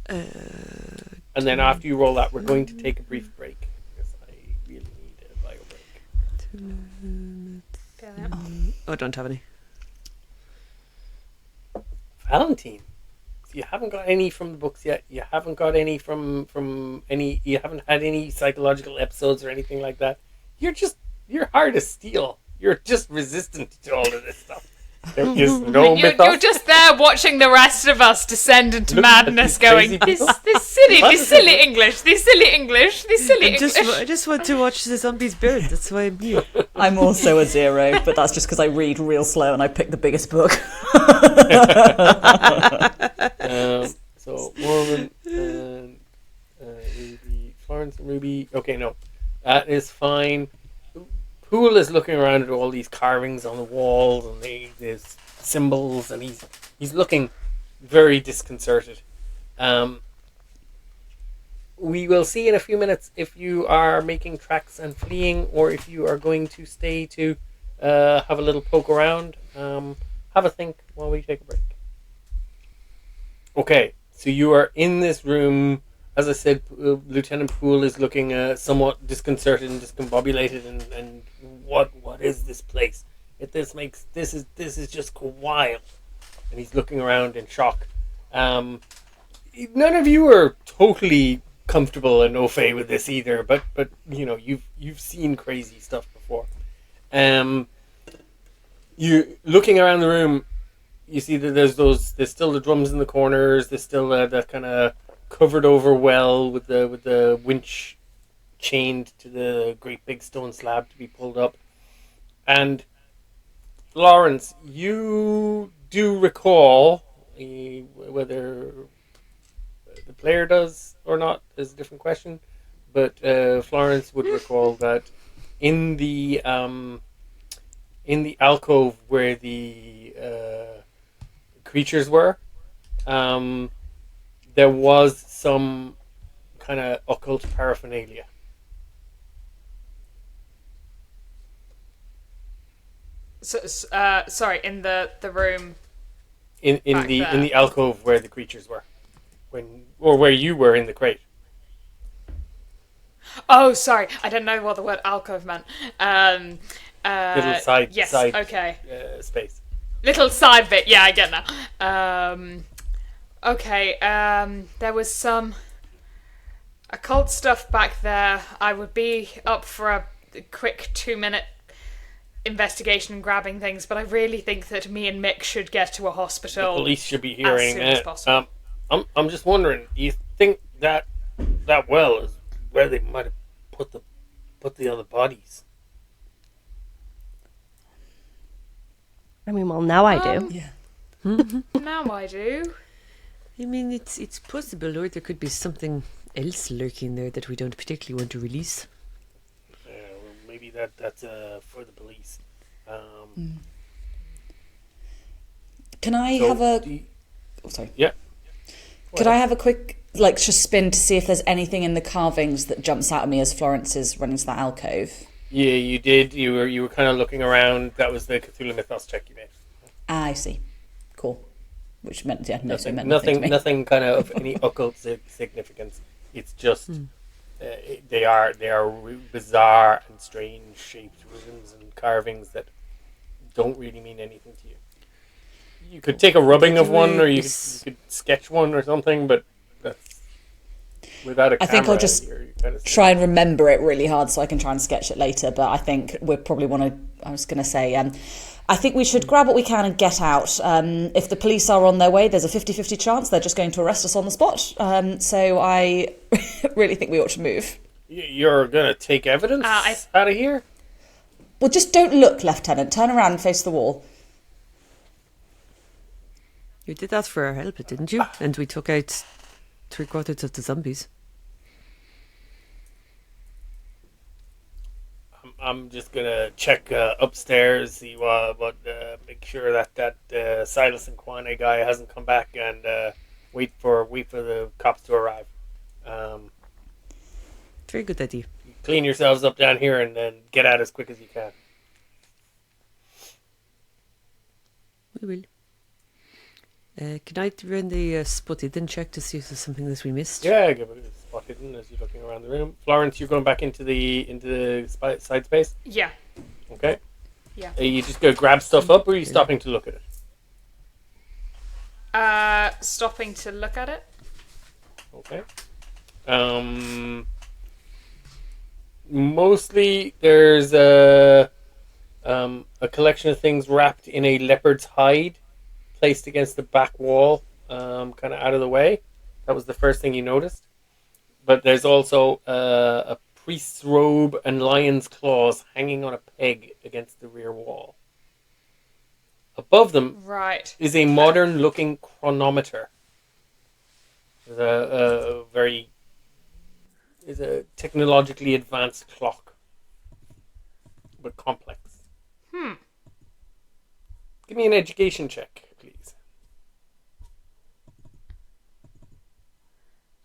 And then after you roll that, we're going to take a brief break because I really need a bio break. Oh, I don't have any. Valentine. So you haven't got any from the books yet. You haven't got any from any. You haven't had any psychological episodes or anything like that. You're hard as steel. You're just resistant to all of this stuff. There is no mythos. You're just there watching the rest of us descend into Look at madness, these going, crazy this people. silly English, this silly English, this silly English. I just want to watch the zombies burn. That's why I'm here. I'm also a 0, but that's just because I read real slow and I picked the biggest book. So Morven and Ruby, Florence and Ruby. Okay, no, that is fine. Poole is looking around at all these carvings on the walls and there's symbols, and he's looking very disconcerted. We will see in a few minutes if you are making tracks and fleeing, or if you are going to stay to have a little poke around. Have a think while we take a break. Okay, so you are in this room. As I said, Lieutenant Poole is looking somewhat disconcerted and discombobulated, and what is this place? This is just wild, and he's looking around in shock. None of you are totally comfortable and au fait with this either, but you know you've seen crazy stuff before. You looking around the room, you see that there's still the drums in the corners. There's still that kind of covered over well with the winch chained to the great big stone slab to be pulled up. And Florence, you do recall, whether the player does or not is a different question, but Florence would recall that in the in the alcove where the creatures were, there was some kind of occult paraphernalia. So, sorry, in the room. In the alcove where the creatures were, where you were in the crate. Oh, sorry, I didn't know what the word alcove meant. Little side okay. Space. Little side bit, yeah, I get now. Okay, there was some occult stuff back there. I would be up for a quick 2-minute investigation and grabbing things, but I really think that me and Mick should get to a hospital. The police should be hearing as soon as possible. I'm just wondering, you think that well is where they might have put the other bodies? I mean, well, now I do. Yeah. Now I do. I mean, it's possible, or there could be something else lurking there that we don't particularly want to release. Well, maybe that's for the police. Can I have a... Oh, sorry. Yeah. Could I have a quick, just spin to see if there's anything in the carvings that jumps out at me as Florence is running to that alcove? Yeah, you did. You were kind of looking around. That was the Cthulhu Mythos check you made. Ah, I see. Cool. Which meant, yeah, nothing kind of any occult significance. It's just they are bizarre and strange shaped runes and carvings that don't really mean anything to you. You could take a rubbing of one, or you could sketch one or something, but that's without a camera. I think I'll just try and remember it really hard so I can try and sketch it later. But I think we probably want to. I was going to say, I think we should grab what we can and get out. If the police are on their way, there's a 50-50 chance they're just going to arrest us on the spot. So I really think we ought to move. You're going to take evidence out of here? Well, just don't look, Lieutenant. Turn around and face the wall. You did that for our help, didn't you? And we took out 3/4 of the zombies. I'm just gonna check upstairs, see what make sure that Silas and Kwane guy hasn't come back, and wait for the cops to arrive. Very good idea. Clean yourselves up down here and then get out as quick as you can. We will. Can I run the spot hidden check to see if there's something that we missed? Yeah, give it a spot hidden as you're looking around the room. Florence, you're going back into the side space? Yeah. Okay. Yeah. You just go grab stuff up, or are you stopping to look at it? Stopping to look at it. Okay. Mostly there's a collection of things wrapped in a leopard's hide, placed against the back wall, kind of out of the way. That was the first thing you noticed. But there's also a priest's robe and lion's claws hanging on a peg against the rear wall. Above them is a modern-looking chronometer. It's a technologically advanced clock, but complex. Give me an education check, please.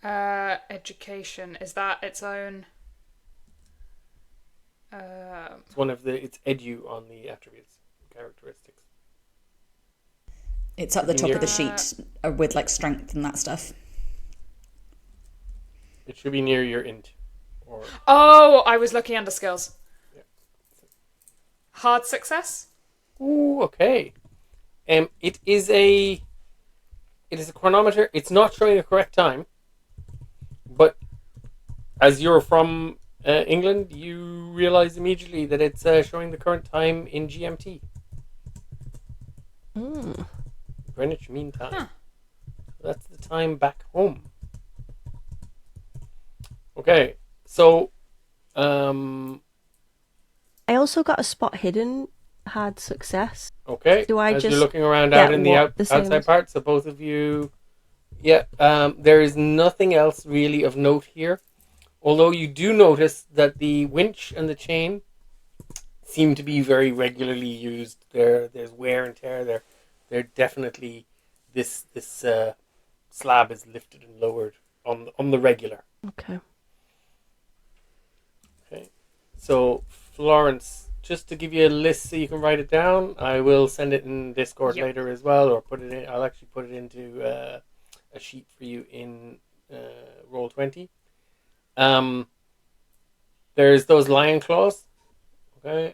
Education, is that its own? It's one of it's edu on the attributes, characteristics. It's at the top of the sheet with strength and that stuff. It should be near your int. Oh, I was looking under skills. Yeah. Hard success? Ooh, okay. It is a chronometer. It's not showing the correct time, but as you're from England, you realize immediately that it's showing the current time in GMT. Greenwich Mean Time. Huh. That's the time back home. Okay, so I also got a spot hidden, had success. Okay, do I as just you're looking around out in the outside part, so both of you, there is nothing else really of note here, although you do notice that the winch and the chain seem to be very regularly used. There's wear and tear. They're definitely this slab is lifted and lowered on the regular. Okay. Okay. So Florence, just to give you a list so you can write it down, I will send it in Discord later as well, or put it in. I'll actually put it into a sheet for you in Roll20. There's those lion claws. Okay.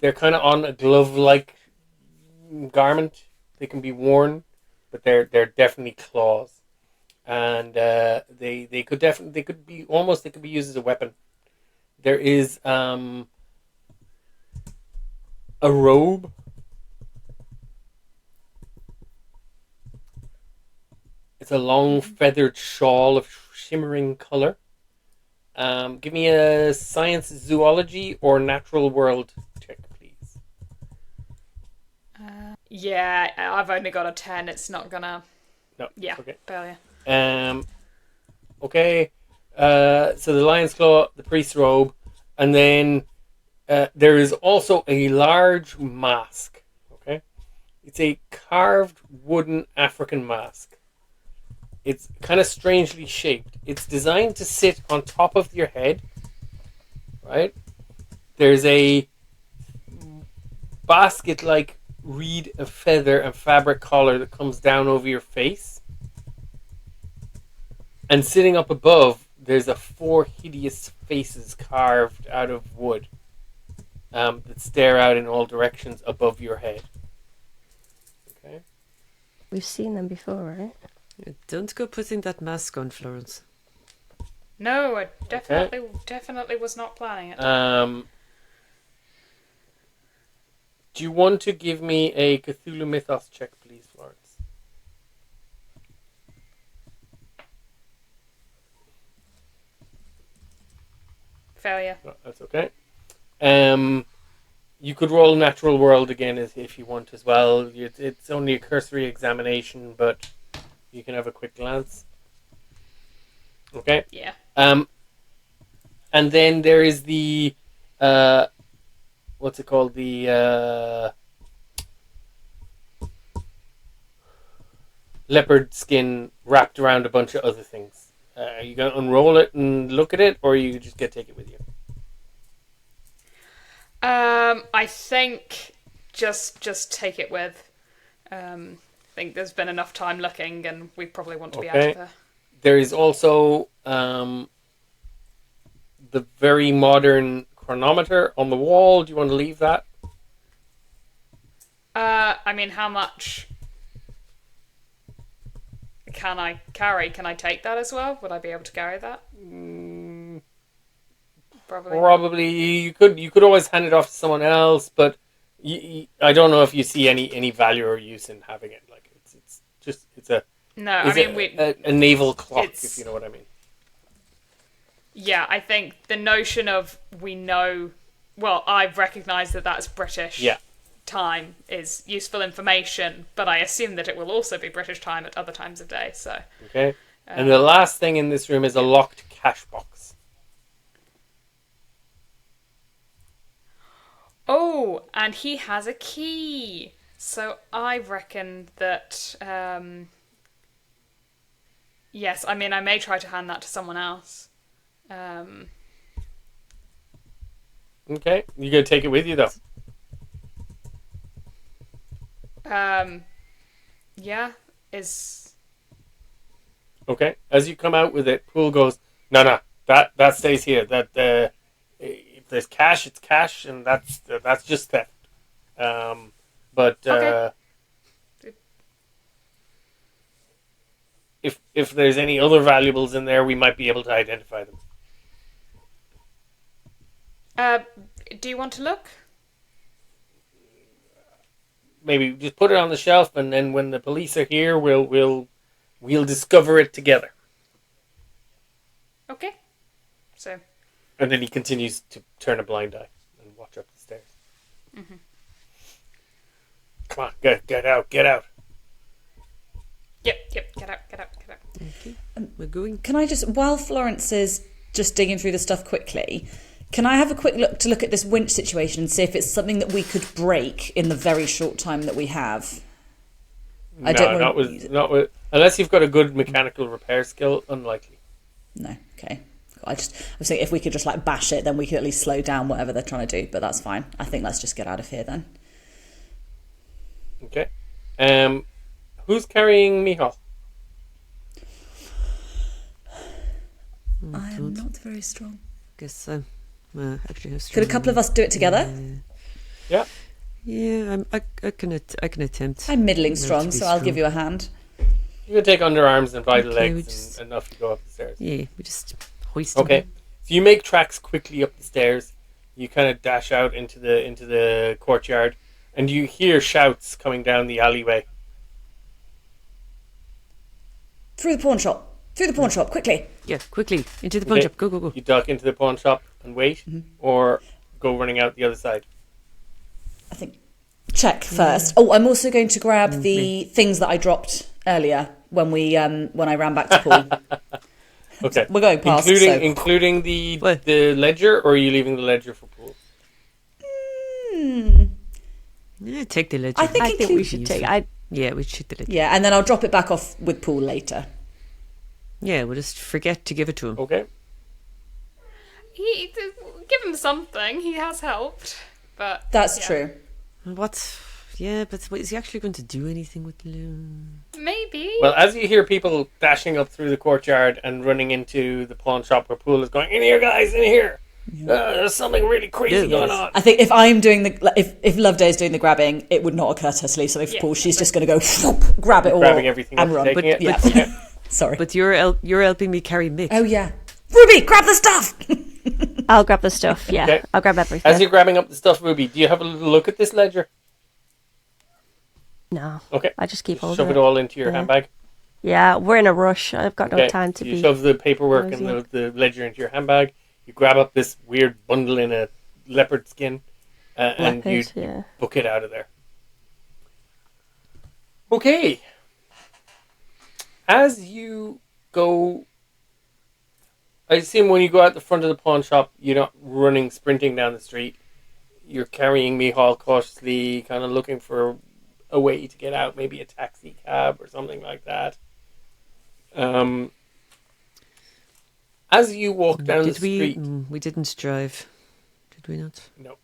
They're kind of on a glove-like garment. They can be worn, but they're definitely claws, and they could be used as a weapon. There is a robe. It's a long feathered shawl of shimmering color. Give me a science, zoology, or natural world check, please. Yeah, I've only got a 10. It's not gonna. No. Yeah. Okay. Failure. Okay. So the lion's claw, the priest's robe, and then there is also a large mask. Okay. It's a carved wooden African mask. It's kind of strangely shaped. It's designed to sit on top of your head, right? There's a basket-like reed of feather and fabric collar that comes down over your face. And sitting up above, there's 4 hideous faces carved out of wood that stare out in all directions above your head. Okay. We've seen them before, right? Don't go putting that mask on, Florence. No, I definitely was not planning it. Do you want to give me a Cthulhu Mythos check, please, Florence? Failure. No, that's okay. You could roll Natural World again if you want as well. It's only a cursory examination, but you can have a quick glance. Okay. Yeah. And then there is the what's it called? The leopard skin wrapped around a bunch of other things. Are you going to unroll it and look at it, or are you just going to take it with you? I think just take it with. I think there's been enough time looking, and we probably want to be out of there. There is also the very modern chronometer on the wall. Do you want to leave that? I mean, how much can I carry? Can I take that as well? Would I be able to carry that? Probably you could always hand it off to someone else, but I don't know if you see any value or use in having it. Like it's a naval clock, if you know what I mean. Yeah, I think the notion of I've recognised that that's British time is useful information, but I assume that it will also be British time at other times of day. So okay, and the last thing in this room is a locked cash box. Oh, and he has a key. So I reckon that yes, I mean I may try to hand that to someone else. Okay, you gonna take it with you though? Yeah, is okay. As you come out with it, Poole goes, no, that stays here. That if there's cash, it's cash, and that's just theft. But okay. If there's any other valuables in there, we might be able to identify them. Do you want to look? Maybe just put it on the shelf, and then when the police are here, we'll discover it together. Okay. So. And then he continues to turn a blind eye and watch up the stairs. Mm-hmm. Come on, get out. Yep, get out. Okay, we're going. Can I just, while Florence is just digging through the stuff quickly, Can I have a quick look at this winch situation and see if it's something that we could break in the very short time that we have? I don't want to use it. Not with, unless you've got a good mechanical repair skill, unlikely. No, okay. I was thinking if we could just like bash it, then we could at least slow down whatever they're trying to do. But that's fine. I think let's just get out of here then. Okay. Who's carrying Micheál? I am not very strong. Guess so. Actually, how Could strong a couple of us do it together? Yeah. Yeah, I can attempt. I'm middling strong, so I'll give you a hand. You can take underarms and vital Okay, legs, and off you go up the stairs. Yeah, we just hoist Okay. him. So you make tracks quickly up the stairs. You kind of dash out into the courtyard, and you hear shouts coming down the alleyway. Through the pawn shop. Through the pawn shop, quickly. Yeah, quickly into the pawn shop. Go. You duck into the pawn shop and wait, or go running out the other side. I think check first. Oh, I'm also going to grab the things that I dropped earlier when I ran back to Paul. Okay, We're going past, including the ledger, or are you leaving the ledger for Paul? Yeah, take the ledger. I think we should take. Yeah, we should take the ledger. Yeah, and then I'll drop it back off with Paul later. Yeah, we'll just forget to give it to him. Okay. Give him something. He has helped, but That's true. What? Yeah, but is he actually going to do anything with the loot? maybe. Well, as you hear people dashing up through the courtyard and running into the pawn shop where Pool is going, in here, guys, in here. There's something really crazy going on. I think if I'm doing if Loveday is doing the grabbing, it would not occur to her to leave something for Paul. She's just going to go grab it all, Grabbing everything and up, run. taking it. Yeah. Okay. Sorry. But you're helping me carry Mick. Oh yeah, Ruby, grab the stuff. I'll grab the stuff. Yeah, Okay. I'll grab everything. As you're grabbing up the stuff, Ruby, do you have a little look at this ledger? No. Okay. I just keep holding Shove it all into your handbag. Yeah, we're in a rush. I've got no time to you be. shove the paperwork and nosy. the ledger into your handbag. You grab up this weird bundle in a leopard skin, and you book it out of there. Okay. As you go, I assume when you go out the front of the pawn shop, you're not running, sprinting down the street. You're carrying Micheál cautiously, kind of looking for a way to get out, maybe a taxi cab or something like that. As you walk down the street... We didn't drive. Did we not? No.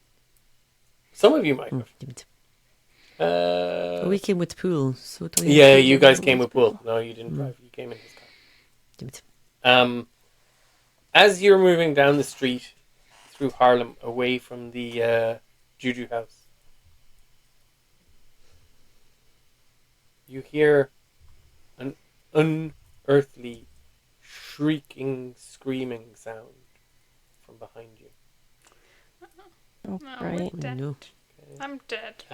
Some of you might have. We came with Pool. So yeah, you guys came with Pool. No, you didn't drive. You came in his car. As you're moving down the street through Harlem, away from the Juju House, you hear an unearthly shrieking, screaming sound from behind you. Oh, No, right. we're dead. No. Okay. I'm dead.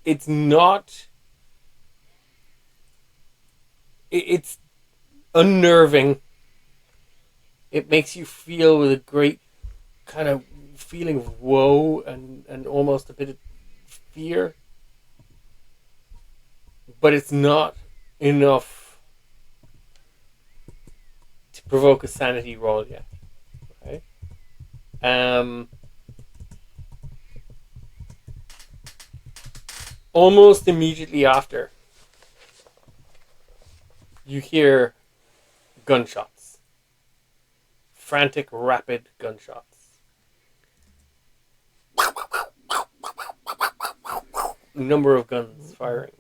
It's not. It's unnerving. It makes you feel with a great kind of feeling of woe and almost a bit of fear. But it's not enough to provoke a sanity roll yet. Right? Almost immediately after, you hear gunshots. Frantic, rapid gunshots. Number of guns firing.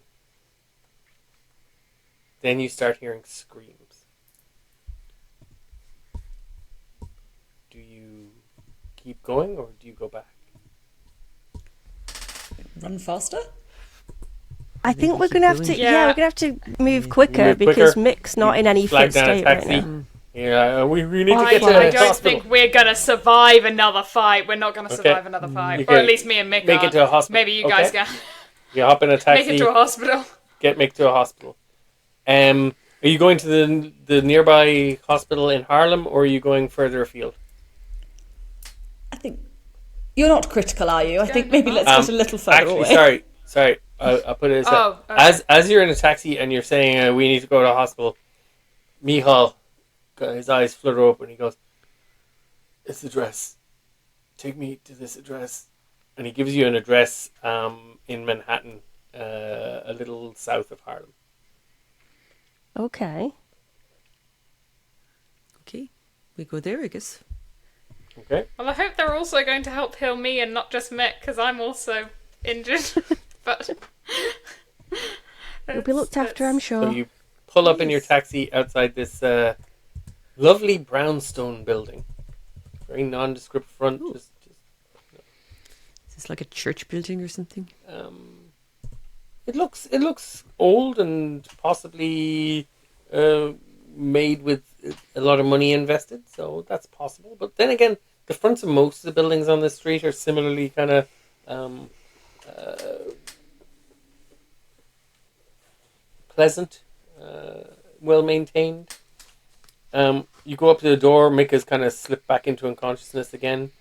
Then you start hearing screams. Do you keep going or do you go back? Run faster. I think we're gonna have to. Yeah. We're gonna have to move quicker Move because quicker. Mick's not in any Flag fit down a state right taxi. now. Yeah, we need to get to I the don't hospital. think we're gonna survive another fight. We're not gonna survive another fight. You Or at can least me and Mick make it aren't. to a hospital. Maybe you guys Okay. can. You hop in a taxi. Make it to a hospital. Get Mick to a hospital. Are you going to the nearby hospital in Harlem, or are you going further afield? I think you're not critical, are you? I think maybe let's get a little further Actually, away. sorry. I'll put it Oh, okay. as you're in a taxi and you're saying we need to go to the hospital. Micheál, his eyes flutter open. He goes, "It's the address. Take me to this address," and he gives you an address in Manhattan, a little south of Harlem. Okay. Okay, we go there, I guess. Okay. Well, I hope they're also going to help heal me and not just Mick, because I'm also injured. But You'll be looked after, I'm So sure. you pull up in your taxi outside this lovely brownstone building. Very nondescript front. Just Is this like a church building or something? it looks old and possibly made with a lot of money invested, so that's possible. But then again, the fronts of most of the buildings on this street are similarly kind of pleasant, well maintained. You go up to the door. Mick has kind of slipped back into unconsciousness again.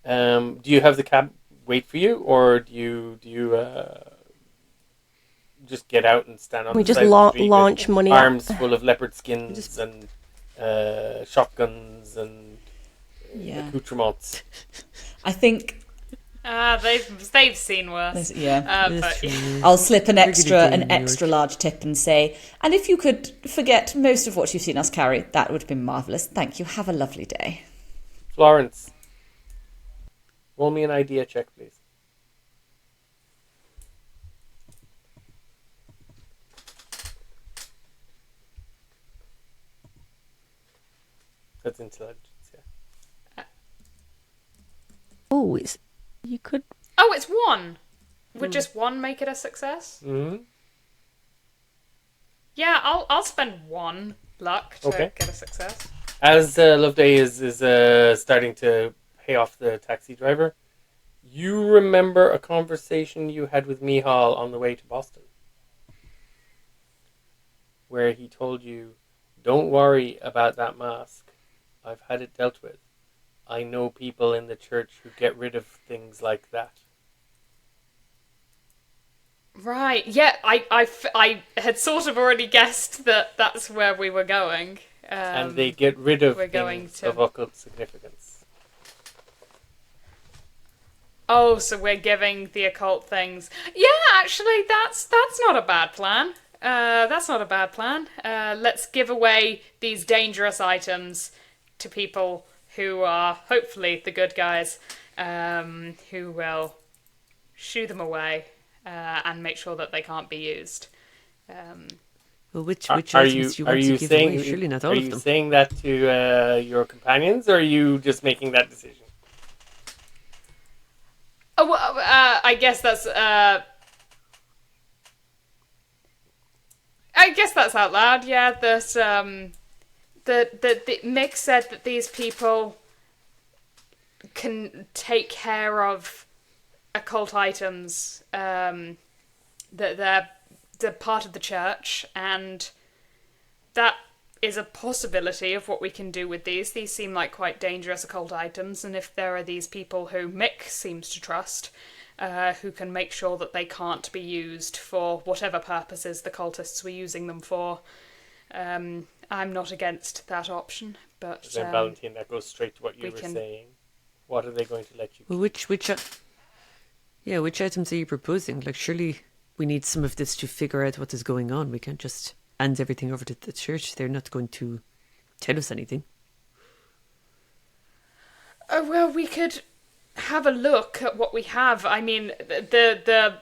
Do you have the cab wait for you, or do you just get out and stand on We the just side of the street launch with money arms at... full of leopard skins and shotguns and Yeah. accoutrements? I think they've seen worse. yeah. But yeah. I'll slip an We're gonna do New extra York. large tip and say, and if you could forget most of what you've seen us carry, that would have been marvellous. Thank you. Have a lovely day. Florence, roll me an idea check, please. That's intelligence, yeah. Oh, you could... Oh, it's one. Would just one make it a success? Mm-hmm. Yeah, I'll spend one luck to Okay. get a success. As Loveday is starting to pay off the taxi driver, you remember a conversation you had with Micheál on the way to Boston, where he told you, "Don't worry about that mask. I've had it dealt with. I know people in the church who get rid of things like that." Right. Yeah, I had sort of already guessed that that's where we were going. And they get rid of we're going things to- of occult significance. Oh, so we're giving the occult things. Yeah, actually, that's not a bad plan. That's not a bad plan. Let's give away these dangerous items to people who are hopefully the good guys, who will shoo them away and make sure that they can't be used. Well, which Are items you do you want to give saying away? Surely not all are of you them. saying that to your companions, or are you just making that decision? Oh, well, I guess that's. I guess that's out loud. Yeah, that the Mick said that these people can take care of occult items. That they're part of the church, and that is a possibility of what we can do with these. These seem like quite dangerous occult items, and if there are these people who Mick seems to trust, who can make sure that they can't be used for whatever purposes the cultists were using them for, I'm not against that option. But Then Valentine, that goes straight to what you we were can- saying. What are they going to let you? Well, which items are you proposing? Like, surely we need some of this to figure out what is going on. We can't just hand everything over to the church. They're not going to tell us anything. Oh, well, we could have a look at what we have. I mean, the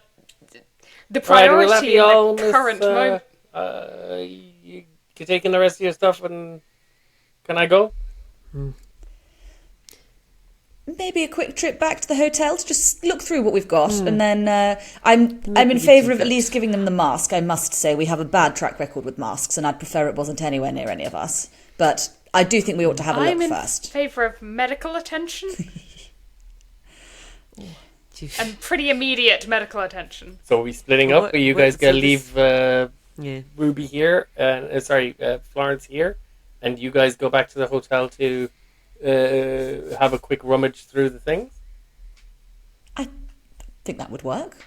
priority Right, will that be in all, the Miss, current moment. You taking the rest of your stuff, and can I go? Maybe a quick trip back to the hotel to just look through what we've got, and then I'm in we favour do of at that. least giving them the mask. I must say we have a bad track record with masks, and I'd prefer it wasn't anywhere near any of us. But I do think we ought to have a I'm look in first. favour of medical attention Do you- and pretty immediate medical attention. So are we splitting Well, up? Are you what- guys so gonna this- leave yeah. Ruby here? Florence here, and you guys go back to the hotel to have a quick rummage through the things. I think that would work.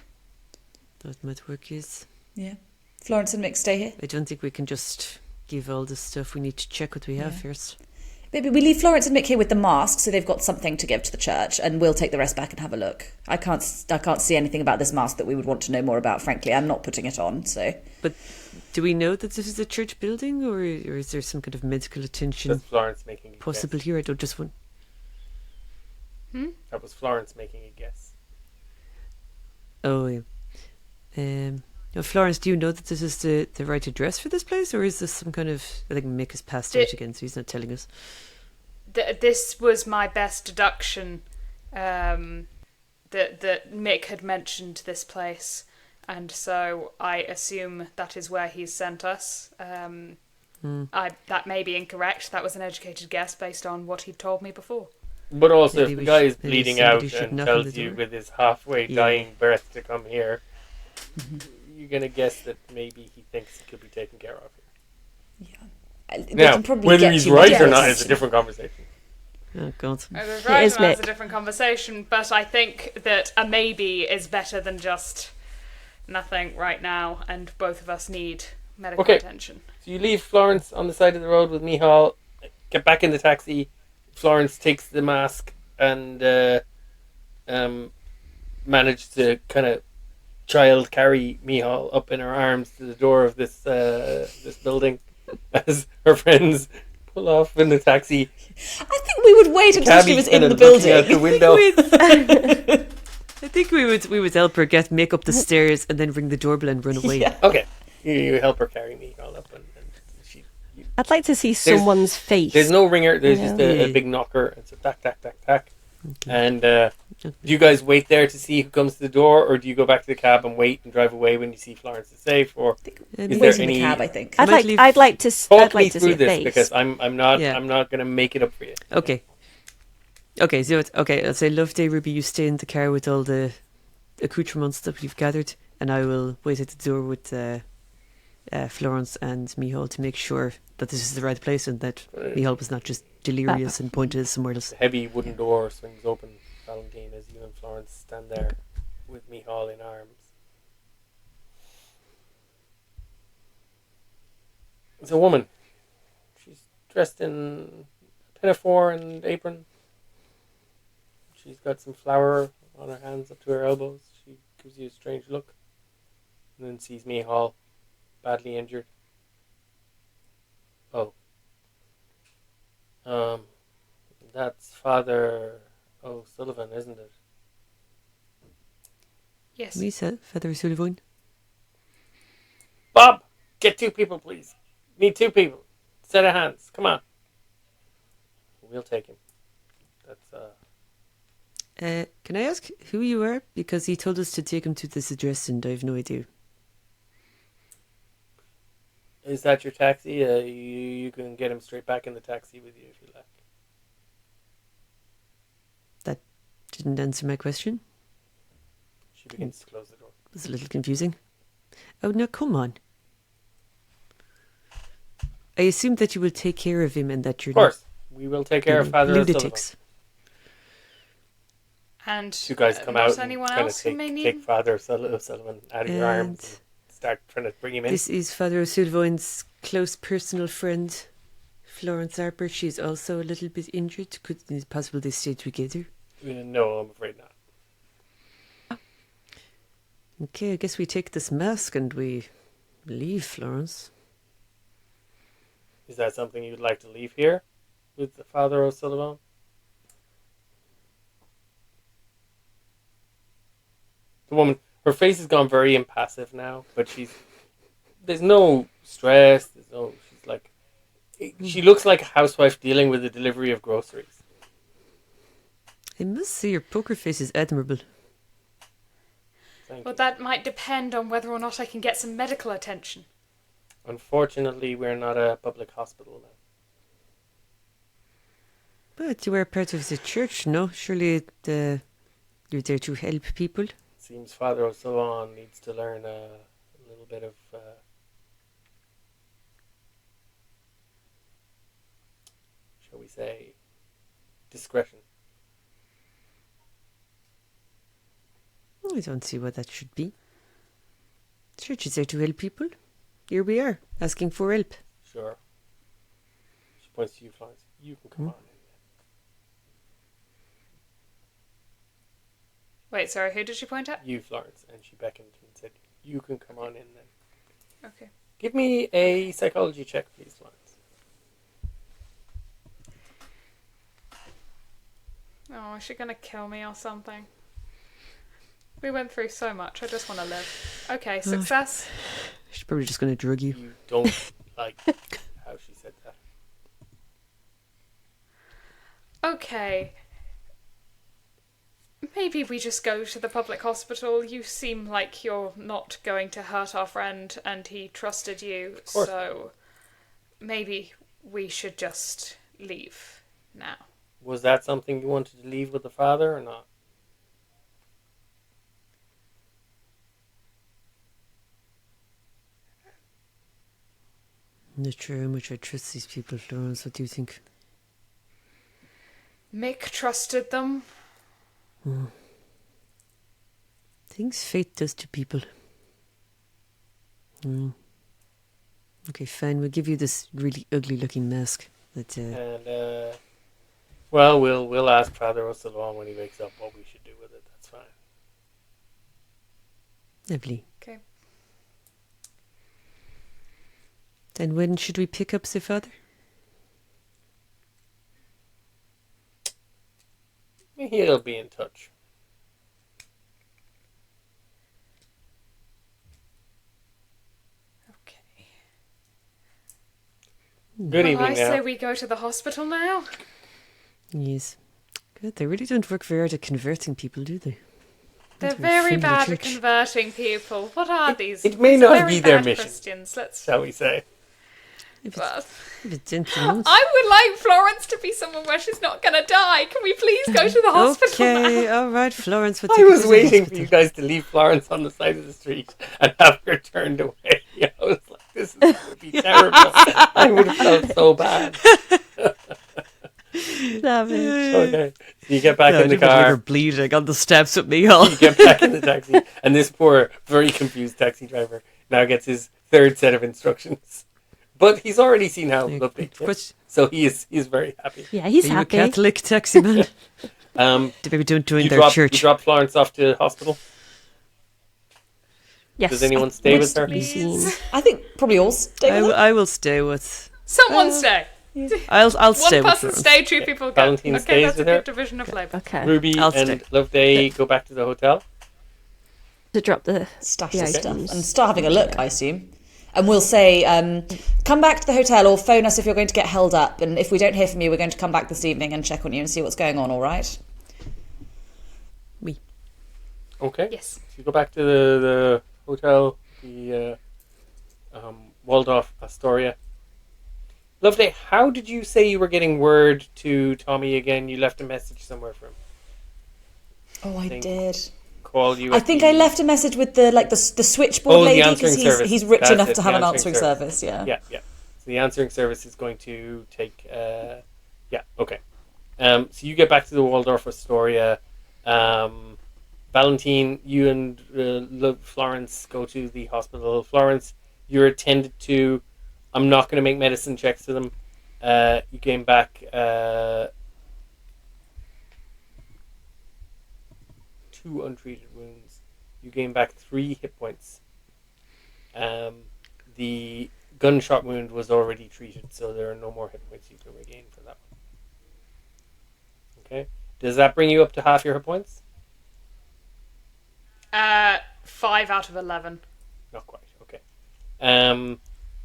That might work, yes. Yeah. Florence and Mick stay here. I don't think we can just give all this stuff. We need to check what we have first. Maybe we leave Florence and Mick here with the mask, so they've got something to give to the church, and we'll take the rest back and have a look. I can't see anything about this mask that we would want to know more about. Frankly, I'm not putting it on. So, but do we know that this is a church building, or is there some kind of medical attention? That's Florence making a possible guess. Here? I don't just want. That was Florence making a guess. Oh yeah. Now, Florence, do you know that this is the right address for this place, or is this some kind of... I think Mick has passed out again, so he's not telling us. This was my best deduction, that Mick had mentioned this place, and so I assume that is where he's sent us. That may be incorrect. That was an educated guess based on what he'd told me before. But also, Maybe if the guy is maybe bleeding somebody out should and knock on tells the you door. with his halfway Yeah. dying breath to come here, you're going to guess that maybe he thinks he could be taken care of here. they Now, can probably whether get he's you right medical or not is a attention. different conversation. Oh, God. I was right, is and that's a Mick. different conversation, but I think that a maybe is better than just nothing right now, and both of us need medical Okay. attention. So you leave Florence on the side of the road with Micheál, get back in the taxi. Florence takes the mask and manage to kind of child carry Micheál up in her arms to the door of this building as her friends pull off in the taxi. I think we would wait until she Cabby was kind in of the looking out building. the window. I think we would help her get Mick up the stairs and then ring the doorbell and run away. Yeah. Okay, you help her carry Micheál up, and she. I'd like to see someone's face. There's no ringer. There's just a Yeah. big knocker. It's a tack, tack, tack, tack. And do you guys wait there to see who comes to the door, or do you go back to the cab and wait and drive away when you see Florence is safe? Or is there Wait in any? the cab, I think. I'd might like. I'd like to. Talk I'd me like to see through a this face. because I'm not Yeah. going to make it up for you. Okay. Okay, so I'll say Loveday, Ruby, you stay in the car with all the accoutrements that we've gathered, and I will wait at the door with Florence and Micheál to make sure that this is the right place and that Micheál was not just delirious and pointed us somewhere else. The heavy wooden door swings open, Valentine, as you and Florence stand there with Micheál in arms. It's a woman. She's dressed in a pinafore and apron. She's got some flour on her hands up to her elbows. She gives you a strange look. And then sees Micheál badly injured. Oh. That's Father O'Sullivan, isn't it? Yes. We said Feather Sullivan. Bob! Get 2 people, please. Need 2 people. Set of hands. Come on. We'll take him. That's, Can I ask who you are? Because he told us to take him to this address and I have no idea. Is that your taxi? You can get him straight back in the taxi with you if you like. That didn't answer my question. She begins to close the door. It was a little confusing. Oh, no, come on. I assume that you will take care of him and that you're Of course. We will take care of Father O'Sullivan. lunatics. And 2 guys come not out and anyone kind of else who may take need. Father O'Sullivan out of your arms and start trying to bring him in. This is Father O'Sullivan's close personal friend, Florence Harper. She's also a little bit injured. Could is it possible they stay together? No, I'm afraid not. Okay, I guess we take this mask and we leave, Florence. Is that something you'd like to leave here with Father O'Sullivan? The woman, her face has gone very impassive now, but there's no stress, she's like, she looks like a housewife dealing with the delivery of groceries. I must say your poker face is admirable. Thank Well, you. that might depend on whether or not I can get some medical attention. Unfortunately, we're not a public hospital now. But you are part of the church, no? Surely you're there to help people. Seems Father O'Sullivan needs to learn a little bit of shall we say, discretion. I don't see what that should be. Sure, she's there to help people. Here we are, asking for help. Sure. She points to you, Florence. You can come on in. Wait, sorry, who did she point at? You, Florence. And she beckoned and said, you can come on in then. Okay. Give me a psychology check, please, Florence. Oh, is she gonna kill me or something? We went through so much. I just want to live. Okay, success. She's probably just going to drug you. You don't like how she said that. Okay. Maybe we just go to the public hospital. You seem like you're not going to hurt our friend, and he trusted you. Of course. So maybe we should just leave now. Was that something you wanted to leave with the father or not? I'm not sure how much I trust these people, Florence. What do you think? Mick trusted them. Things fate does to people. Okay, fine. We'll give you this really ugly-looking mask. That And, well, we'll ask Father O'Sullivan when he wakes up what we should do with it. That's fine. lovely. Okay. Then when should we pick up the father? He'll be in touch. Okay. Good evening I say now. we go to the hospital now. Yes. Good. They really don't work very hard at converting people, do they? They're That's very friendly bad at church. converting people. What are these? it may These not very be their bad mission. Christians. Let's. Shall we say? If Well, it's, if it's gentlemen. I would like Florence to be somewhere where she's not going to die. Can we please go to the hospital Okay, now? all right, Florence. We'll I take you was to the waiting for hospital. you guys to leave Florence on the side of the street and have her turned away. I was like, this is going to be terrible. I would have felt so bad. Savage. Okay. So you get back Yeah, in the I didn't want to leave her car. bleeding on the steps with me all. You get back in the taxi. And this poor, very confused taxi driver now gets his third set of instructions. But he's already seen how lovely. Of course. So he is very happy. Yeah, he's Are you a happy. Catholic taxi man? Um, Maybe don't join you their drop church. Florence off to hospital. Yes. Does anyone stay with her? Be seen. I think probably all stay with her. I will stay with. Someone stay. I'll One stay with person Florence. stay, two people go. Valentine Okay, stays that's a with her. good division of labour. Okay. Ruby I'll and stay. Loveday go back to the hotel. To drop the Stash the the stuff items. and start having a look, I assume. And we'll say, come back to the hotel or phone us if you're going to get held up. And if we don't hear from you, we're going to come back this evening and check on you and see what's going on, all right? Me. Okay. Yes. So you go back to the hotel, the Waldorf Astoria. Loveday, how did you say you were getting word to Tommy again? You left a message somewhere for him. Oh, I Think- did. Call you. I at think the- I left a message with the switchboard Oh, the lady answering because service. he's rich That's enough it, to the have an answering answering service. service. Yeah. Yeah. So the answering service is going to take. Okay. So you get back to the Waldorf Astoria. Valentine, you and Florence go to the hospital. Florence, you're attended to. I'm not going to make medicine checks to them. You came back. 2 untreated wounds. You gain back 3 hit points. The gunshot wound was already treated, so there are no more hit points you can regain for that one. Okay. Does that bring you up to half your hit points? 5 out of 11. Not quite. Okay.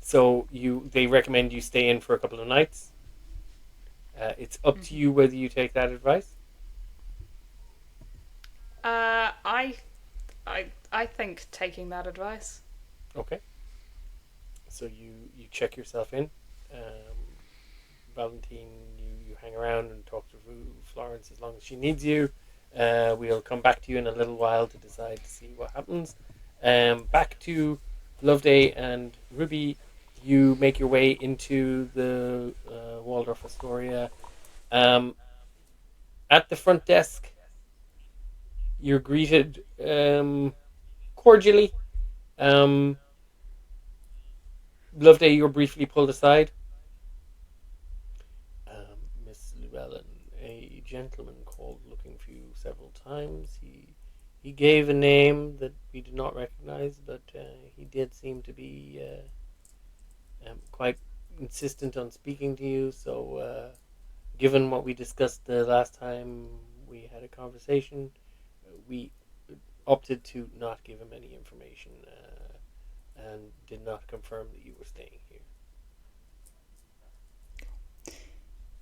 So they recommend you stay in for a couple of nights. It's up to you whether you take that advice. I think taking that advice. Okay. So you check yourself in. Valentine, you hang around and talk to Florence as long as she needs you. We'll come back to you in a little while to decide to see what happens. Back to Loveday and Ruby. You make your way into the Waldorf Astoria. At the front desk, you're greeted cordially. Loveday, you're briefly pulled aside. Miss Llewellyn, a gentleman called looking for you several times. He gave a name that we did not recognize, but he did seem to be quite insistent on speaking to you. So, given what we discussed the last time we had a conversation, we opted to not give him any information and did not confirm that you were staying here.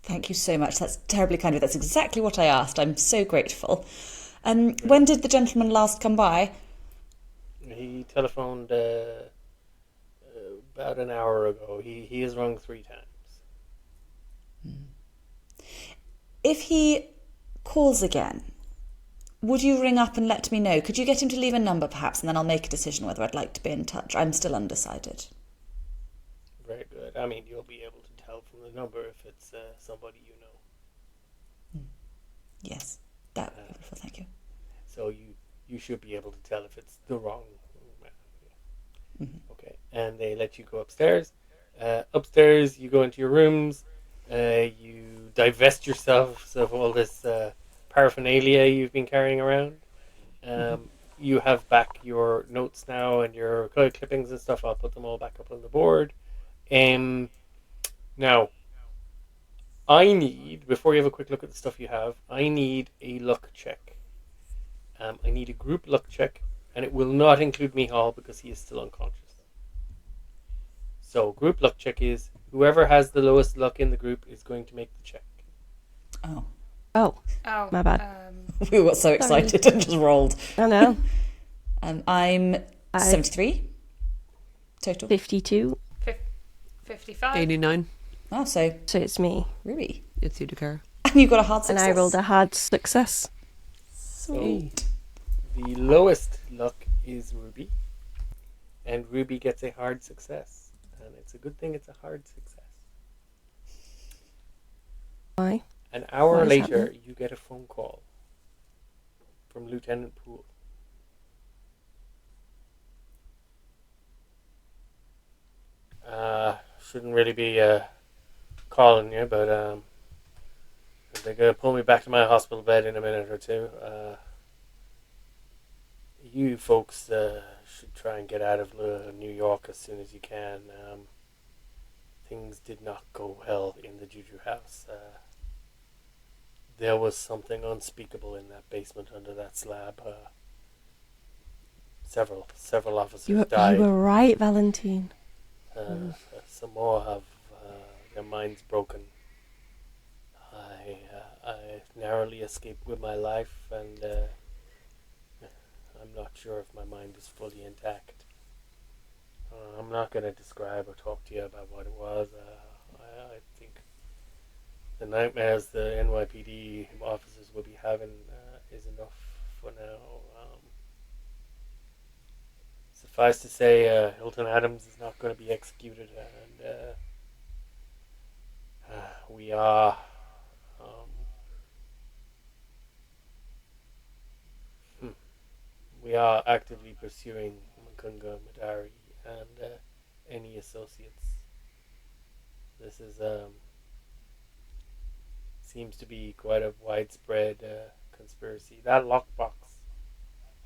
Thank you so much. That's terribly kind of you. That's exactly what I asked. I'm so grateful. When did the gentleman last come by? He telephoned about an hour ago. He has rung 3 times. If he calls again, would you ring up and let me know? Could you get him to leave a number, perhaps, and then I'll make a decision whether I'd like to be in touch. I'm still undecided. Very good. I mean, you'll be able to tell from the number if it's somebody you know. Yes, that would be wonderful. Thank you. So you should be able to tell if it's the wrong man. Yeah. Okay. And they let you go upstairs. Upstairs, you go into your rooms. You divest yourselves of all this paraphernalia you've been carrying around. You have back your notes now and your color clippings and stuff. I'll put them all back up on the board. Now, I need, before you have a quick look at the stuff you have, I need a luck check. I need a group luck check, and it will not include Micheál because he is still unconscious. So, group luck check is whoever has the lowest luck in the group is going to make the check. Oh, my bad. We got so excited and just rolled. I know. I'm 73 total. 52. 55. 89. Oh, so it's me. Ruby. It's you, Dakara. And you got a hard success. And I rolled a hard success. Sweet. So, the lowest luck is Ruby, and Ruby gets a hard success. And it's a good thing it's a hard success. Why? An hour Why is later, that? you get a phone call from Lieutenant Poole. Shouldn't really be calling you, but they're going to pull me back to my hospital bed in a minute or two. You folks should try and get out of New York as soon as you can. Things did not go well in the Juju House. There was something unspeakable in that basement under that slab. Several officers died. You were right, Valentine. Some more have their minds broken. I narrowly escaped with my life, and I'm not sure if my mind is fully intact. I'm not going to describe or talk to you about what it was. I think the nightmares the NYPD officers will be having is enough for now. Suffice to say, Hilton Adams is not going to be executed, and we are actively pursuing Makunga Madari and any associates. This is seems to be quite a widespread conspiracy. That lockbox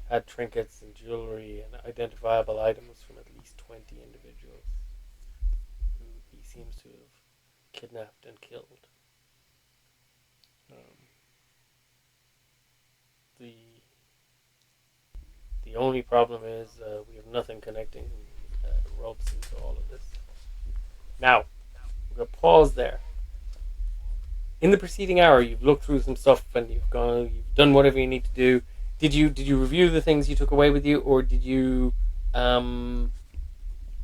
had trinkets and jewelry and identifiable items from at least 20 individuals who he seems to have kidnapped and killed. The only problem is we have nothing connecting Robson to all of this. Now, we're going to pause there. In the preceding hour, you've looked through some stuff and you've done whatever you need to do. Did you review the things you took away with you, or did you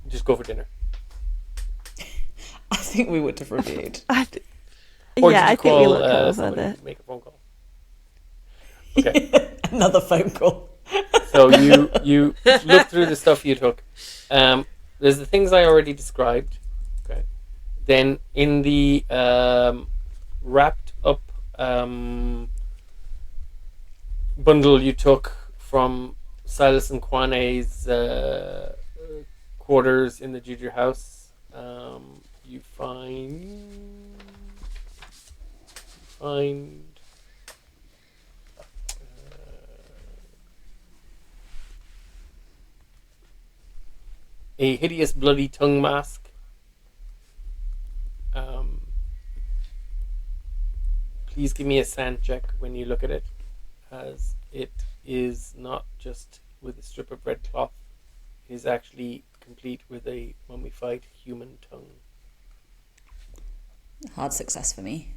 just go for dinner? I think we would have reviewed. Or I did you think we call, looked over somebody it. to make a phone call? Okay. Another phone call. So you look through the stuff you took. There's the things I already described. Okay. Then in the wrapped up bundle you took from Silas and Kwane's quarters in the Juju House. You find a hideous bloody tongue mask. Please give me a sand check when you look at it, as it is not just with a strip of red cloth. It is actually complete with a mummified human tongue. Hard success for me.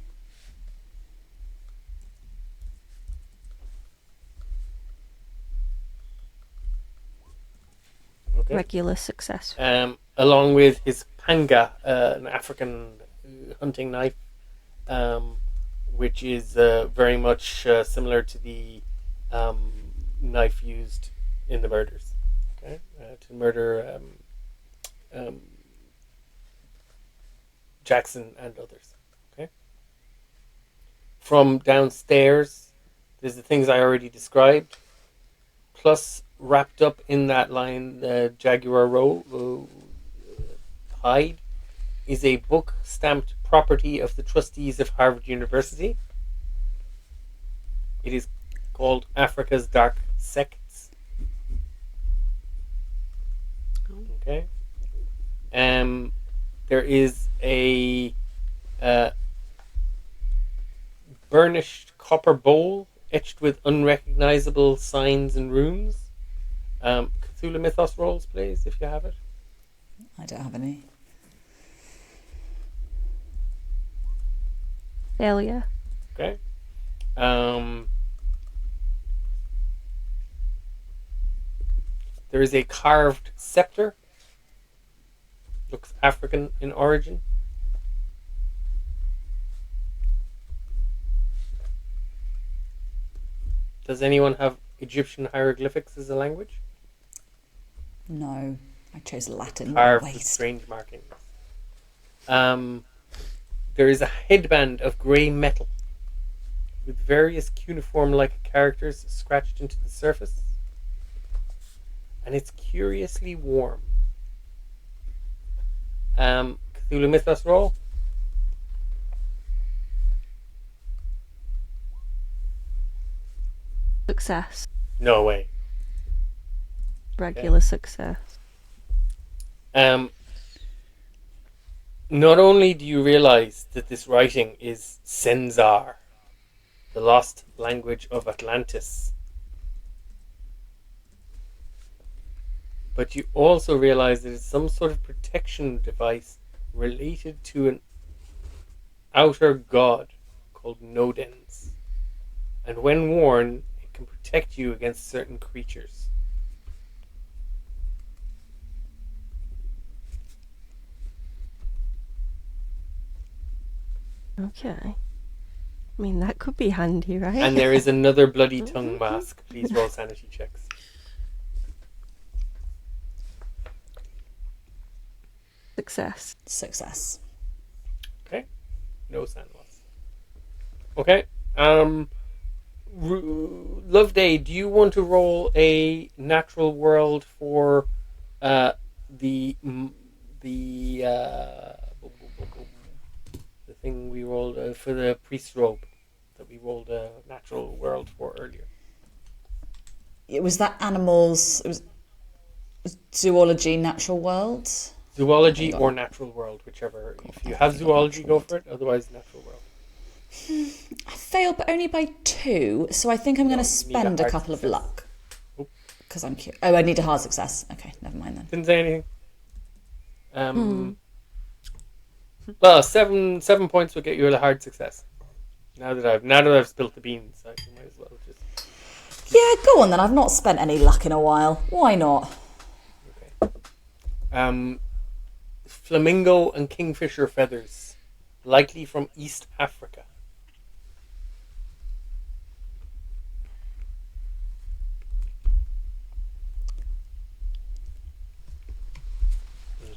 Okay. Regular success. Along with his panga, an African hunting knife, which is very much similar to the knife used in the murders. Okay, to murder Jackson and others. Okay. From downstairs, there's the things I already described. Plus, wrapped up in that line, the Jaguar hide, is a book stamped property of the trustees of Harvard University. It is called Africa's Dark Sects. Okay. There is a burnished copper bowl etched with unrecognizable signs and runes. Cthulhu Mythos rolls, please, if you have it. I don't have any. Failure. Okay. There is a carved scepter. Looks African in origin. Does anyone have Egyptian hieroglyphics as a language? No, I chose Latin. Carved What a with waste. strange markings. There is a headband of grey metal with various cuneiform-like characters scratched into the surface, and it's curiously warm. Cthulhu Mythos roll. Success. No way. Regular success. Not only do you realize that this writing is Senzar, the lost language of Atlantis, but you also realize that it's some sort of protection device related to an outer god called Nodens. And when worn, it can protect you against certain creatures. Okay. I mean, that could be handy, right? And there is another bloody tongue mask. Please roll sanity checks. Success. Success. Okay. No sand loss. Okay. Loveday, do you want to roll a natural world for the thing we rolled for the priest's robe that we rolled a natural world for earlier? It was that animals. It was zoology, natural world. Zoology or natural world, whichever. If you have zoology, go for it. Otherwise, natural world. I failed, but only by 2. So I think I'm going to spend a couple of luck because I'm cute. Oh, I need a hard success. Okay, never mind then. Didn't say anything. Well, seven points will get you a hard success. Now that I've spilt the beans, I might as well just. Yeah, go on then. I've not spent any luck in a while. Why not? Okay. Flamingo and kingfisher feathers, likely from East Africa.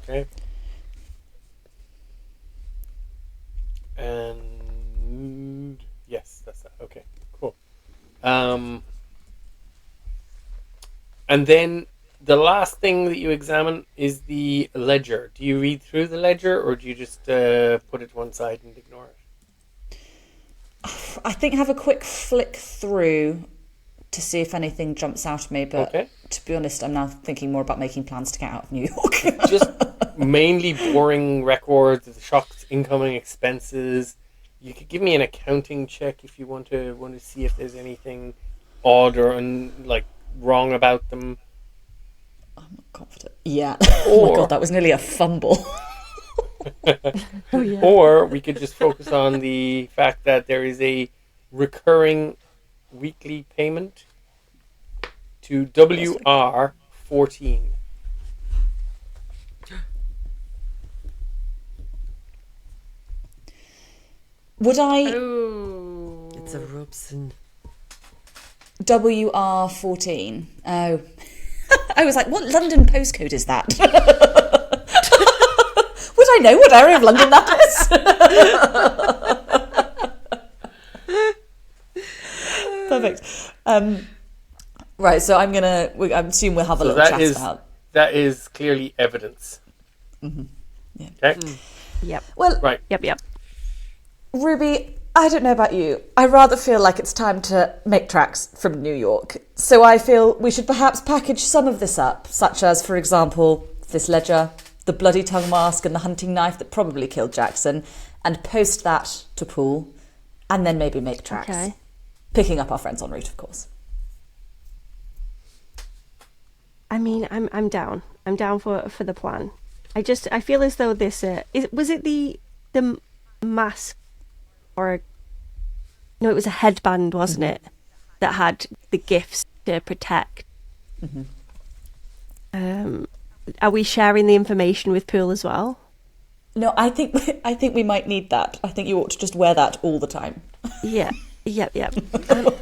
Okay. And yes, that's that. Okay, cool. And And then the last thing that you examine is the ledger. Do you read through the ledger, or do you just put it to one side and ignore it? I think have a quick flick through to see if anything jumps out at me, but to be honest, I'm now thinking more about making plans to get out of New York. Just mainly boring records of the shocked incoming expenses. You could give me an accounting check if you want to see if there's anything odd or wrong about them. I'm not confident. Yeah. Oh my god, that was nearly a fumble. Oh, yeah. Or we could just focus on the fact that there is a recurring weekly payment to WR14. Would I... Ooh. It's a Robson. WR14. Oh. I was like, what London postcode is that? Would I know what area of London that is? Perfect. Right, so I assume we'll have a little chat about... That is clearly evidence. Mm-hmm. Yeah. Okay? Yep. Well, right. Yep. Ruby, I don't know about you. I rather feel like it's time to make tracks from New York. So I feel we should perhaps package some of this up, such as, for example, this ledger, the bloody tongue mask and the hunting knife that probably killed Jackson, and post that to Pool, and then maybe make tracks. Okay. Picking up our friends en route, of course. I mean, I'm down. I'm down for the plan. I feel as though this was it the mask or no, it was a headband, wasn't it, that had the gifts to protect. Are we sharing the information with Pool as well? No, I think we might need that. I think you ought to just wear that all the time. Yeah. Yep.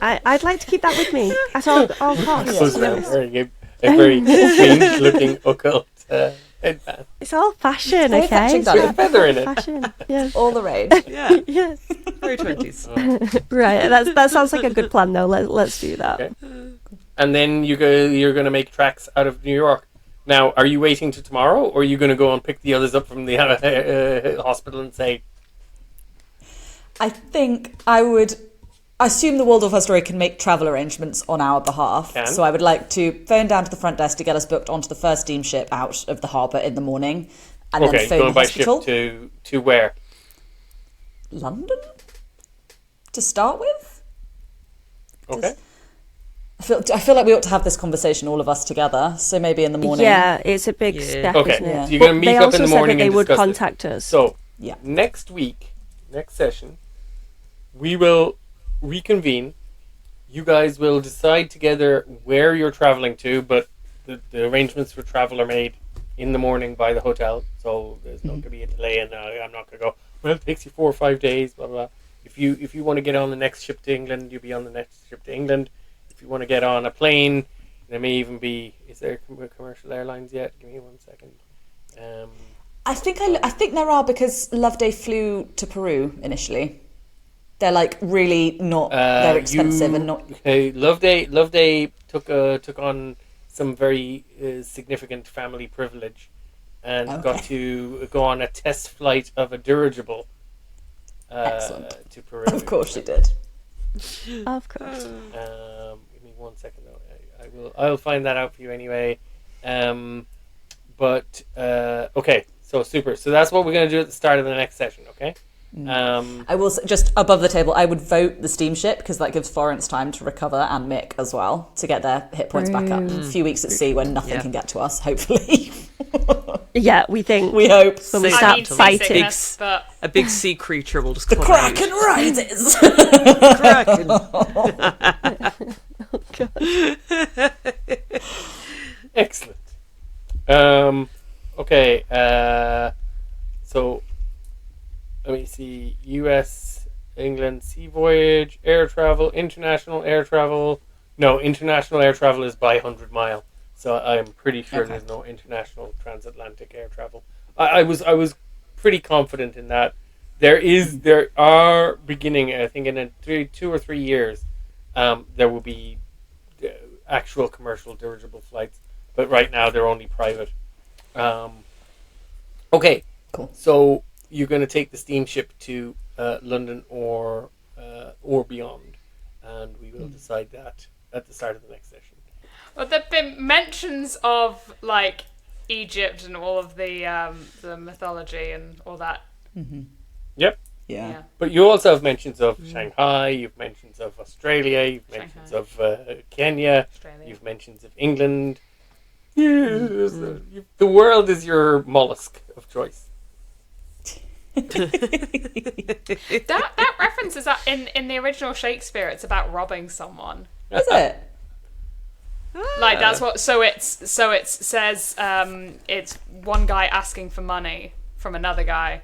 I'd like to keep that with me at all costs. Was wearing a very strange-looking occult headband. It's all fashion, It's very okay? fetching, It's darling. With a feather in it. fashion. Yes. All the rage. Yeah, Yes. very 20s. Right. That sounds like a good plan, though. Let's do that. Okay. And then you're going to make tracks out of New York. Now, are you waiting to tomorrow, or are you going to go and pick the others up from the hospital and say... I think I would assume the Waldorf Astoria can make travel arrangements on our behalf. Can. So I would like to phone down to the front desk to get us booked onto the first steamship out of the harbour in the morning, and then phone going the by hospital. ship to where? London? To start with? Okay. I feel like we ought to have this conversation, all of us together. So maybe in the morning. Yeah, it's a big Yeah. step, Okay, isn't it? so you're going to But meet they up also in the said morning that they and would discuss it. contact us. So, Yeah. next week, next session, we will reconvene. You guys will decide together where you're traveling to, but the arrangements for travel are made in the morning by the hotel, so there's not going to be a delay, and I'm not going to go, well, it takes you 4 or 5 days, blah, blah, blah. If you want to get on the next ship to England, you'll be on the next ship to England. If you want to get on a plane, there may even be, is there commercial airlines yet? Give me 1 second. I think there are, because Loveday flew to Peru initially. They're like really not. They're expensive and not. Loveday took on some very significant family privilege, and got to go on a test flight of a dirigible. Excellent. To Peru. Of course she did. Of course. Give me 1 second though. I'll find that out for you anyway. Okay, so super. So that's what we're going to do at the start of the next session. Okay. I will say, just above the table, I would vote the steamship because that gives Florence time to recover, and Mick as well, to get their hit points back up. A few weeks at sea when nothing can get to us, hopefully. Yeah, we think. We hope. When we Same. start I mean, fighting. seasickness, but A big sea creature will just The come Kraken rises! Kraken. Excellent. Okay. So let me see. U.S. England sea voyage, air travel, international air travel. No, international air travel is by 100 mile. So I'm pretty sure there's no international transatlantic air travel. I was pretty confident in that. There are beginning, I think in 2 or 3 years, there will be actual commercial dirigible flights, but right now they're only private. Okay, Cool. so you're going to take the steamship to London or beyond, and we will decide that at the start of the next session. Well, there've been mentions of like Egypt and all of the mythology and all that. Yep. Yeah. But you also have mentions of Shanghai, you've mentions of Australia, you've mentions of Kenya, Australia. you've mentions of England. Yes, the world is your mollusk of choice. That reference is that in the original Shakespeare. It's about robbing someone. Is it? Like that's what. So it says it's one guy asking for money from another guy,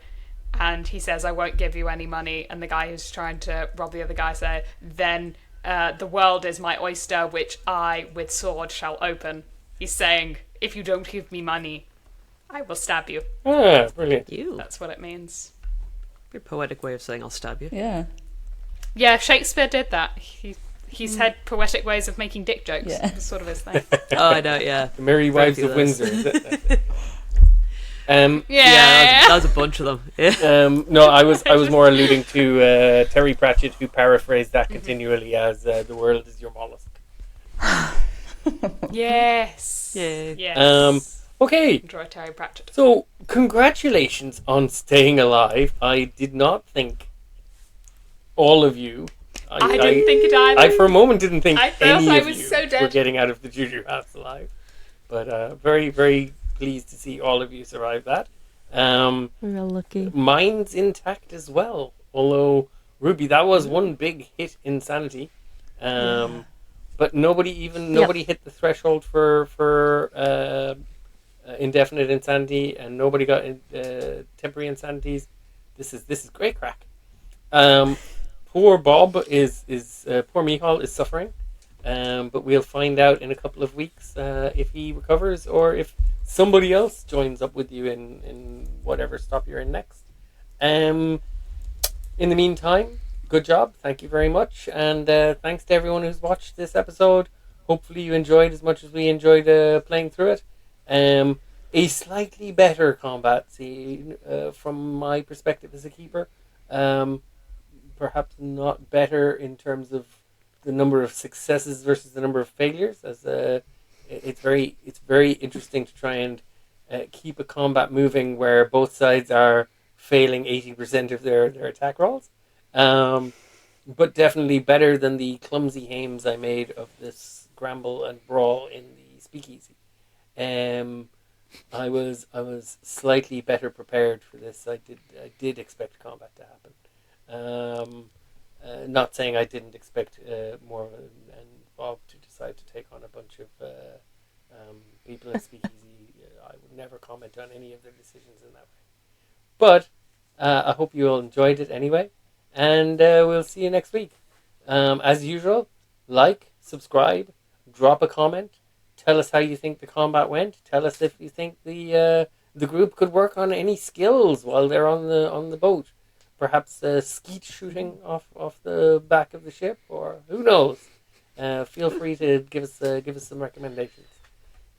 and he says, "I won't give you any money." And the guy who's trying to rob the other guy said, "Then the world is my oyster, which I with sword shall open." He's saying, "If you don't give me money, I will stab you." Ah, brilliant. You. That's what it means. Your poetic way of saying I'll stab you. Yeah. Yeah, Shakespeare did that. He's had poetic ways of making dick jokes. Yeah. It's sort of his thing. Oh, I know, yeah. The Merry Wives of Fabulous. Windsor, is it? Yeah. That was a bunch of them. Yeah. No, I was more alluding to Terry Pratchett, who paraphrased that continually as "the world is your mollusk." Yes. Yeah. Yes. Okay, Enjoy Terry Pratchett. so congratulations on staying alive. I did not think all of you. I didn't think it either. I for a moment didn't think I felt any I of was you so dead. were getting out of the Juju House alive. But very, very pleased to see all of you survive that. We're real lucky. Mine's intact as well. Although, Ruby, that was one big hit insanity. But nobody hit the threshold for indefinite insanity, and nobody got temporary insanities. This is great crack. Poor Bob poor Micheál is suffering, but we'll find out in a couple of weeks if he recovers or if somebody else joins up with you in whatever stop you're in next. In the meantime, good job, thank you very much, and thanks to everyone who's watched this episode. Hopefully you enjoyed as much as we enjoyed playing through it. A slightly better combat scene from my perspective as a keeper. Perhaps not better in terms of the number of successes versus the number of failures. As it's very interesting to try and keep a combat moving where both sides are failing 80% of their attack rolls. But definitely better than the clumsy hames I made of this Gramble and Brawl in the Speakeasy. I was slightly better prepared for this. I did expect combat to happen. Not saying I didn't expect Morven and Bob to decide to take on a bunch of people in Speakeasy. I would never comment on any of their decisions in that way. But I hope you all enjoyed it anyway, and we'll see you next week. As usual, like, subscribe, drop a comment. Tell us how you think the combat went. Tell us if you think the group could work on any skills while they're on the boat. Perhaps skeet shooting off the back of the ship, or who knows. Feel free to give us some recommendations.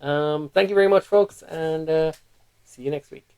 Thank you very much, folks, and see you next week.